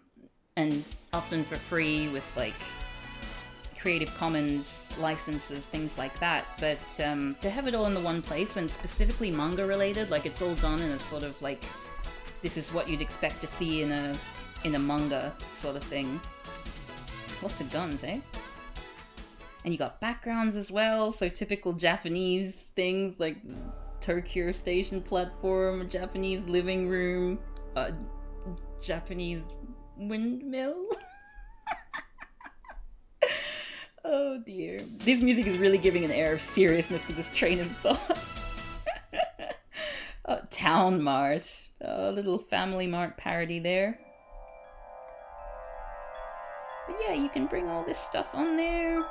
often for free with like Creative Commons licenses, things like that, but to have it all in the one place, and specifically manga related, like it's all done in a sort of like, this is what you'd expect to see in a manga sort of thing. Lots of guns, eh? And you got backgrounds as well, so typical Japanese things like Tokyo Station platform, Japanese living room, Japanese windmill. Oh dear. This music is really giving an air of seriousness to this train of thought. Town Mart. A little Family Mart parody there. But yeah, you can bring all this stuff on there.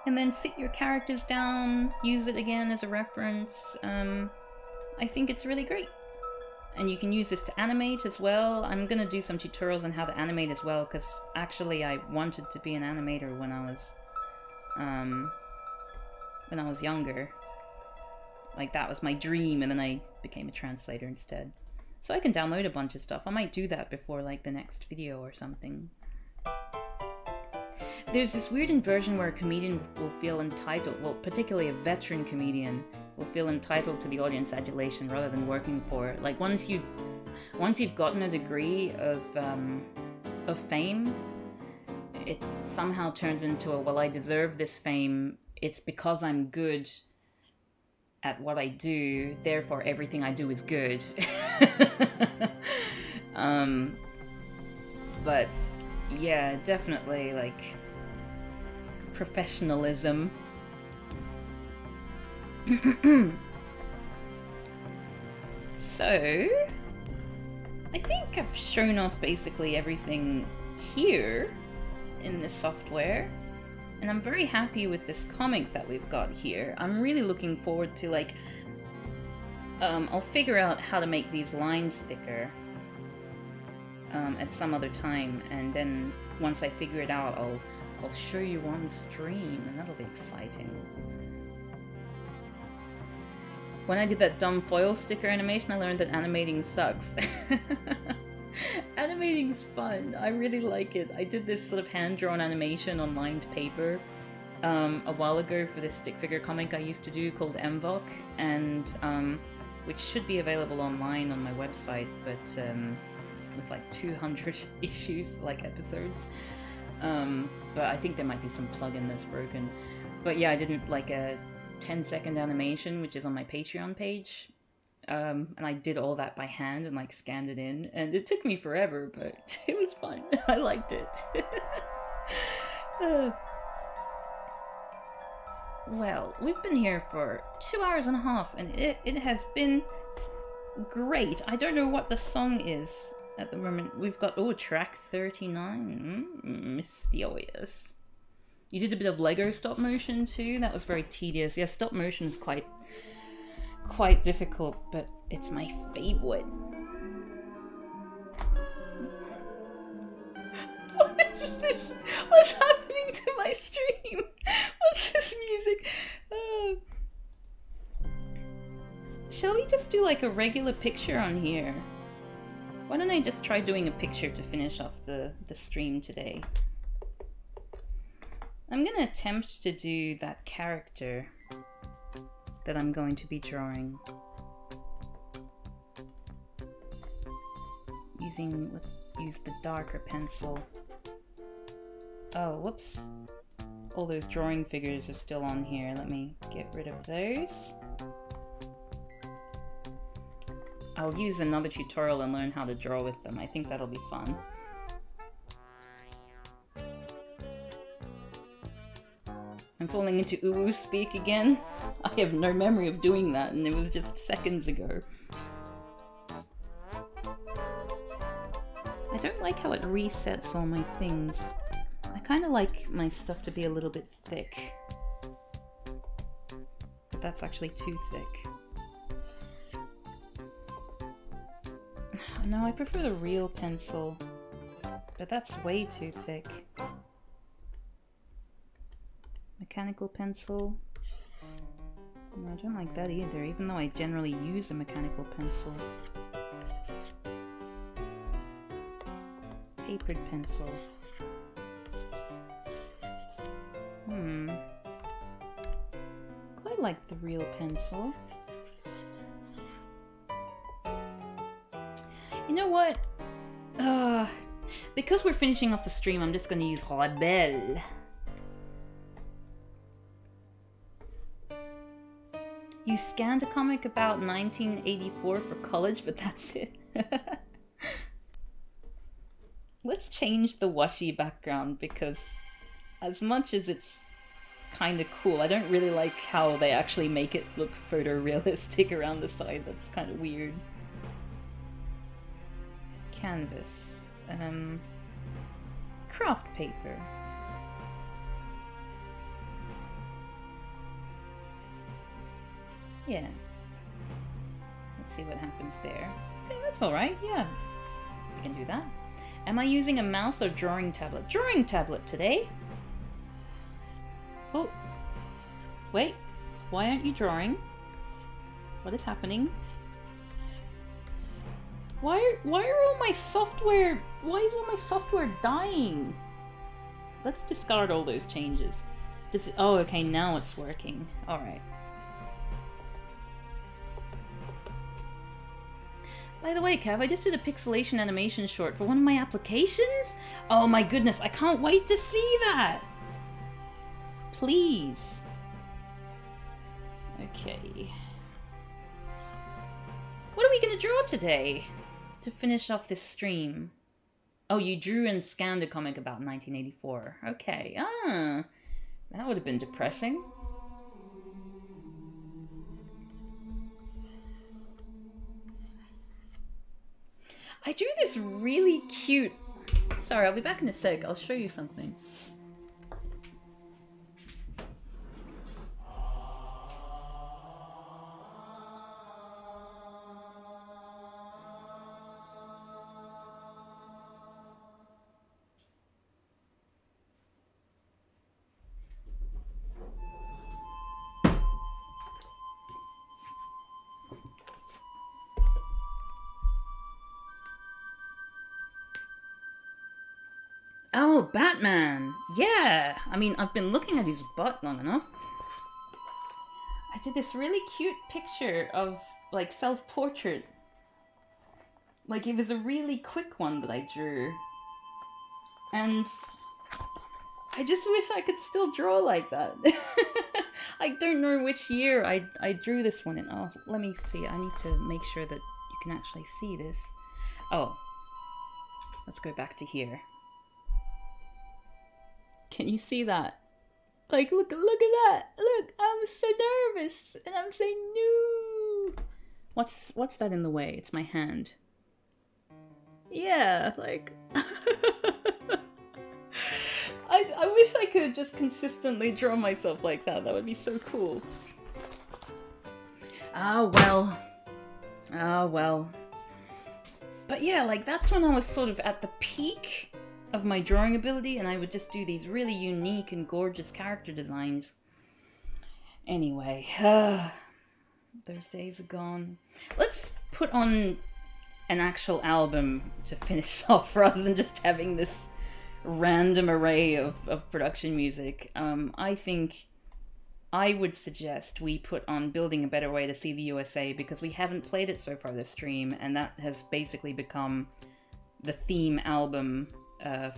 And then sit your characters down, use it again as a reference. I think it's really great. And you can use this to animate as well. I'm gonna do some tutorials on how to animate as well, because actually I wanted to be an animator when I was younger. Like, that was my dream, and then I became a translator instead. So I can download a bunch of stuff. I might do that before like the next video or something. There's this weird inversion where a comedian will feel entitled, well, particularly a veteran comedian, will feel entitled to the audience adulation rather than working for it. Like, once you've gotten a degree of fame, it somehow turns into a, well, I deserve this fame, it's because I'm good at what I do, therefore everything I do is good. But yeah, definitely, like, professionalism. So, I think I've shown off basically everything here in this software, and I'm very happy with this comic that we've got here. I'm really looking forward to, like, I'll figure out how to make these lines thicker at some other time, and then once I figure it out, I'll show you on stream, and that'll be exciting. When I did that dumb foil sticker animation, I learned that animating sucks. Animating's fun. I really like it. I did this sort of hand-drawn animation on lined paper a while ago for this stick figure comic I used to do called MVOC, and which should be available online on my website, but with like 200 issues, like episodes. But I think there might be some plugin that's broken. But yeah, I did like a 10-second animation, which is on my Patreon page. And I did all that by hand and like scanned it in, and it took me forever, but it was fun. I liked it. Well, we've been here for 2 hours and a half, and it has been great. I don't know what the song is at the moment. We've got, track 39. Mysterious. You did a bit of Lego stop motion too. That was very tedious. Yeah, stop motion is quite difficult, but it's my favorite. What is this? What's happening to my stream? What's this music? Shall we just do like a regular picture on here? Why don't I just try doing a picture to finish off the stream today? I'm gonna attempt to do that character. that I'm going to be drawing. Let's use the darker pencil. Oh, whoops. All those drawing figures are still on here. Let me get rid of those. I'll use another tutorial and learn how to draw with them. I think that'll be fun. I'm falling into uwu speak again. I have no memory of doing that, and it was just seconds ago. I don't like how it resets all my things. I kind of like my stuff to be a little bit thick. But that's actually too thick. No, I prefer the real pencil. But that's way too thick. Mechanical pencil. No, I don't like that either, even though I generally use a mechanical pencil. Tapered pencil. Quite like the real pencil. You know what? Because we're finishing off the stream, I'm just gonna use Rebelle. You scanned a comic about 1984 for college, but that's it. Let's change the washi background, because as much as it's kind of cool, I don't really like how they actually make it look photorealistic around the side. That's kind of weird. Canvas. Craft paper. Yeah. Let's see what happens there. Okay, that's alright, yeah. I can do that. Am I using a mouse or drawing tablet? Drawing tablet today. Oh. Wait. Why aren't you drawing? What is happening? Why are all my software... Why is all my software dying? Let's discard all those changes. Oh, okay, now it's working. Alright. By the way, Cav, I just did a pixelation animation short for one of my applications? Oh my goodness, I can't wait to see that! Please. Okay. What are we gonna draw today? To finish off this stream? Oh, you drew and scanned a comic about 1984. Okay, that would have been depressing. I drew this really cute... Sorry, I'll be back in a sec. I'll show you something. Oh, Batman! Yeah! I mean, I've been looking at his butt long enough. I did this really cute picture of, like, self-portrait. Like, it was a really quick one that I drew. And I just wish I could still draw like that. I don't know which year I drew this one in. Oh, let me see. I need to make sure that you can actually see this. Oh. Let's go back to here. Can you see that? Like, look at that! Look, I'm so nervous, and I'm saying no. What's that in the way? It's my hand. Yeah, like I wish I could just consistently draw myself like that. That would be so cool. Ah, well. Ah, well. But yeah, like, that's when I was sort of at the peak of my drawing ability, and I would just do these really unique and gorgeous character designs. Anyway, those days are gone. Let's put on an actual album to finish off rather than just having this random array of production music. I think I would suggest we put on Building a Better Way to See the USA, because we haven't played it so far this stream, and that has basically become the theme album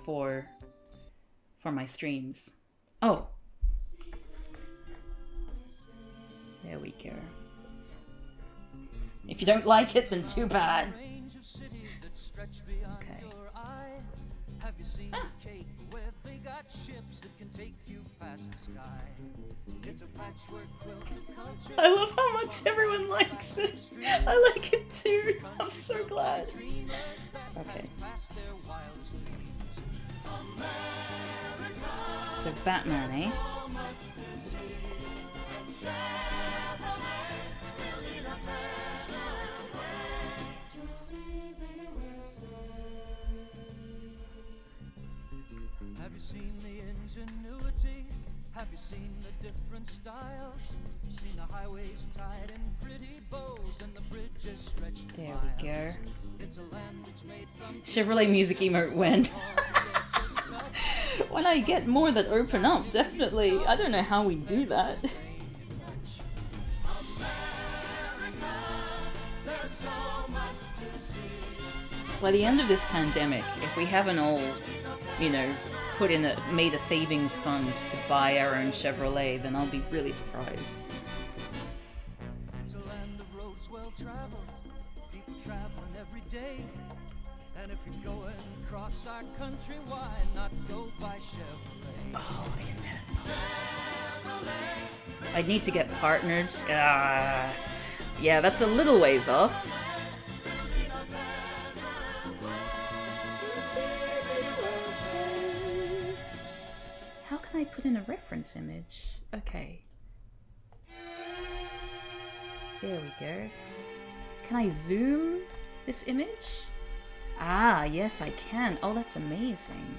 for my streams. Oh! There we go. If you don't like it, then too bad. Okay. Ah. I love how much everyone likes it. I like it too. I'm so glad. Okay. So Batman, eh? Have you seen the ingenuity? Have you seen the different styles? Seen the highways tied in pretty bows and the bridges stretched. There we go. It's a land that's made from Chevrolet music emote when. When I get more that open up, definitely. I don't know how we do that. By the end of this pandemic, if we haven't all, you know, made a savings fund to buy our own Chevrolet, then I'll be really surprised. It's a land of roads well traveled, people traveling every day. And if you're going across our country, why not go by Chevrolet? Oh, I just had a thought. I'd need to get partnered. Yeah, that's a little ways off. How can I put in a reference image? Okay. There we go. Can I zoom this image? Ah, yes, I can. Oh, that's amazing.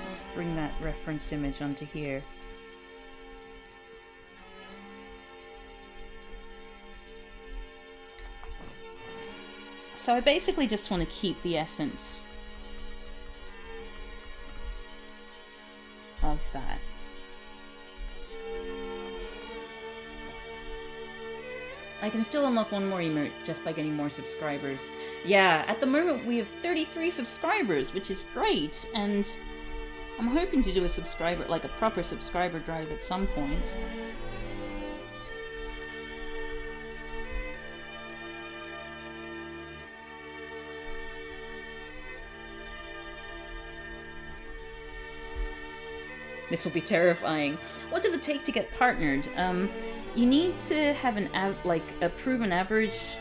Let's bring that reference image onto here. So I basically just want to keep the essence of that. I can still unlock one more emote just by getting more subscribers. Yeah, at the moment we have 33 subscribers, which is great, and I'm hoping to do a subscriber, like a proper subscriber drive at some point. This will be terrifying. What does it take to get partnered? You need to have a proven average.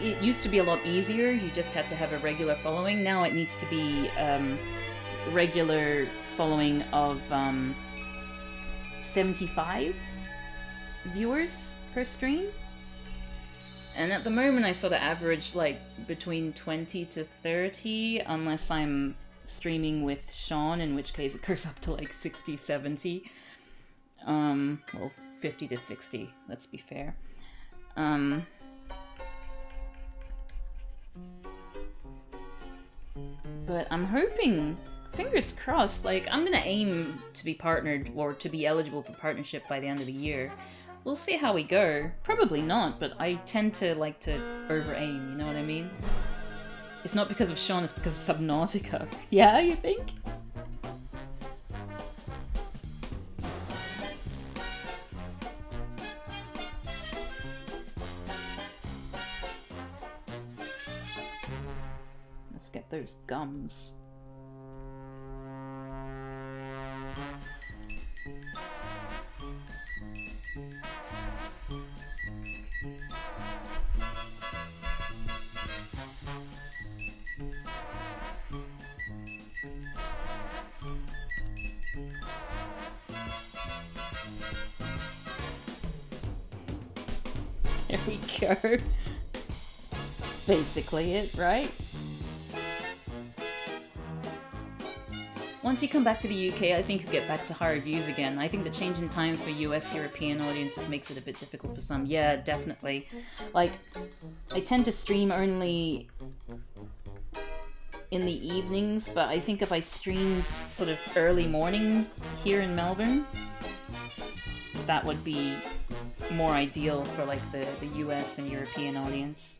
It used to be a lot easier. You just had to have a regular following. Now it needs to be regular following of 75 viewers per stream. And at the moment I sort of average like between 20 to 30, unless I'm streaming with Sean, in which case it goes up to like 60, 70. Well, 50 to 60, let's be fair. But I'm hoping, fingers crossed, like I'm gonna aim to be partnered or to be eligible for partnership by the end of the year. We'll see how we go. Probably not, but I tend to like to over-aim, you know what I mean? It's not because of Sean, it's because of Subnautica. Yeah, you think? Let's get those gums. There we go. Basically it, right? Once you come back to the UK, I think you'll get back to higher views again. I think the change in time for US European audiences makes it a bit difficult for some. Yeah, definitely. Like, I tend to stream only in the evenings, but I think if I streamed sort of early morning here in Melbourne, that would be more ideal for like the US and European audience.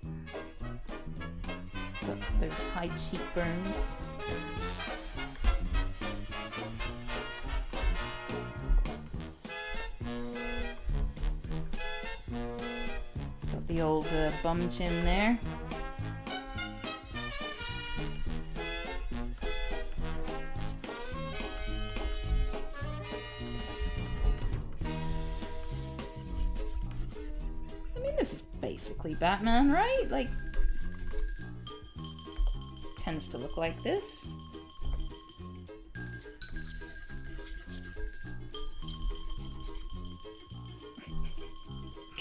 Got those high cheekbones. Got the old bum chin there. This is basically Batman, right? Like, tends to look like this.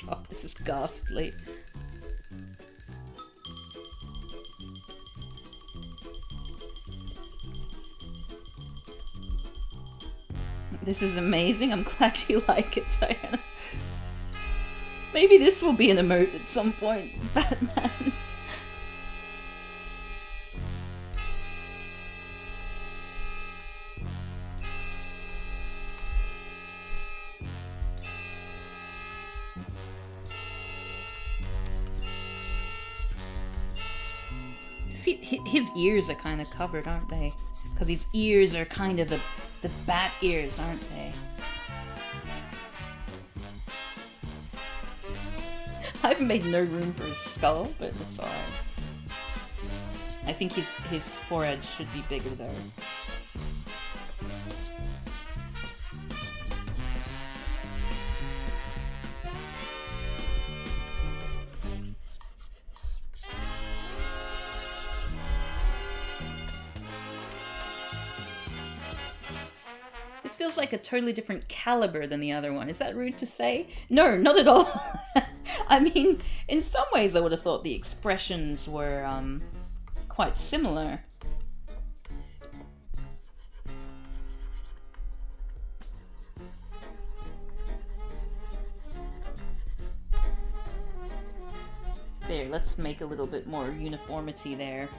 God, this is ghastly. This is amazing. I'm glad you like it, Diana. Maybe this will be an emote at some point, Batman. See, his ears are kind of covered, aren't they? Because his ears are kind of the bat ears, aren't they? I haven't made no room for his skull, but it's alright. I think his forehead should be bigger though. This feels like a totally different caliber than the other one. Is that rude to say? No, not at all. I mean, in some ways I would have thought the expressions were quite similar. There, let's make a little bit more uniformity there.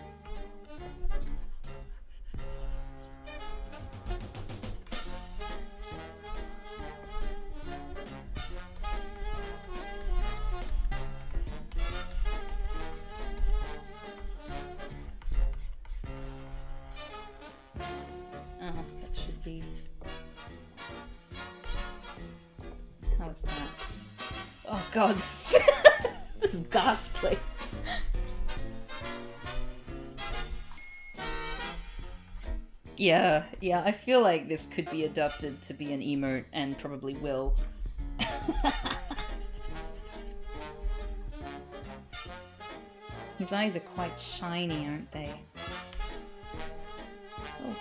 God, this is ghastly. Yeah, I feel like this could be adapted to be an emote, and probably will. His eyes are quite shiny, aren't they? Oh.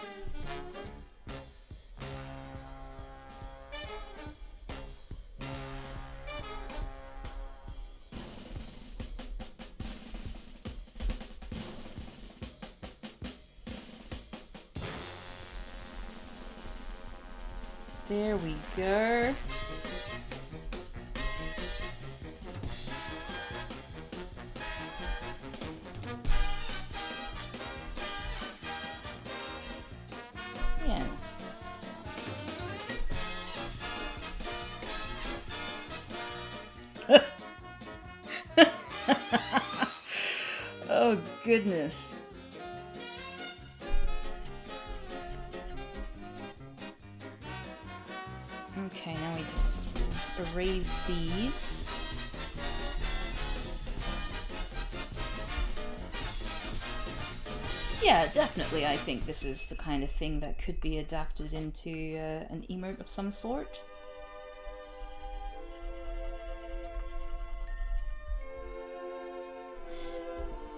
There we go. Yeah. Oh goodness. Okay, now we just erase these. Yeah, definitely I think this is the kind of thing that could be adapted into an emote of some sort.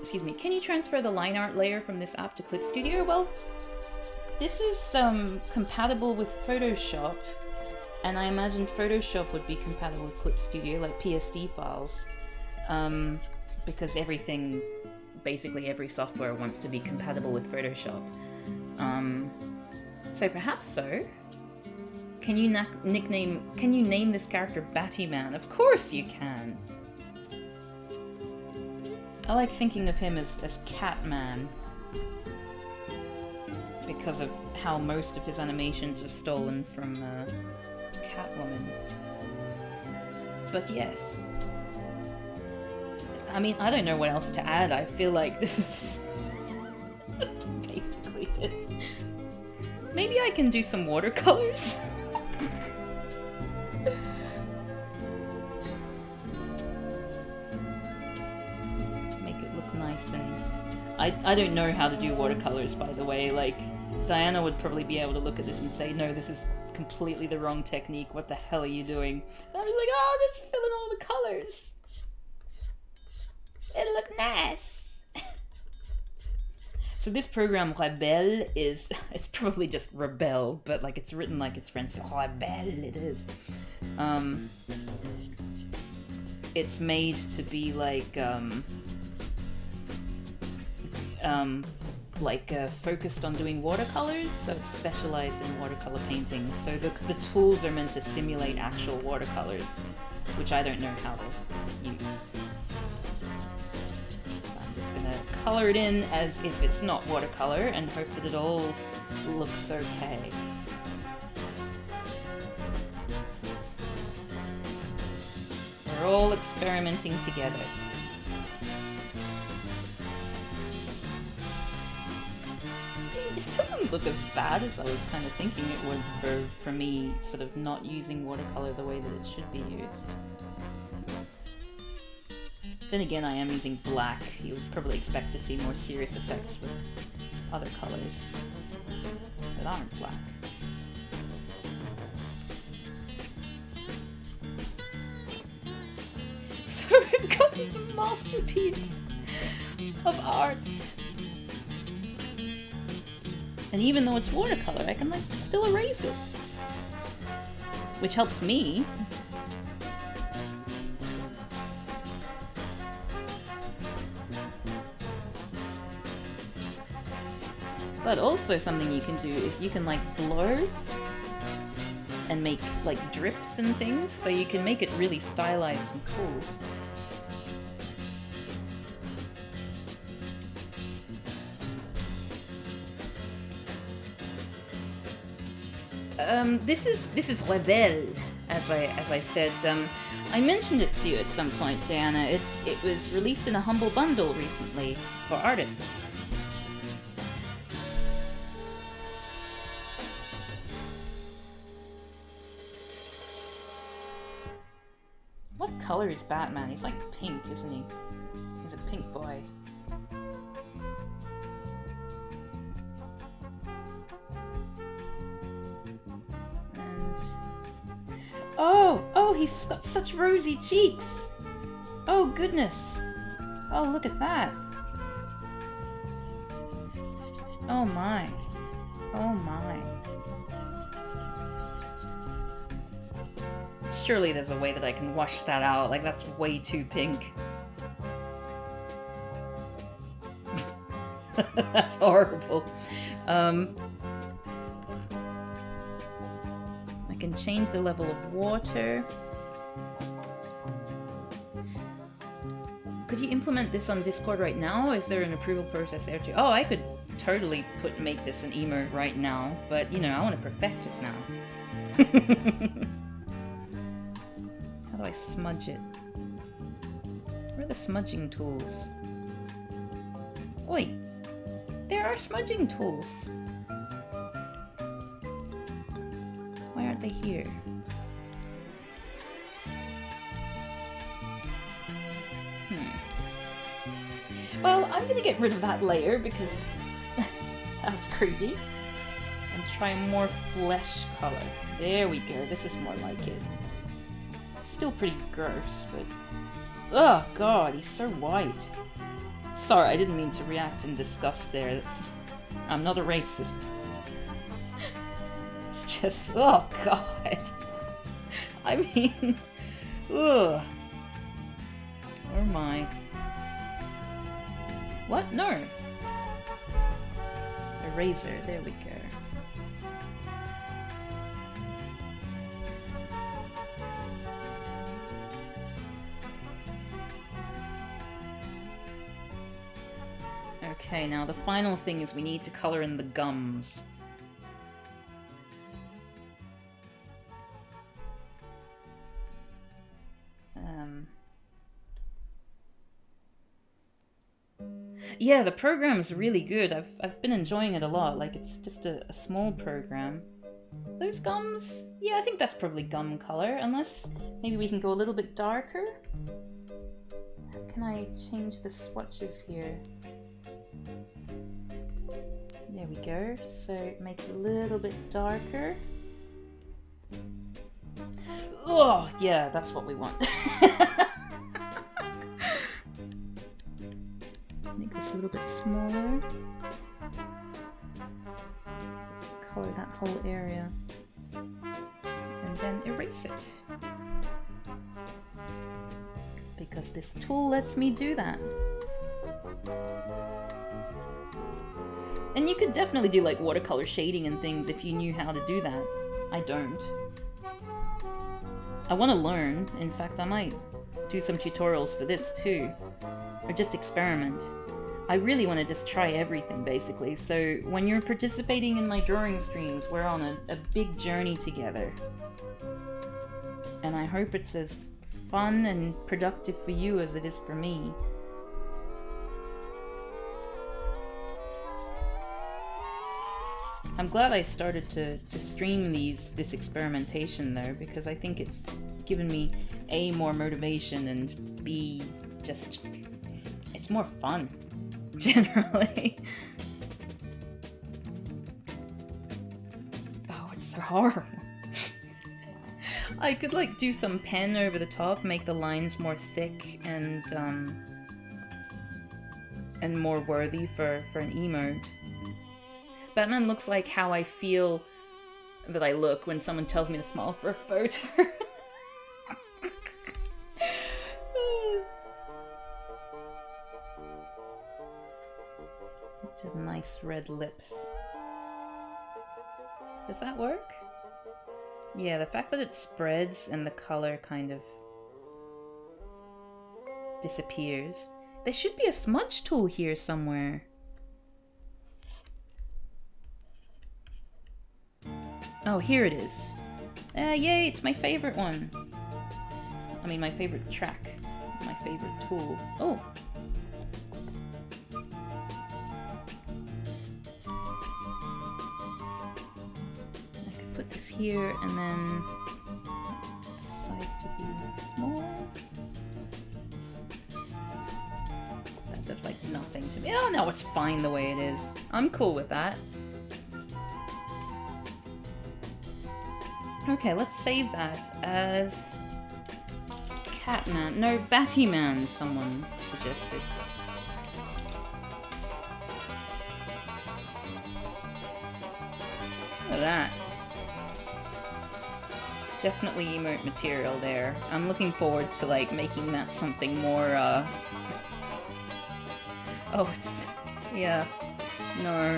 Excuse me, can you transfer the line art layer from this app to Clip Studio? Well, this is compatible with Photoshop. And I imagine Photoshop would be compatible with Clip Studio, like PSD files, because everything, basically every software wants to be compatible with Photoshop. So perhaps so. Can you name this character Batman? Of course you can. I like thinking of him as Catman, because of how most of his animations are stolen from Catwoman. but yes. I mean, I don't know what else to add. I feel like this is basically it. Maybe I can do some watercolors? Make it look nice and... I don't know how to do watercolors, by the way. Like, Diana would probably be able to look at this and say, no, this is completely the wrong technique. What the hell are you doing? And I'm just like, oh, let's fill in all the colors. It'll look nice. So this program, Rebelle, is... It's probably just Rebelle, but like it's written like it's French. Rebelle, it is. It's made to be like... focused on doing watercolors, so it's specialized in watercolor painting. So the tools are meant to simulate actual watercolors, which I don't know how to use. So I'm just gonna color it in as if it's not watercolor and hope that it all looks okay. We're all experimenting together. It doesn't look as bad as I was kind of thinking it would for me sort of not using watercolor the way that it should be used. Then again, I am using black. You would probably expect to see more serious effects with other colors that aren't black. So we've got this masterpiece of art. And even though it's watercolor, I can like still erase it. Which helps me. But also something you can do is you can like blow and make like drips and things, so you can make it really stylized and cool. This is Rebelle, as I said. I mentioned it to you at some point, Diana. It was released in a Humble Bundle recently for artists. What color is Batman? He's like pink, isn't he? He's a pink boy. Oh, he's got such rosy cheeks. Oh, goodness. Oh, look at that. Oh, my. Oh, my. Surely there's a way that I can wash that out. Like, that's way too pink. That's horrible. I can change the level of water. Could you implement this on Discord right now? Is there an approval process there too? Oh, I could totally make this an emote right now, but you know, I want to perfect it now. How do I smudge it? Where are the smudging tools? Oi! There are smudging tools! Why aren't they here? Well, I'm gonna get rid of that layer because that was creepy. And try a more flesh color. There we go, this is more like it. Still pretty gross, but... Oh god, he's so white. Sorry, I didn't mean to react in disgust there. I'm not a racist. It's just... Oh god. I mean... Ugh. Oh my... What? No. Eraser. There we go. Okay, now the final thing is we need to color in the gums. Yeah, the program's really good. I've been enjoying it a lot. Like, it's just a small program. Those gums? Yeah, I think that's probably gum color, unless maybe we can go a little bit darker. How can I change the swatches here? There we go. So make it a little bit darker. Oh, yeah, that's what we want. Make this a little bit smaller. Just color that whole area. And then erase it. Because this tool lets me do that. And you could definitely do like watercolor shading and things if you knew how to do that. I don't. I want to learn. In fact, I might do some tutorials for this too. Or just experiment. I really want to just try everything, basically. So when you're participating in my drawing streams, we're on a big journey together. And I hope it's as fun and productive for you as it is for me. I'm glad I started to stream this experimentation though, because I think it's given me A, more motivation, and B, just, it's more fun, generally. Oh, it's so horrible. I could like do some pen over the top, make the lines more thick and more worthy for an emote. Batman looks like how I feel that I look when someone tells me to smile for a photo. It's a nice red lips. Does that work? Yeah, the fact that it spreads and the color kind of disappears. There should be a smudge tool here somewhere. Oh, here it is. Yay, it's my favorite one. I mean, my favorite track. My favorite tool. Oh! I could put this here and then size to be small. That does like nothing to me. Oh no, it's fine the way it is. I'm cool with that. Okay, let's save that as Catman. No, Battyman, someone suggested. Look at that. Definitely emote material there. I'm looking forward to like making that something more Oh, it's... yeah. No.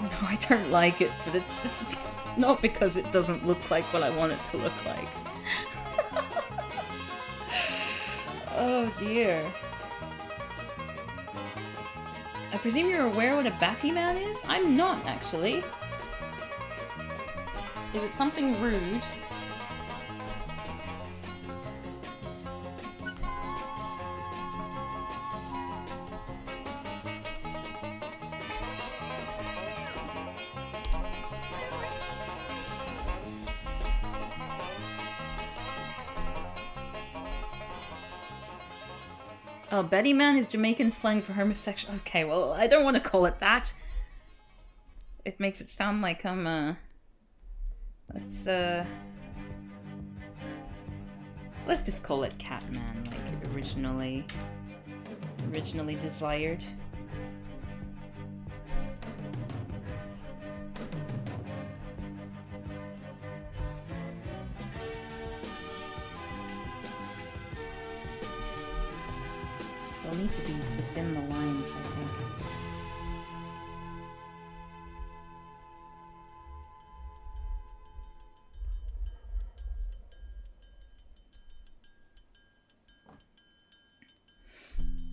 No, I don't like it, but it's just... not because it doesn't look like what I want it to look like. Oh dear. I presume you're aware what a Battyman is? I'm not, actually. Is it something rude? Oh, Battyman is Jamaican slang for homosexual. Okay, well, I don't want to call it that. It makes it sound like I'm, let's just call it Catman, like originally desired. They'll need to be within the lines, I think.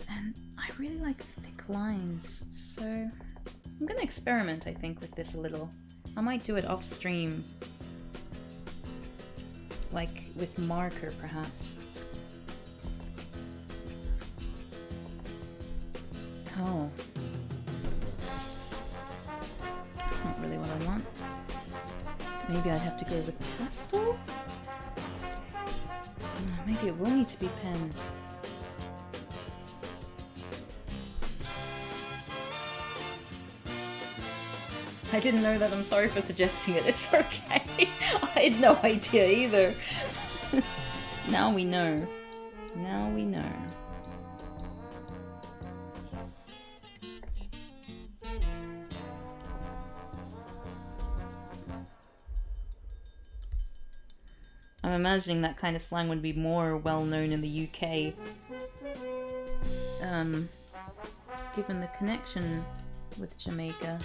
And I really like thick lines, so I'm gonna experiment, I think, with this a little. I might do it off stream. Like with marker, perhaps. Oh. That's not really what I want. Maybe I'd have to go with pastel? Maybe it will need to be pen. I didn't know that. I'm sorry for suggesting it. It's okay. I had no idea either. Now we know. Now we know. I'm imagining that kind of slang would be more well known in the UK. Given the connection with Jamaica.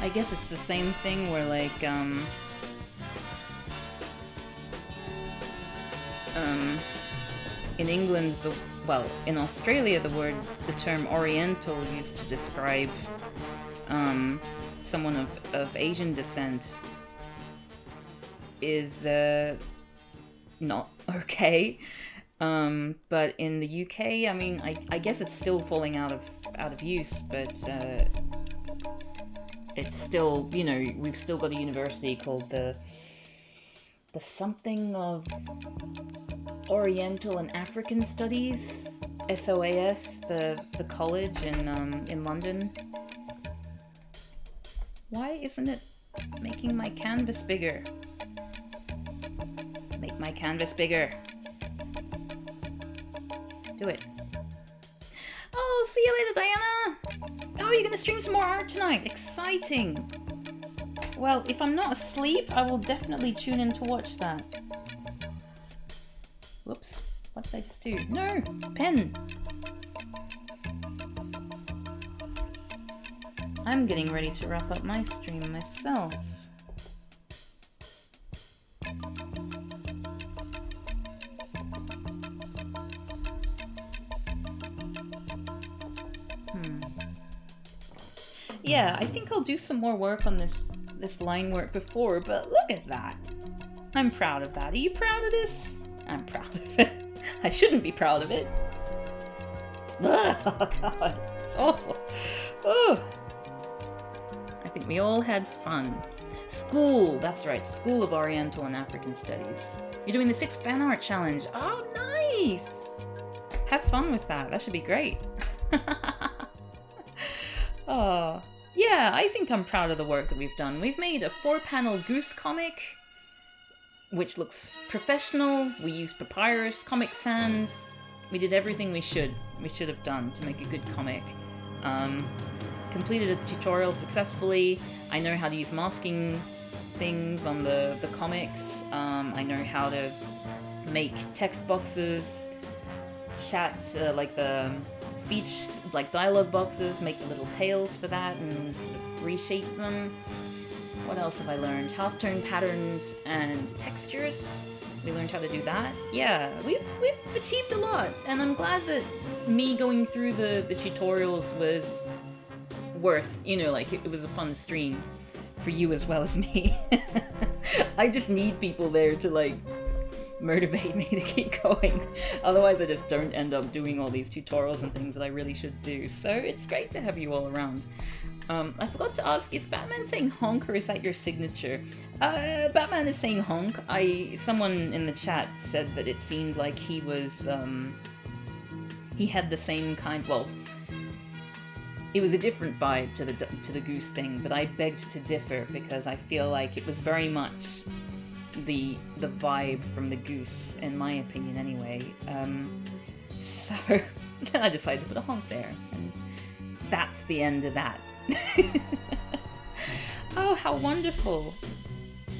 I guess it's the same thing where like, in England, in Australia, the term Oriental used to describe someone of Asian descent is not okay. But in the UK, I mean, I guess it's still falling out of use, but it's still, you know, we've still got a university called the something of Oriental and African Studies, SOAS, the college in London. Why isn't it making my canvas bigger? Make my canvas bigger. Do it. Oh, see you later, Diana! Oh, you're gonna stream some more art tonight! Exciting! Well, if I'm not asleep, I will definitely tune in to watch that. Whoops. What did I just do? No! Pen! I'm getting ready to wrap up my stream myself. Yeah, I think I'll do some more work on this line work before, but look at that. I'm proud of that. Are you proud of this? I'm proud of it. I shouldn't be proud of it. Oh god, it's awful. Oh. I think we all had fun. School, that's right, School of Oriental and African Studies. You're doing the 6 fan art challenge. Oh, nice! Have fun with that. That should be great. Oh, yeah, I think I'm proud of the work that we've done. We've made a 4-panel goose comic, which looks professional. We used papyrus, Comic Sans. We did everything we should have done to make a good comic. Completed a tutorial successfully. I know how to use masking things on the comics. I know how to make text boxes, chat, like the speech, like dialogue boxes, make the little tails for that and sort of reshape them. What else have I learned? Half-tone patterns and textures. We learned how to do that. Yeah, we've achieved a lot, and I'm glad that me going through the tutorials was worth, you know, like it was a fun stream for you as well as me. I just need people there to like motivate me to keep going. Otherwise I just don't end up doing all these tutorials and things that I really should do. So it's great to have you all around. I forgot to ask, is Batman saying honk or is that your signature? Batman is saying honk. Someone in the chat said that it seemed like he was, he had the same kind, well, it was a different vibe to the goose thing, but I begged to differ because I feel like it was very much the vibe from the goose, in my opinion anyway. So then I decided to put a honk there, and that's the end of that. Oh, how wonderful.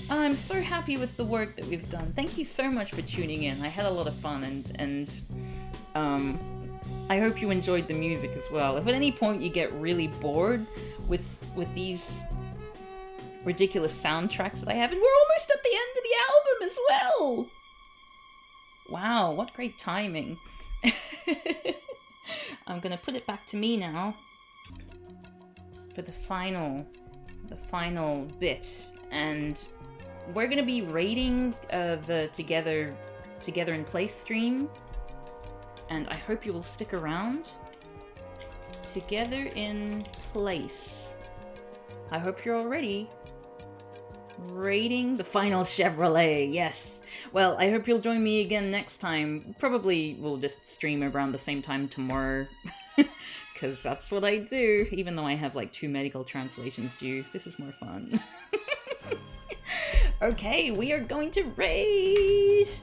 I'm so happy with the work that we've done. Thank you so much for tuning in. I had a lot of fun, and I hope you enjoyed the music as well. If at any point you get really bored with these ridiculous soundtracks that I have, and we're almost at the end of the album as well! Wow, what great timing. I'm gonna put it back to me now for the final bit, and we're gonna be rating the Together in Place stream, and I hope you will stick around. Together in Place. I hope you're all ready. Rating the final Chevrolet, yes. Well, I hope you'll join me again next time. Probably we'll just stream around the same time tomorrow. Because that's what I do, even though I have like 2 medical translations due. This is more fun. Okay, we are going to rate!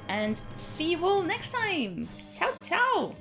And see you all next time! Ciao, ciao!